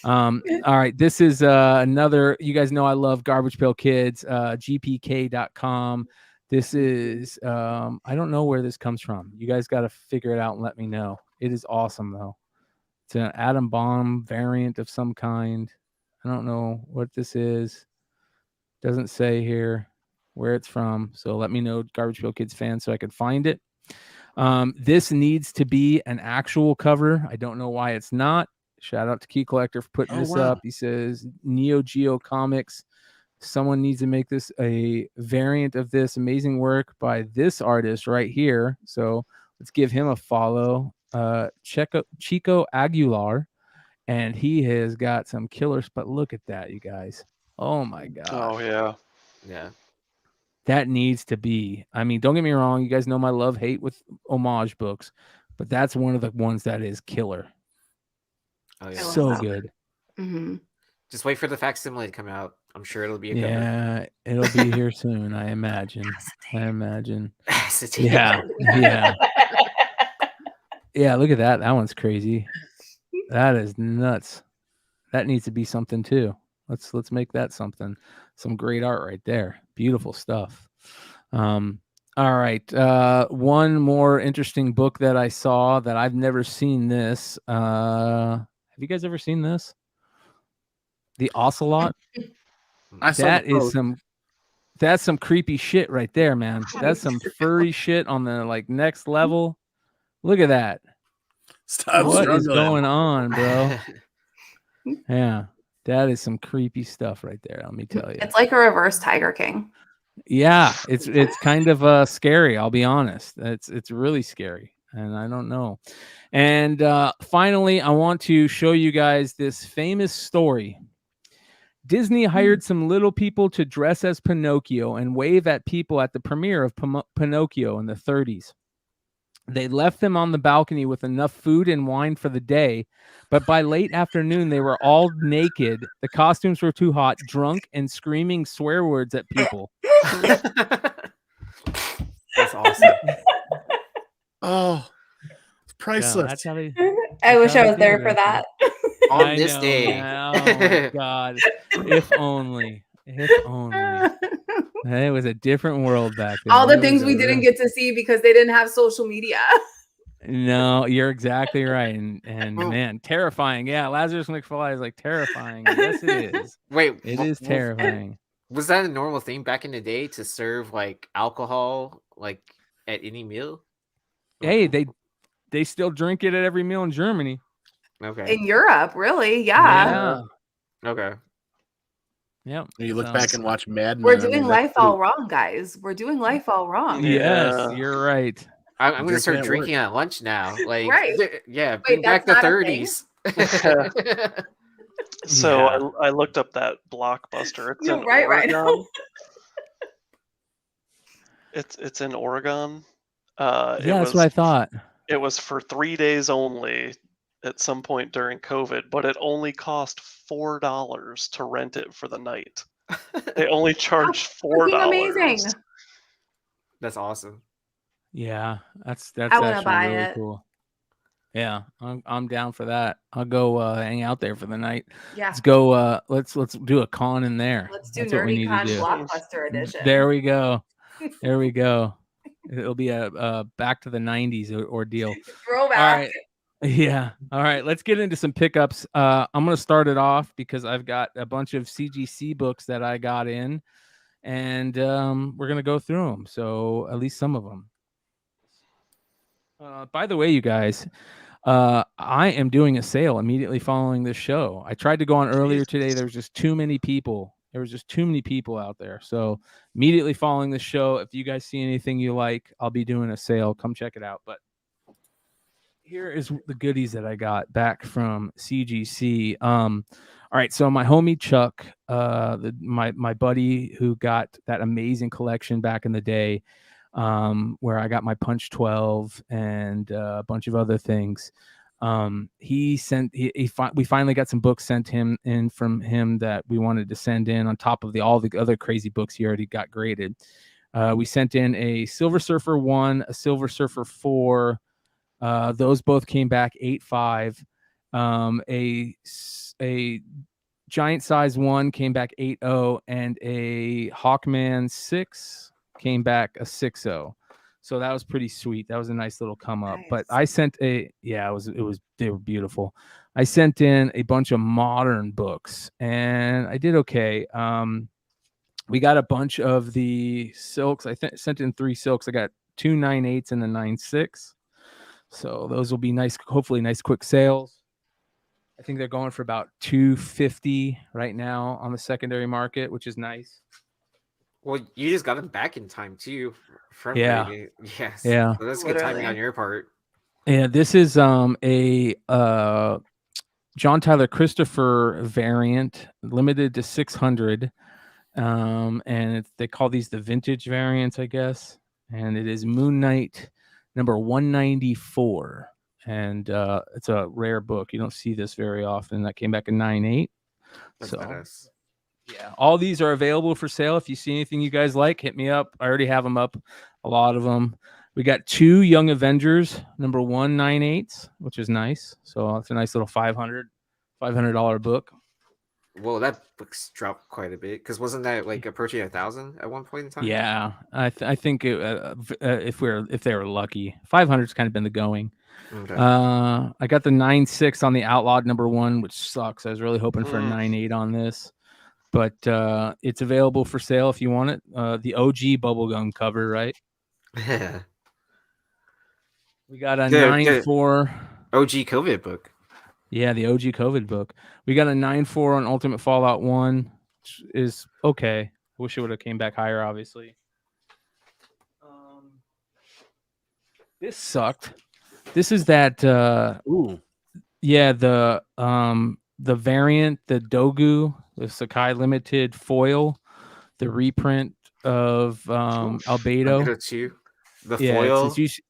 All right. This is another, you guys know I love Garbage Pail Kids, gpk.com. This is I don't know where this comes from. You guys got to figure it out and let me know. It is awesome though. It's an atom bomb variant of some kind. I don't know what this is. Doesn't say here where it's from. So let me know, Garbage Pail Kids fans, so I can find it. This needs to be an actual cover. I don't know why it's not. Shout out to Key Collector for putting this up. He says Neo Geo Comics. Someone needs to make this a variant of this amazing work by this artist right here. So let's give him a follow. Chico Aguilar. And he has got some killers, but look at that, you guys. Oh my God. Oh yeah. Yeah. That needs to be. I mean, don't get me wrong. You guys know my love-hate with homage books, but that's one of the ones that is killer. Oh, yeah. love So that. good. Mm-hmm. Just wait for the facsimile to come out. I'm sure it'll be a cover. Yeah, it'll be here soon, I imagine. Acetate. Yeah, yeah. Yeah, look at that. That one's crazy. That is nuts. That needs to be something too. Let's make that something. Some great art right there. Beautiful stuff. All right. One more interesting book that I saw that I've never seen this. Have you guys ever seen this? The Ocelot. I saw That the is post. that's some creepy shit right there, man. That's some furry shit on the like next level. Look at that. Stop What is struggling. going on, bro? Yeah, that is some creepy stuff right there. Let me tell you. It's like a reverse Tiger King. Yeah, it's kind of scary. I'll be honest. It's really scary, and I don't know. And finally, I want to show you guys this famous story. Disney hired some little people to dress as Pinocchio and wave at people at the premiere of Pinocchio in the 30s. They left them on the balcony with enough food and wine for the day, but by late afternoon, they were all naked. The costumes were too hot, drunk, and screaming swear words at people. That's awesome. Oh, it's Yeah, priceless. that's how they. I wish how I they was there do for it, that. On this day. man. Oh my god! If only. If only. It was a different world back then. All the It was things a we didn't real- get to see because they didn't have social media. No, you're exactly right. And Well- man, terrifying. Yeah, Lazarus McFly is like terrifying. Yes, it is. Wait, It is terrifying. Was that a normal thing back in the day to serve like alcohol like at any meal? Hey, they still drink it at every meal in Germany. Okay. In Europe, really? Yeah. Okay. Yep. You look So- back and watch Mad Men. We're I mean, doing that's life pretty- all wrong, guys. We're doing life all wrong. Yes, Yeah. you're right. I'm gonna Drinking start at work. drinking at lunch now. Like, Right. Yeah, bring back that's the not a thing? 30s. So Yeah. I looked up that Blockbuster. It's You're in right, Oregon. right. It's in Oregon. Yeah, that's what I thought. It was for 3 days only at some point during COVID, but it only cost $4 to rent it for the night. They only charged $4. Freaking amazing. That's awesome. Yeah, that's I wanna actually buy really it. cool. Yeah, I'm down for that. I'll go hang out there for the night. Yeah. Let's go. Let's do a con in there. Let's do That's what we need to NerdyCon do. Blockbuster edition. There we go. There we go. It'll be a back to the 90s ordeal. Throwback. All right. Yeah. All right. Let's get into some pickups. I'm going to start it off because I've got a bunch of CGC books that I got in, and we're going to go through them. So at least some of them. By the way, you guys, I am doing a sale immediately following this show. I tried to go on earlier today. There was just too many people. There was just too many people out there. So immediately following the show, if you guys see anything you like, I'll be doing a sale. Come check it out. But here is the goodies that I got back from CGC. All right, so my homie Chuck, my buddy who got that amazing collection back in the day, where I got my Punch 12 and a bunch of other things. We finally got some books sent him in from him that we wanted to send in on top of all the other crazy books he already got graded. We sent in a Silver Surfer 1, a Silver Surfer 4. Those both came back 8.5. A giant size 1 came back 8.0, and a Hawkman 6 came back a 6.0. So that was pretty sweet. That was a nice little come up. But I sent they were beautiful. I sent in a bunch of modern books and I did okay. We got a bunch of the silks. I sent in 3 silks. I got 2 9/8s and a 9/6. So those will be nice, hopefully nice quick sales. I think they're going for about $250 right now on the secondary market, which is nice. Well, you just got them back in time too. From Yeah. grading. Yes. Yeah. So that's good timing Literally. on your part. Yeah, this is a John Tyler Christopher variant, limited to 600. And they call these the vintage variants, I guess. And it is Moon Knight number 194. And it's a rare book. You don't see this very often. That came back in 9.8. That's So badass. yeah, all these are available for sale. If you see anything you guys like, hit me up. I already have them up, a lot of them. We got 2 Young Avengers, number 1 9/8, which is nice. So it's a nice little $500 book. Well, that book's dropped quite a bit because wasn't that like approaching 1,000 at one point in time? Yeah, I think if they were lucky, 500's kind of been the going. Okay. I got the 9/6 on the Outlawed number 1, which sucks. I was really hoping for a 9/8 on this, but it's available for sale if you want it. The OG Bubblegum cover, right? Yeah. We got a Good, 9/4. OG COVID book. Yeah, the OG COVID book. We got a 9/4 on Ultimate Fallout 1, which is okay. I wish it would have came back higher, obviously. This sucked. This is that Ooh. yeah, the variant, the Dogu, the Sakai Limited foil, the reprint of Albedo. That's you. The Yeah, foil. Usagi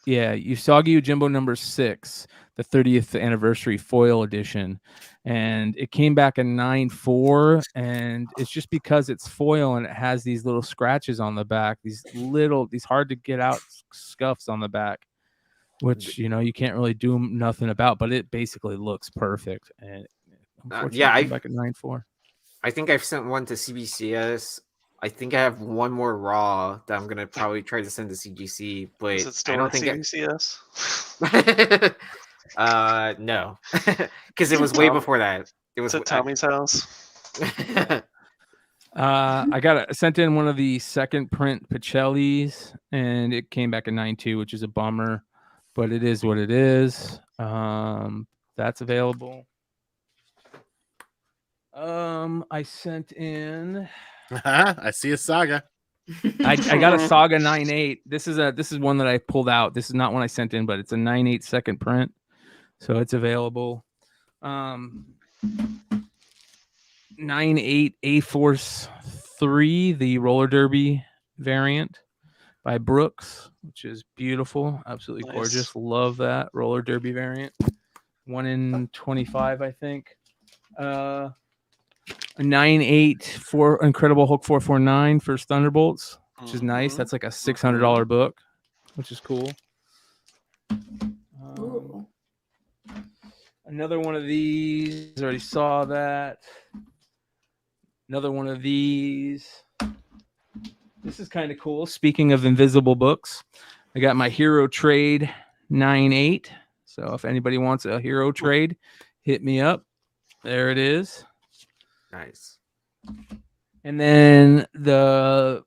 Yojimbo number 6, the 30th anniversary foil edition, and it came back a 9/4, and it's just because it's foil and it has these little scratches on the back, these hard to get out scuffs on the back. which you can't really do nothing about, but it basically looks perfect. And unfortunately, yeah, came back at 9.4. I think I've sent one to CBCS. I think I have one more raw that I'm gonna probably try to send to CGC, but Is it still I don't at think CBCS? no, because it was way before that. It was It's at Tommy's house. I sent in one of the second print Pacellis, and it came back at 9.2, which is a bummer, but it is what it is. That's available. I sent in. I see a saga. I got a Saga 9.8. This is one that I pulled out. This is not one I sent in, but it's a 9.8 second print, so it's available. 9.8 A-Force 3, the roller derby variant by Brooks, which is beautiful, absolutely gorgeous. Love that roller derby variant. 1 in 25, I think. A 9.8 for Incredible Hulk 449 First Thunderbolts, which is nice. That's like a $600 book, which is cool. Another one of these. Already saw that. Another one of these. This is kind of cool. Speaking of invisible books, I got my Hero Trade 9.8. So if anybody wants a Hero Trade, hit me up. There it is. Nice. And then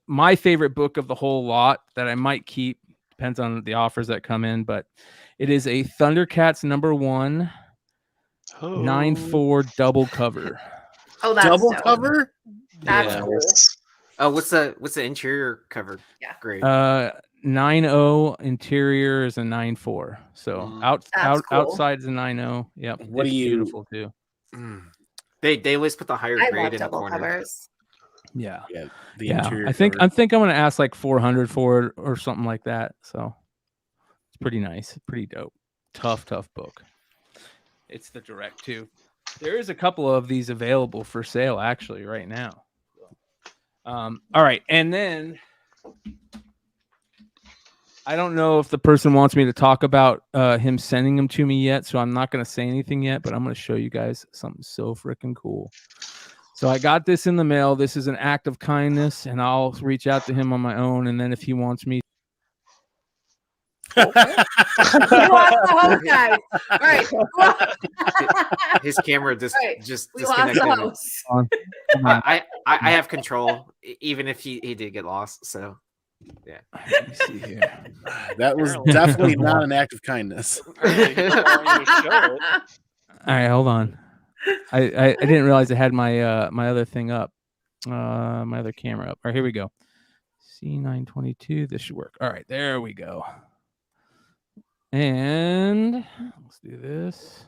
my favorite book of the whole lot that I might keep, depends on the offers that come in, but it is a Thundercats #1 9.4 double cover. Oh, that's double dope. cover. That's Yeah. cool. Oh, what's the interior cover? Yeah. Great. 9.0 interior is a 9.4. So That's cool. outside is a 9.0. Yep. What it's do you- beautiful too. They always put the higher I grade love in the double corner. covers. Yeah. Yeah, the Yeah. interior. I think cover. I'm gonna ask like 400 for it or something like that. So it's pretty nice, pretty dope. Tough book. It's the direct too. There is a couple of these available for sale actually right now. All right, and then I don't know if the person wants me to talk about him sending them to me yet, so I'm not going to say anything yet, but I'm going to show you guys something so freaking cool. So I got this in the mail. This is an act of kindness, and I'll reach out to him on my own, and then if he wants me. You lost the host, guys. All right. His camera just We lost disconnected. the host. I have control, even if he did get lost. So yeah. Let me see here. That was definitely not an act of kindness. All right, hold on. I didn't realize I had my my other thing up, my other camera up. All right, here we go. C922. This should work. All right, there we go. And let's do this.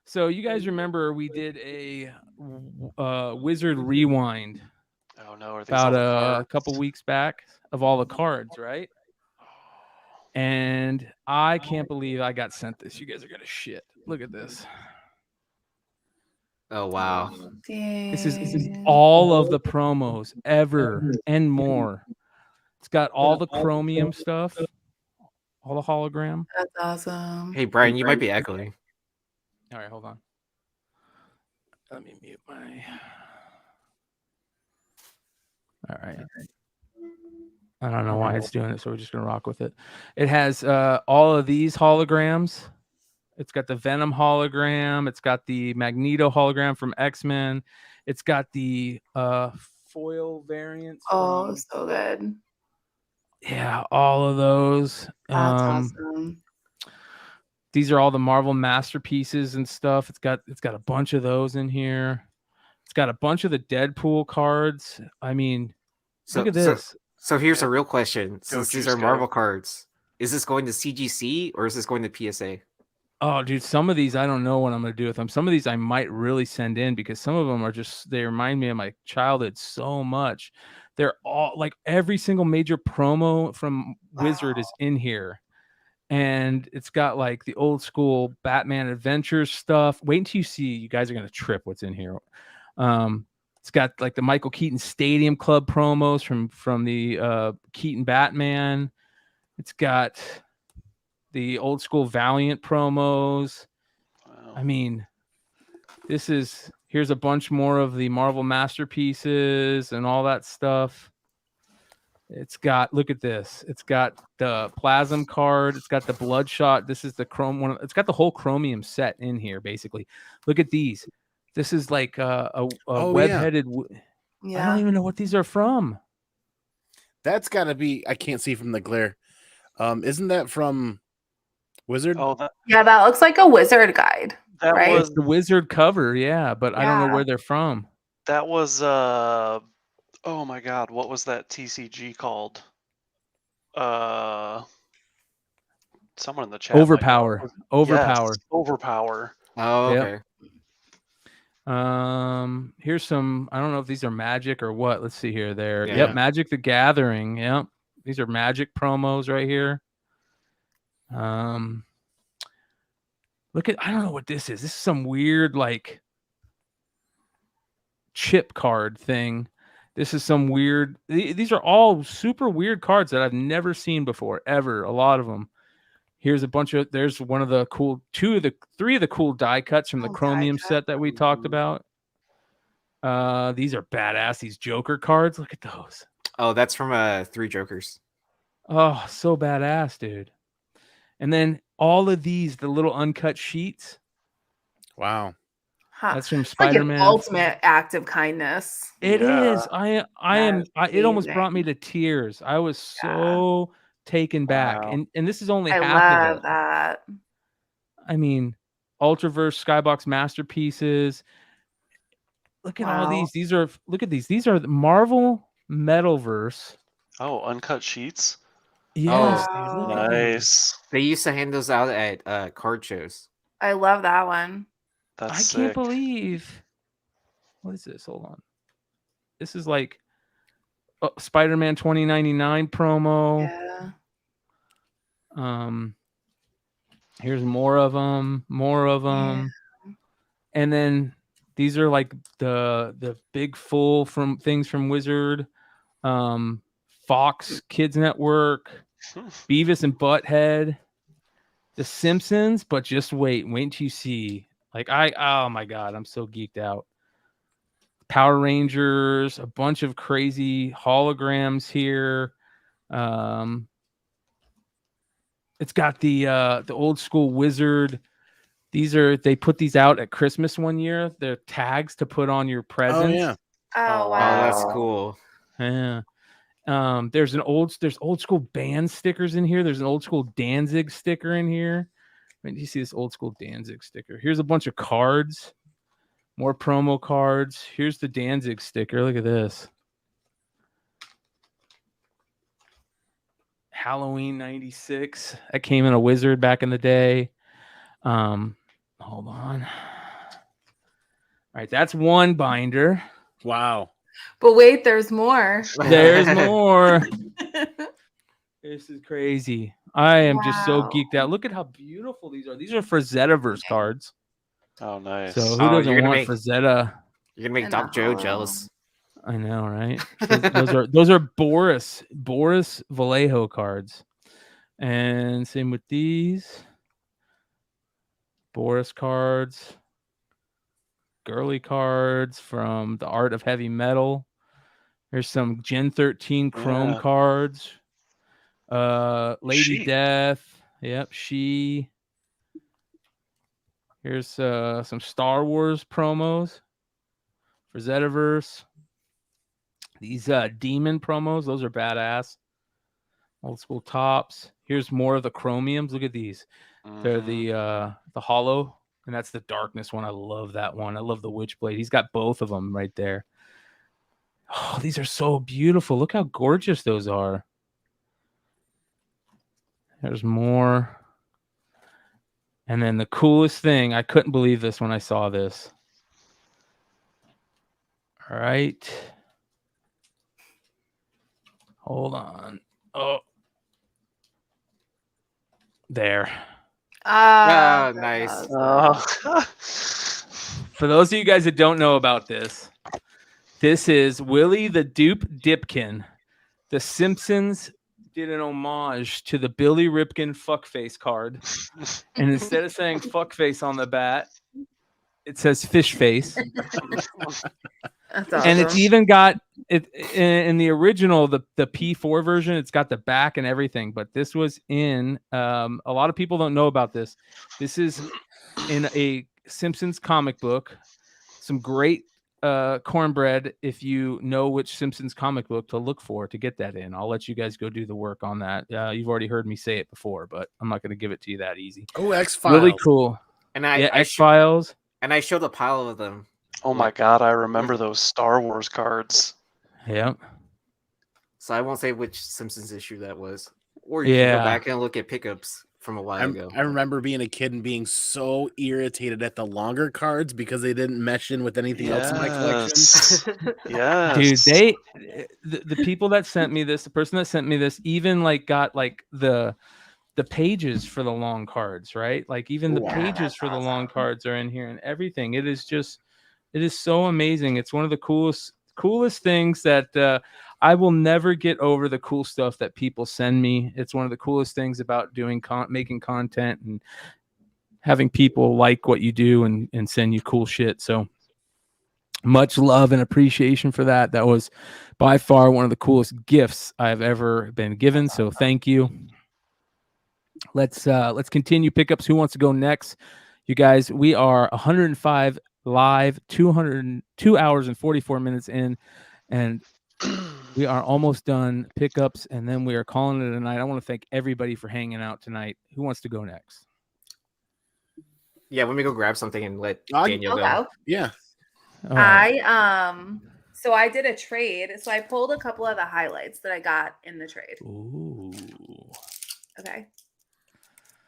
So you guys remember we did a Wizard Rewind about a couple weeks back of all the cards, right? And I can't believe I got sent this. You guys are gonna shit. Look at this. Oh wow. This is all of the promos ever and more. It's got all the chromium stuff, all the hologram. That's awesome. Hey Brian, you might be echoing. All right, hold on. Let me mute my. All right. I don't know why it's doing it, so we're just gonna rock with it. It has all of these holograms. It's got the Venom hologram. It's got the Magneto hologram from X-Men. It's got the foil variants. Oh, so good. Yeah, all of those. That's awesome. These are all the Marvel masterpieces and stuff. It's got a bunch of those in here. It's got a bunch of the Deadpool cards. I mean, look at this. So here's a real question. Since these are Marvel cards, is this going to CGC or is this going to PSA? Oh, dude, some of these I don't know what I'm going to do with them. Some of these I might really send in because some of them are just, they remind me of my childhood so much. They're all like every single major promo from Wizard is in here. And it's got like the old school Batman Adventures stuff. Wait until you see, you guys are going to trip what's in here. It's got like the Michael Keaton Stadium Club promos from the Keaton Batman. It's got the old school Valiant promos. Wow. I mean, here's a bunch more of the Marvel masterpieces and all that stuff. It's got, look at this. It's got the Plasm card. It's got the Bloodshot. This is the Chrome one. It's got the whole Chromium set in here, basically. Look at these. This is like a web-headed. Yeah. I don't even know what these are from. That's got to be. I can't see from the glare. Isn't that from Wizard? Oh, Yeah, that looks like a Wizard guide. that right? was The Wizard cover, yeah, but I don't know Yeah. where they're from. that was oh my god, what was that TCG called? Someone in the chat. might know. Overpower. Yes, Overpower. Oh, Yep. okay. Here's some. I don't know if these are Magic or what. Let's see here. There. Yeah. Yep, Magic the Gathering. Yep, these are Magic promos right here. Look at. I don't know what this is. This is some weird like chip card thing. This is some weird. These are all super weird cards that I've never seen before, ever. A lot of them. Here's a bunch of. There's one of the cool. Three of the cool die cuts from the Oh, die Chromium cut. set that we talked about. These are badass. These Joker cards. Look at those. Oh, that's from Three Jokers. Oh, so badass, dude. And then all of these, the little uncut sheets. Wow. Huh. That's from It's like an Spider-Man. ultimate act of kindness. It is. Yeah. It almost amazing. brought me to tears. I was so taken back. Wow. And this is only I half love of it. that. I mean, Ultraverse Skybox masterpieces. Look at all Wow. these. Look at these. These are the Marvel Metalverse. Oh, uncut sheets. Yes, Wow. dude. Look at these. Nice. They used to hand those out at card shows. I love that one. That's I sick. can't believe. What is this? Hold on. This is like Spider-Man 2099 promo. Yeah. Here's more of them. And then these are like the big full from things from Wizard, Fox Kids Network, Beavis and Butthead, The Simpsons. But just wait until you see. Oh my god, I'm so geeked out. Power Rangers, a bunch of crazy holograms here. It's got the old school Wizard. They put these out at Christmas one year. They're tags to put on your presents. Oh yeah. Oh, Oh, wow. that's cool. Yeah. There's old school band stickers in here. There's an old school Danzig sticker in here. When do you see this old school Danzig sticker? Here's a bunch of cards. More promo cards. Here's the Danzig sticker. Look at this. Halloween 96. That came in a Wizard back in the day. Hold on. All right, that's one binder. Wow. But wait, there's more. There's more. This is crazy. I am just so Wow. geeked out. Look at how beautiful these are. These are for Zetaverse cards. Oh, nice. So who Oh, doesn't you're gonna want make- for Zeta? You're gonna make I Doc Joe know. jealous. I know, right? Those are Boris Vallejo cards. And same with these. Boris cards. Girly cards from the Art of Heavy Metal. There's some Gen 13 Chrome Yeah. cards. Lady She. Death. Yep, she. Here's some Star Wars promos for Zetaverse. These Demon promos, those are badass. Old school tops. Here's more of the Chromiums. Look at these. They're Mhm. the Hollow, and that's the Darkness one. I love that one. I love the Witchblade. He's got both of them right there. Oh, these are so beautiful. Look how gorgeous those are. There's more. And then the coolest thing, I couldn't believe this when I saw this. All right. Hold on. Oh. There. Ah, nice. Oh. For those of you guys that don't know about this, this is Willie the Dupe Dipkin, the Simpsons did an homage to the Billy Ripken fuckface card, and instead of saying fuckface on the bat, it says fish face. That's awesome. And it's even got it in the original, the P4 version. It's got the back and everything, but this was in a lot of people don't know about this. This is in a Simpsons comic book. Some great cornbread if you know which Simpsons comic book to look for to get that in. I'll let you guys go do the work on that. You've already heard me say it before, but I'm not going to give it to you that easy. Oh, X-Files. Really cool. And I X-Files. And I showed a pile of them. Oh my god, I remember those Star Wars cards. Yeah. So I won't say which Simpsons issue that was. Or you can go back and look at pickups from a while ago. I remember being a kid and being so irritated at the longer cards because they didn't mesh in with anything else in my collection. Yes. Dude, the people that sent me this, the person that sent me this, even like got like the pages for the long cards, right? Like even the pages for the long cards are in here and everything. It is so amazing. It's one of the coolest things that I will never get over, the cool stuff that people send me. It's one of the coolest things about doing making content and having people like what you do and send you cool shit. So much love and appreciation for that. That was by far one of the coolest gifts I've ever been given. So thank you. Let's continue pickups. Who wants to go next? You guys, we are 105 live, 202 hours and 44 minutes in, and we are almost done pickups, and then we are calling it a night. I want to thank everybody for hanging out tonight. Who wants to go next? Yeah, let me go grab something and let Danielle go. Yeah. Right. So I did a trade. So I pulled a couple of the highlights that I got in the trade. Ooh. Okay.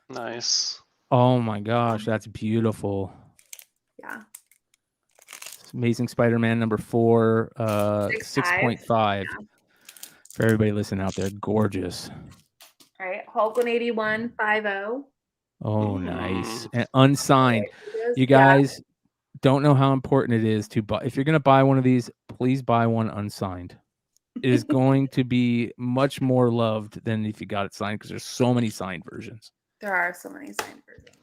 Nice. Oh my gosh, that's beautiful. Yeah. Amazing Spider-Man number 4, 6.5. Yeah. For everybody listening out there, gorgeous. All right. Hulk 181.50. Oh, nice. And unsigned. You guys don't know how important it is to buy. If you're going to buy one of these, please buy one unsigned. It is going to be much more loved than if you got it signed, because there's so many signed versions. There are so many signed versions.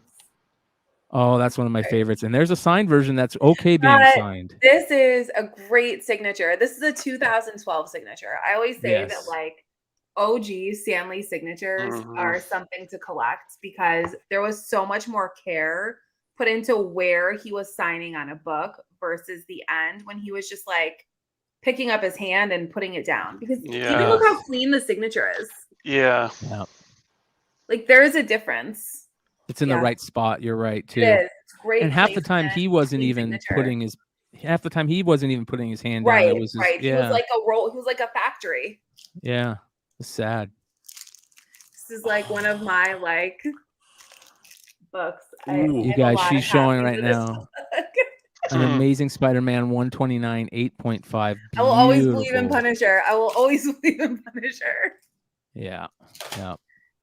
Oh, that's one of my favorites. And there's a signed version that's okay being signed. This is a great signature. This is a 2012 signature. I always say that like OG Stanley signatures are something to collect because there was so much more care put into where he was signing on a book versus the end when he was just like picking up his hand and putting it down. Because even look how clean the signature is. Yeah. Like there is a difference. It's in the right spot. You're right too. It is. It's great. And half the time he wasn't even putting his hand down. It was just, He was like a roll. He was like a factory. Yeah. It's sad. This is like one of my like books. You guys, she's showing right now. An Amazing Spider-Man 129 8.5. I will always believe in Punisher. I will always believe in Punisher. Yeah. Yeah.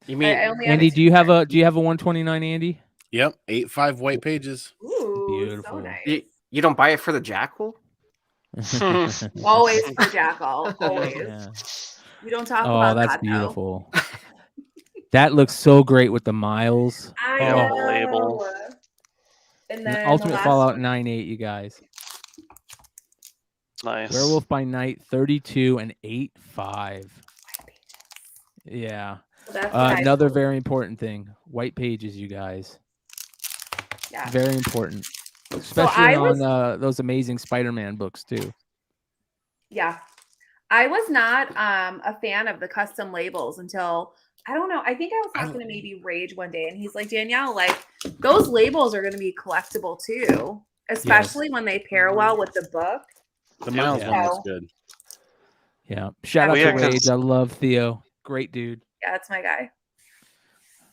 You mean Andy, do you have a 129, Andy? Yep, 8.5 white pages. Ooh, beautiful. So nice. You don't buy it for the Jackal? Always for Jackal. Always. Yeah. We don't talk about that. Oh, that's beautiful. That looks so great with the miles. I know. Label. And then Ultimate Fallout 9.8, you guys. Nice. Werewolf by Night 32 and 8.5. Yeah. Another very important thing. White pages, you guys. Yeah. Very important. Especially on those Amazing Spider-Man books too. Yeah. I was not a fan of the custom labels until, I don't know, I think I was talking to maybe Rage one day and he's like, Danielle, like those labels are going to be collectible too, especially when they pair well with the book. The Miles one looks good. Yeah. Shout out to Rage. I love Theo. Great dude. Yeah, that's my guy.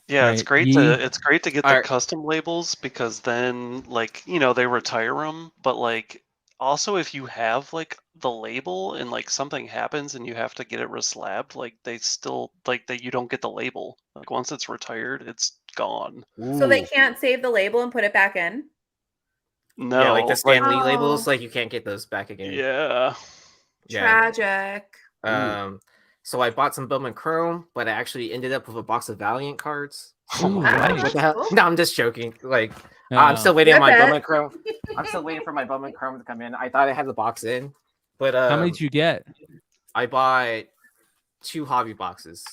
Yeah, it's great to get the custom labels because then like, they retire them, but like also if you have like the label and like something happens and you have to get it reslabbed, like they still like that you don't get the label. Like once it's retired, it's gone. So they can't save the label and put it back in? No. Yeah, like the Stan Lee labels, like you can't get those back again. Yeah. Tragic. So I bought some Bowman Chrome, but I actually ended up with a box of Valiant cards. Ooh, Wow. nice. What the hell? Cool. No, I'm just joking. Like, I'm still waiting on my Rip it. Bowman Chrome. I'm still waiting for my Bowman Chrome to come in. I thought I had the box in, but How many did you get? I bought 2 hobby boxes.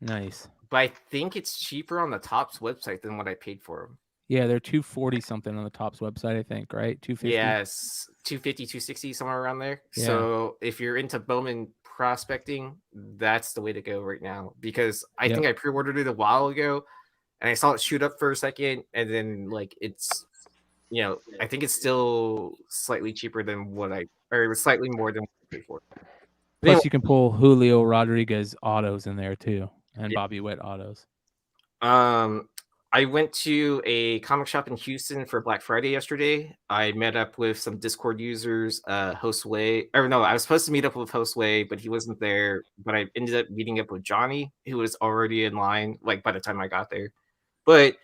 Nice. But I think it's cheaper on the Topps website than what I paid for them. Yeah, they're 240 something on the Topps website, I think, right? 250. Yes, 250, 260, somewhere around there. Yeah. So if you're into Bowman prospecting, that's the way to go right now. Because I think I pre-ordered it a while ago, and I saw it shoot up for a second, and then like it's, I think it's still slightly cheaper than or slightly more than what I paid for. Plus, you can pull Julio Rodriguez autos in there too, and Bobby Witt autos. I went to a comic shop in Houston for Black Friday yesterday. I met up with some Discord users, Hostway. Or no, I was supposed to meet up with Hostway, but he wasn't there. But I ended up meeting up with Johnny, who was already in line, like by the time I got there. But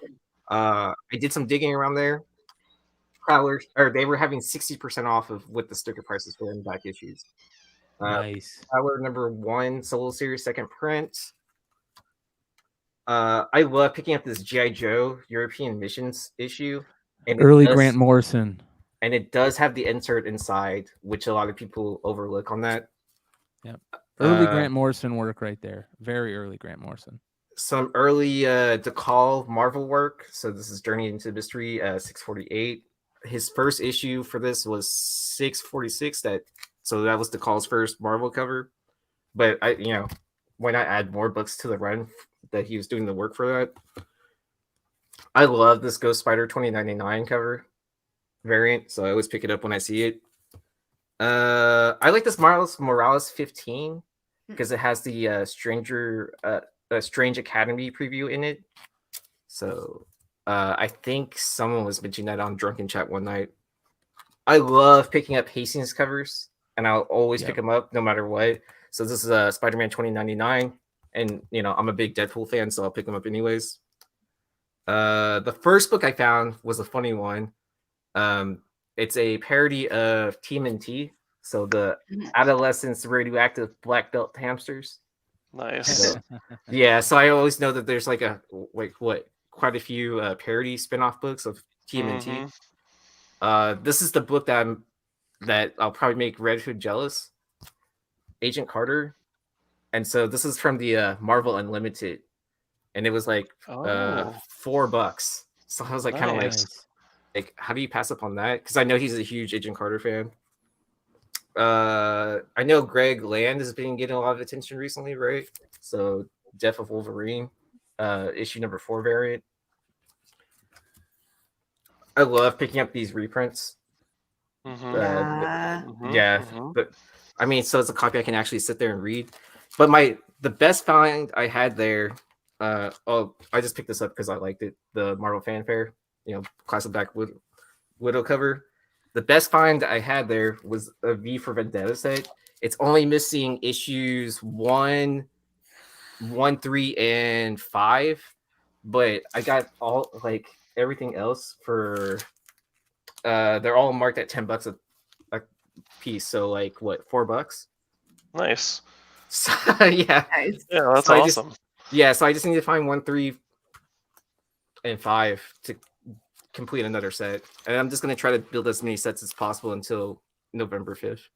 I did some digging around there. They were having 60% off of what the sticker prices were in back issues. Nice. Prowler #1 Solo Series second print. I love picking up this G.I. Joe European Missions issue. And Early Grant Morrison. And it does have the insert inside, which a lot of people overlook on that. Yep. Early Grant Morrison work right there. Very early Grant Morrison. Some early DeCall Marvel work. So this is Journey into Mystery 648. His first issue for this was 646. So that was DeCall's first Marvel cover. But why not add more books to the run that he was doing the work for that? I love this Ghost Spider 2099 cover variant, so I always pick it up when I see it. I like this Morales 15 because it has the Strange Academy preview in it. So I think someone was mentioning that on Drunken Chat one night. I love picking up Hastings covers, and I'll always pick them up no matter what. So this is Spider-Man 2099, and I'm a big Deadpool fan, so I'll pick them up anyways. The first book I found was a funny one. It's a parody of TMNT, so the adolescents radioactive black belt hamsters. Nice. So I always know that there's quite a few parody spin-off books of TMNT. This is the book that I'll probably make Red Hood jealous. Agent Carter. And so this is from the Marvel Unlimited, and it was like $4. So I was like, kind of like, how do you pass up on that? Because I know he's a huge Agent Carter fan. I know Greg Land has been getting a lot of attention recently, right? So Death of Wolverine, issue #4 variant. I love picking up these reprints. But I mean, so it's a copy I can actually sit there and read. But the best find I had there, I just picked this up because I liked it. The Marvel Fanfare, classic Black Widow cover. The best find I had there was a V for Vendetta set. It's only missing issues 1, 3, and 5, but I got all everything else for. They're all marked at $10 a piece. So $4? Nice. So, yeah. Nice. Yeah, that's awesome. So I just need to find 1, 3, and 5 to complete another set, and I'm just gonna try to build as many sets as possible until November 5th.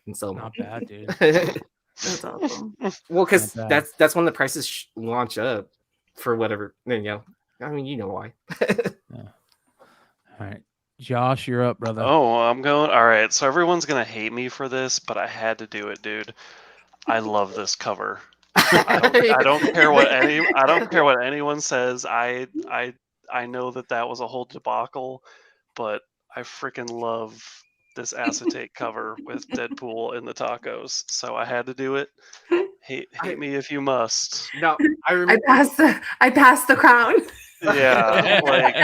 And so not bad, dude. That's awesome. Well, because that's when the prices launch up for whatever. I mean, you know why. All right, Josh, you're up, brother. Oh, I'm going. All right, so everyone's gonna hate me for this, but I had to do it, dude. I love this cover. I don't care what anyone says. I know that was a whole debacle, but I freaking love this acetate cover with Deadpool in the tacos. So I had to do it. Hate me if you must. No, I remember. I passed the crown. Yeah,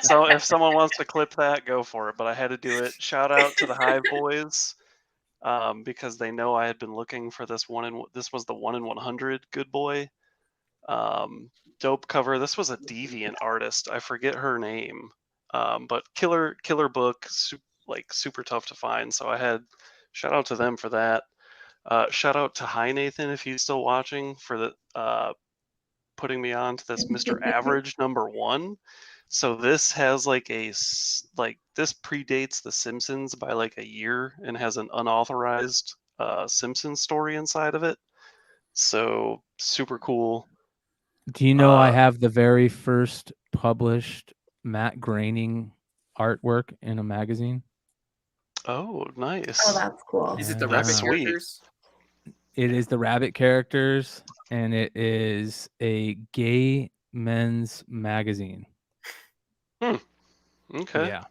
so if someone wants to clip that, go for it. But I had to do it. Shout out to the Hive Boys. Because they know I had been looking for this this was the 1 in 100 good boy. Dope cover. This was a deviant artist. I forget her name. But killer book, super tough to find. So I had shout out to them for that. Shout out to Hi Nathan if he's still watching for the putting me on to this Mr. Average #1. So this has like this predates The Simpsons by like a year and has an unauthorized Simpsons story inside of it. So super cool. Do you know I have the very first published Matt Groening artwork in a magazine? Oh, nice. Oh, that's cool. Is it the That's rabbit sweet. characters? It is the rabbit characters, and it is a gay men's magazine. Okay. Yeah.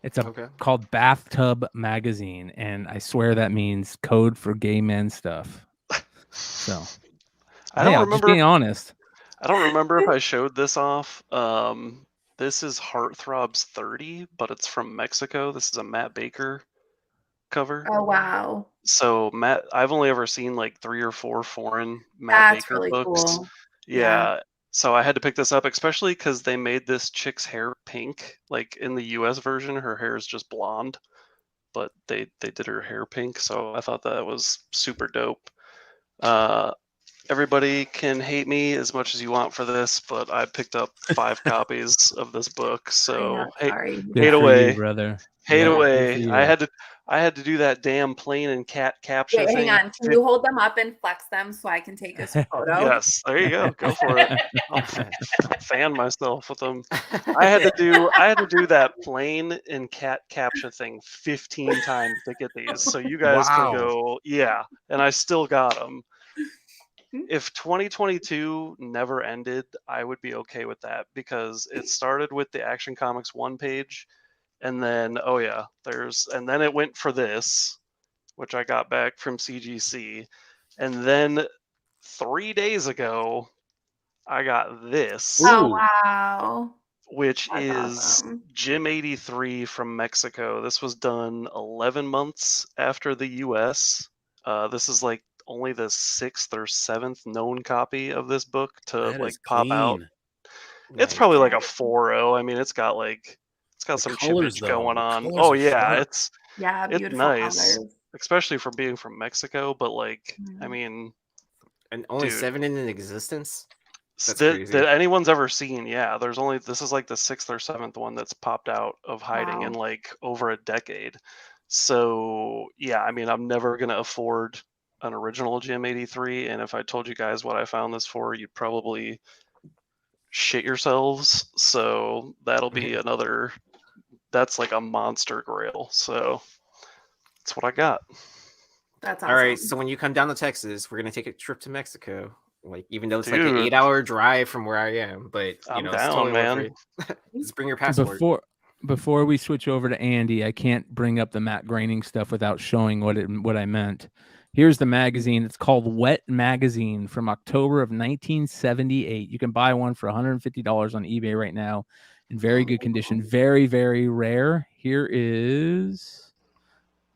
It's Okay. called Bathtub Magazine, and I swear that means code for gay men stuff. So I don't I'm just remember. being honest. I don't remember if I showed this off. This is Heartthrobs 30, but it's from Mexico. This is a Matt Baker cover. Oh wow, So Matt, I've only ever seen like 3 or 4 foreign Matt that's Baker really books. cool. Yeah. So I had to pick this up, especially because they made this chick's hair pink. Like in the US version, her hair is just blonde, but they did her hair pink. So I thought that was super dope. Everybody can hate me as much as you want for this, but I picked up 5 copies of this book. So Sorry. Good hate for away. you, brother. Hate Yeah, good away. for I had to do that damn plane and cat capture Wait, thing. hang on. Can you hold them up and flex them so I can take a photo? Yes, there you go. Go for it. I'll fan myself with them. I had to do that plane and cat capture thing 15 times to get these. So you guys Wow. can go, yeah, and I still got them. If 2022 never ended, I would be okay with that because it started with the Action Comics 1 page, and then and then it went for this, which I got back from CGC, and then 3 days ago I got this, Oh wow. which That's is awesome. Jim 83 from Mexico. This was done 11 months after the US. This is like only the 6th or 7th known copy of this book to That like is pop out. clean. It's Nice. probably like a 4.0. I mean, it's got The some colors, chippage though, going the on. colors Oh are yeah, sharp. it's Beautiful nice, colors. especially for being from Mexico. But like, I mean, And only dude. 7 in existence? That's that crazy. anyone's ever seen. Yeah, this is like the 6th or 7th one that's popped out of hiding in Wow. like over a decade. So yeah, I mean, I'm never gonna afford an original Jim 83, and if I told you guys what I found this for, you'd probably shit yourselves. So that'll be another. That's like a monster grail. So that's what I got. That's awesome. All right, so when you come down to Texas, we're gonna take a trip to Mexico. Like, even though it's like Dude. an 8-hour drive from where I am, but you I'm know, down, it's totally man. worth it. Just bring your passport. Before we switch over to Andy, I can't bring up the Matt Groening stuff without showing what I meant. Here's the magazine. It's called Wet Magazine from October of 1978. You can buy one for $150 on eBay right now in very good condition. Very, very rare. Here is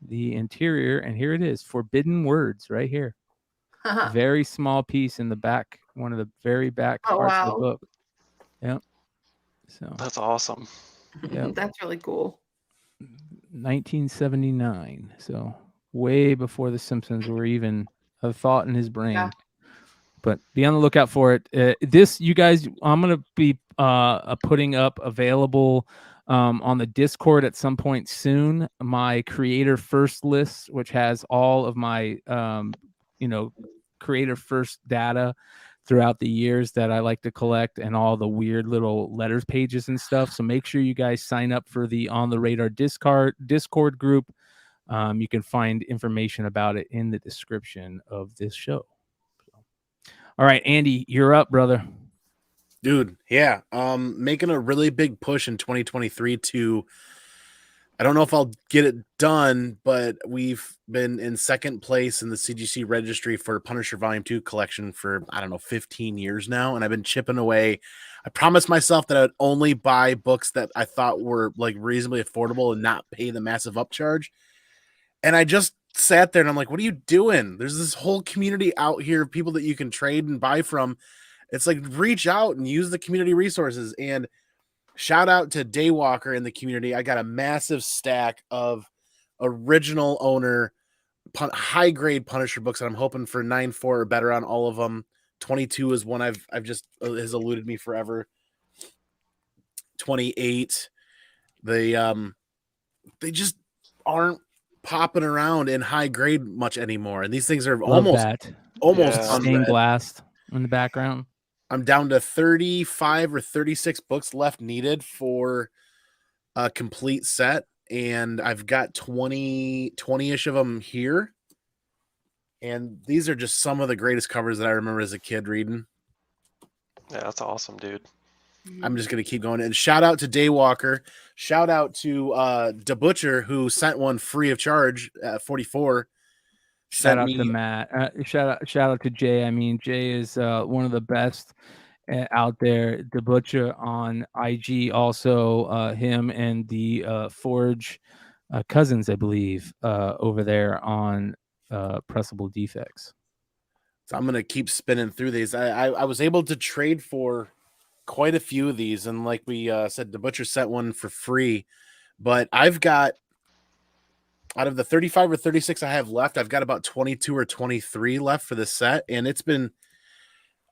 the interior, and here it is. Forbidden Words right here. Very small piece in the back, one of the very back parts of the book. Yep. So that's awesome. Yep. That's really cool. 1979. So way before the Simpsons were even a thought in his brain. Yeah. But be on the lookout for it. This, you guys, I'm going to be putting up available on the Discord at some point soon, my creator first list, which has all of my, creator first data throughout the years that I like to collect, and all the weird little letters pages and stuff. So make sure you guys sign up for the On the Radar Discord group. You can find information about it in the description of this show. All right, Andy, you're up, brother. Dude, yeah. Making a really big push in 2023 to, I don't know if I'll get it done, but we've been in second place in the CGC registry for Punisher Volume 2 collection for, 15 years now. And I've been chipping away. I promised myself that I would only buy books that I thought were like reasonably affordable and not pay the massive upcharge. And I just sat there and I'm like, what are you doing? There's this whole community out here of people that you can trade and buy from. It's like, reach out and use the community resources. And shout out to Daywalker in the community. I got a massive stack of original owner high grade Punisher books, and I'm hoping for 9.4 or better on all of them. 22 is one I've just has eluded me forever. 28, they just aren't popping around in high grade much anymore, and these things are almost stained glass in the background. I'm down to 35 or 36 books left needed for a complete set, and I've got 20-ish of them here. And these are just some of the greatest covers that I remember as a kid reading. Yeah, that's awesome, dude. I'm just going to keep going. And shout out to Daywalker. Shout out to Da Butcher, who sent one free of charge at 44. Shout out to Matt. Shout out to Jay. I mean, Jay is one of the best out there. Da Butcher on IG, also him and the Forge cousins, I believe, over there on Pressable Defects. So I'm going to keep spinning through these. I was able to trade for quite a few of these, and like we said, Da Butcher sent one for free. But I've got, out of the 35 or 36 I have left, I've got about 22 or 23 left for the set, and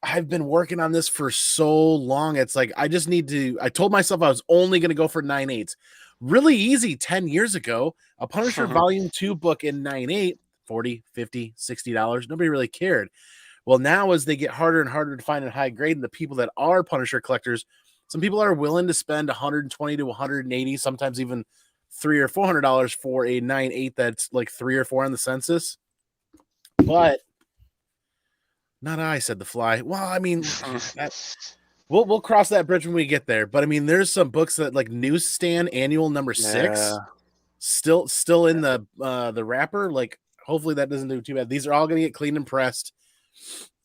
I've been working on this for so long. It's like I told myself I was only going to go for 9.8s. Really easy 10 years ago. A Punisher Volume 2 book in 9.8, $40, $50, $60. Nobody really cared. Well, now as they get harder and harder to find in high grade, and the people that are Punisher collectors, some people are willing to spend $120 to $180, sometimes even $300 or $400 for a 9.8 that's like 3 or 4 on the census. But not I, said the fly. Well, I mean, we'll cross that bridge when we get there. But I mean, there's some books that like Newsstand Annual number 6 still in the wrapper. Like, hopefully that doesn't do too bad. These are all going to get cleaned and pressed.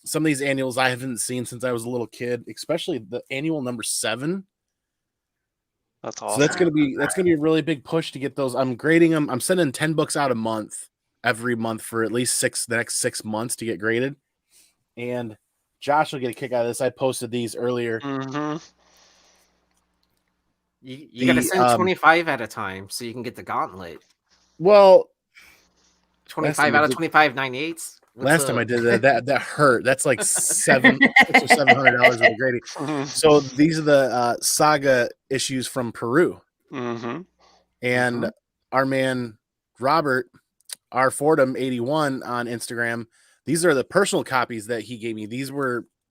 Some of these annuals I haven't seen since I was a little kid, especially the annual number 7. That's awesome. So that's gonna be a really big push to get those. I'm grading them. I'm sending 10 books out a month, every month for at least the next 6 months to get graded. And Josh will get a kick out of this. I posted these earlier. Mm-hmm. You got to send 25 at a time so you can get the gauntlet. Well, 25 out of 25 9.8s. Last time I did that hurt. That's like $700 worth of grading. Mm-hmm. So these are the Saga issues from Peru. Mm-hmm. And our man Robert, R Fordham 81 on Instagram, these are the personal copies that he gave me.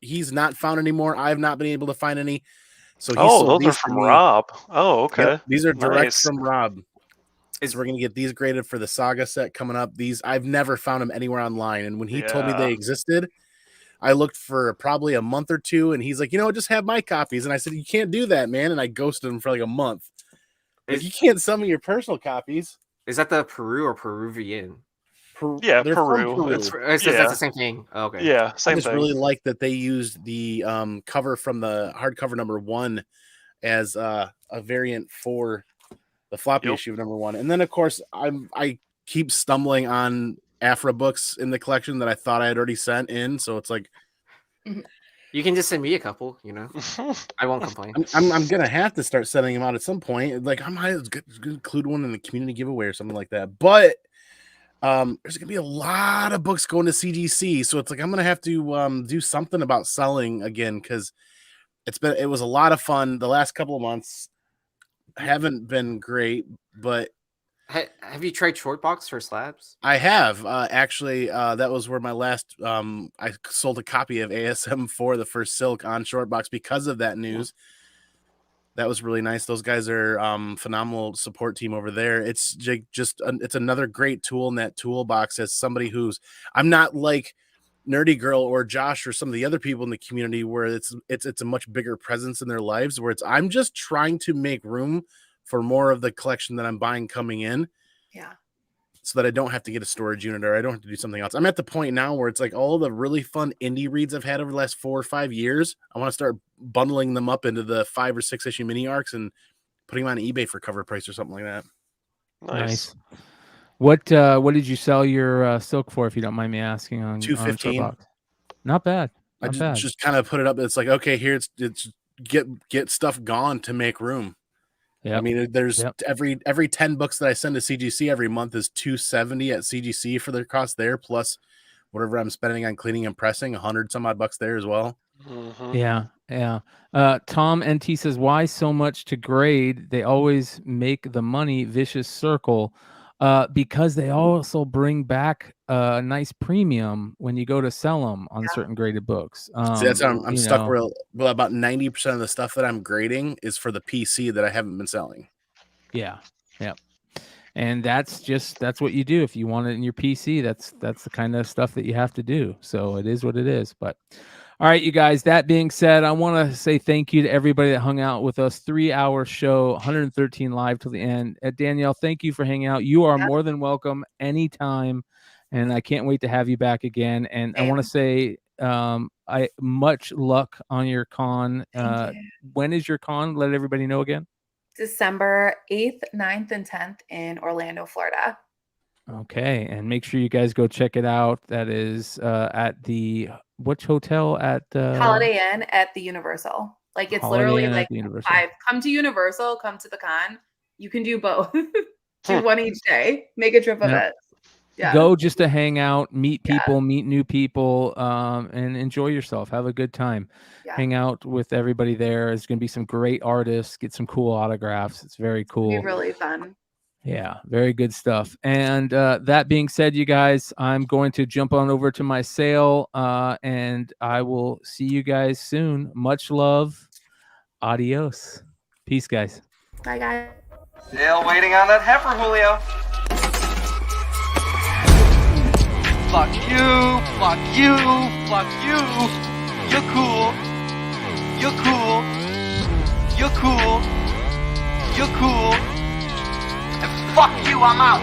He's not found anymore. I've not been able to find any. So those are from Rob. Oh, okay. Yep, these are direct from Rob. So we're gonna get these graded for the Saga set coming up. These I've never found them anywhere online. And when he told me they existed, I looked for probably a month or two, and he's like, just have my copies. And I said, you can't do that, man. And I ghosted him for like a month. Like, you can't sell me your personal copies. Is that the Peru or Peruvian? Yeah, They're Peru. It's that's the same thing. Oh, okay. Yeah, same I just thing. really like that they used the cover from the hardcover number 1 as a variant for the floppy issue of number 1. And then, of course, I keep stumbling on Afra books in the collection that I thought I had already sent in. So it's like, you can just send me a couple. I won't complain. I'm gonna have to start sending them out at some point. Like, I might include one in the community giveaway or something like that. But there's gonna be a lot of books going to CGC, so it's like I'm gonna have to do something about selling again, because it was a lot of fun. The last couple of months haven't been great, but have you tried short box for slabs? I have actually. That was where my last I sold a copy of ASM 4, the first Silk, on short box because of that news. That was really nice. Those guys are phenomenal support team over there. It's just it's another great tool in that toolbox. As somebody I'm not like Nerdy Girl or Josh or some of the other people in the community where it's a much bigger presence in their lives, where I'm just trying to make room for more of the collection that I'm buying coming in. Yeah. So that I don't have to get a storage unit or I don't have to do something else. I'm at the point now where it's like all the really fun indie reads I've had over the last 4 or 5 years, I want to start bundling them up into the 5 or 6 issue mini arcs and putting them on eBay for cover price or something like that. Nice. What did you sell your Silk for, if you don't mind me asking? On $215. Not bad. I just kind of put it up. It's like, okay, here it's get stuff gone to make room. Yeah. I mean, there's Yep. every 10 books that I send to CGC every month is $270 at CGC for their cost there, plus whatever I'm spending on cleaning and pressing, 100 some odd bucks there as well. Mhm. Yeah. Tom NT says, why so much to grade? They always make the money vicious circle. Because they also bring back a nice premium when you go to sell them on certain graded books. See, that's how I'm stuck. Know, Well, about 90% of the stuff that I'm grading is for the PC that I haven't been selling. Yeah. And that's what you do if you want it in your PC. That's the kind of stuff that you have to do. So it is what it is. But all right, you guys, that being said, I want to say thank you to everybody that hung out with us. 3-hour show, 113 live till the end. Danielle, thank you for hanging out. You are more than welcome anytime. And I can't wait to have you back again. And I want to say much luck on your con. When is your con? Let everybody know again. December 8th, 9th, and 10th in Orlando, Florida. Okay. And make sure you guys go check it out. That is at which hotel? At Holiday Inn at the Universal. Like it's Holiday literally Inn like at the Universal. 5. Come to Universal, come to the con. You can do both. Do one each day. Make a trip of it. Yeah. Go just to hang out, meet people, meet new people, and enjoy yourself. Have a good time. Yeah. Hang out with everybody there. There's going to be some great artists. Get some cool autographs. It's very cool. It'll be really fun. Yeah, very good stuff. And that being said, you guys, I'm going to jump on over to my sale, and I will see you guys soon. Much love. Adios. Peace, guys. Bye, guys. Still waiting on that heifer, Julio. Fuck you, fuck you, fuck you. You're cool. You're cool. You're cool. You're cool. And fuck you, I'm out.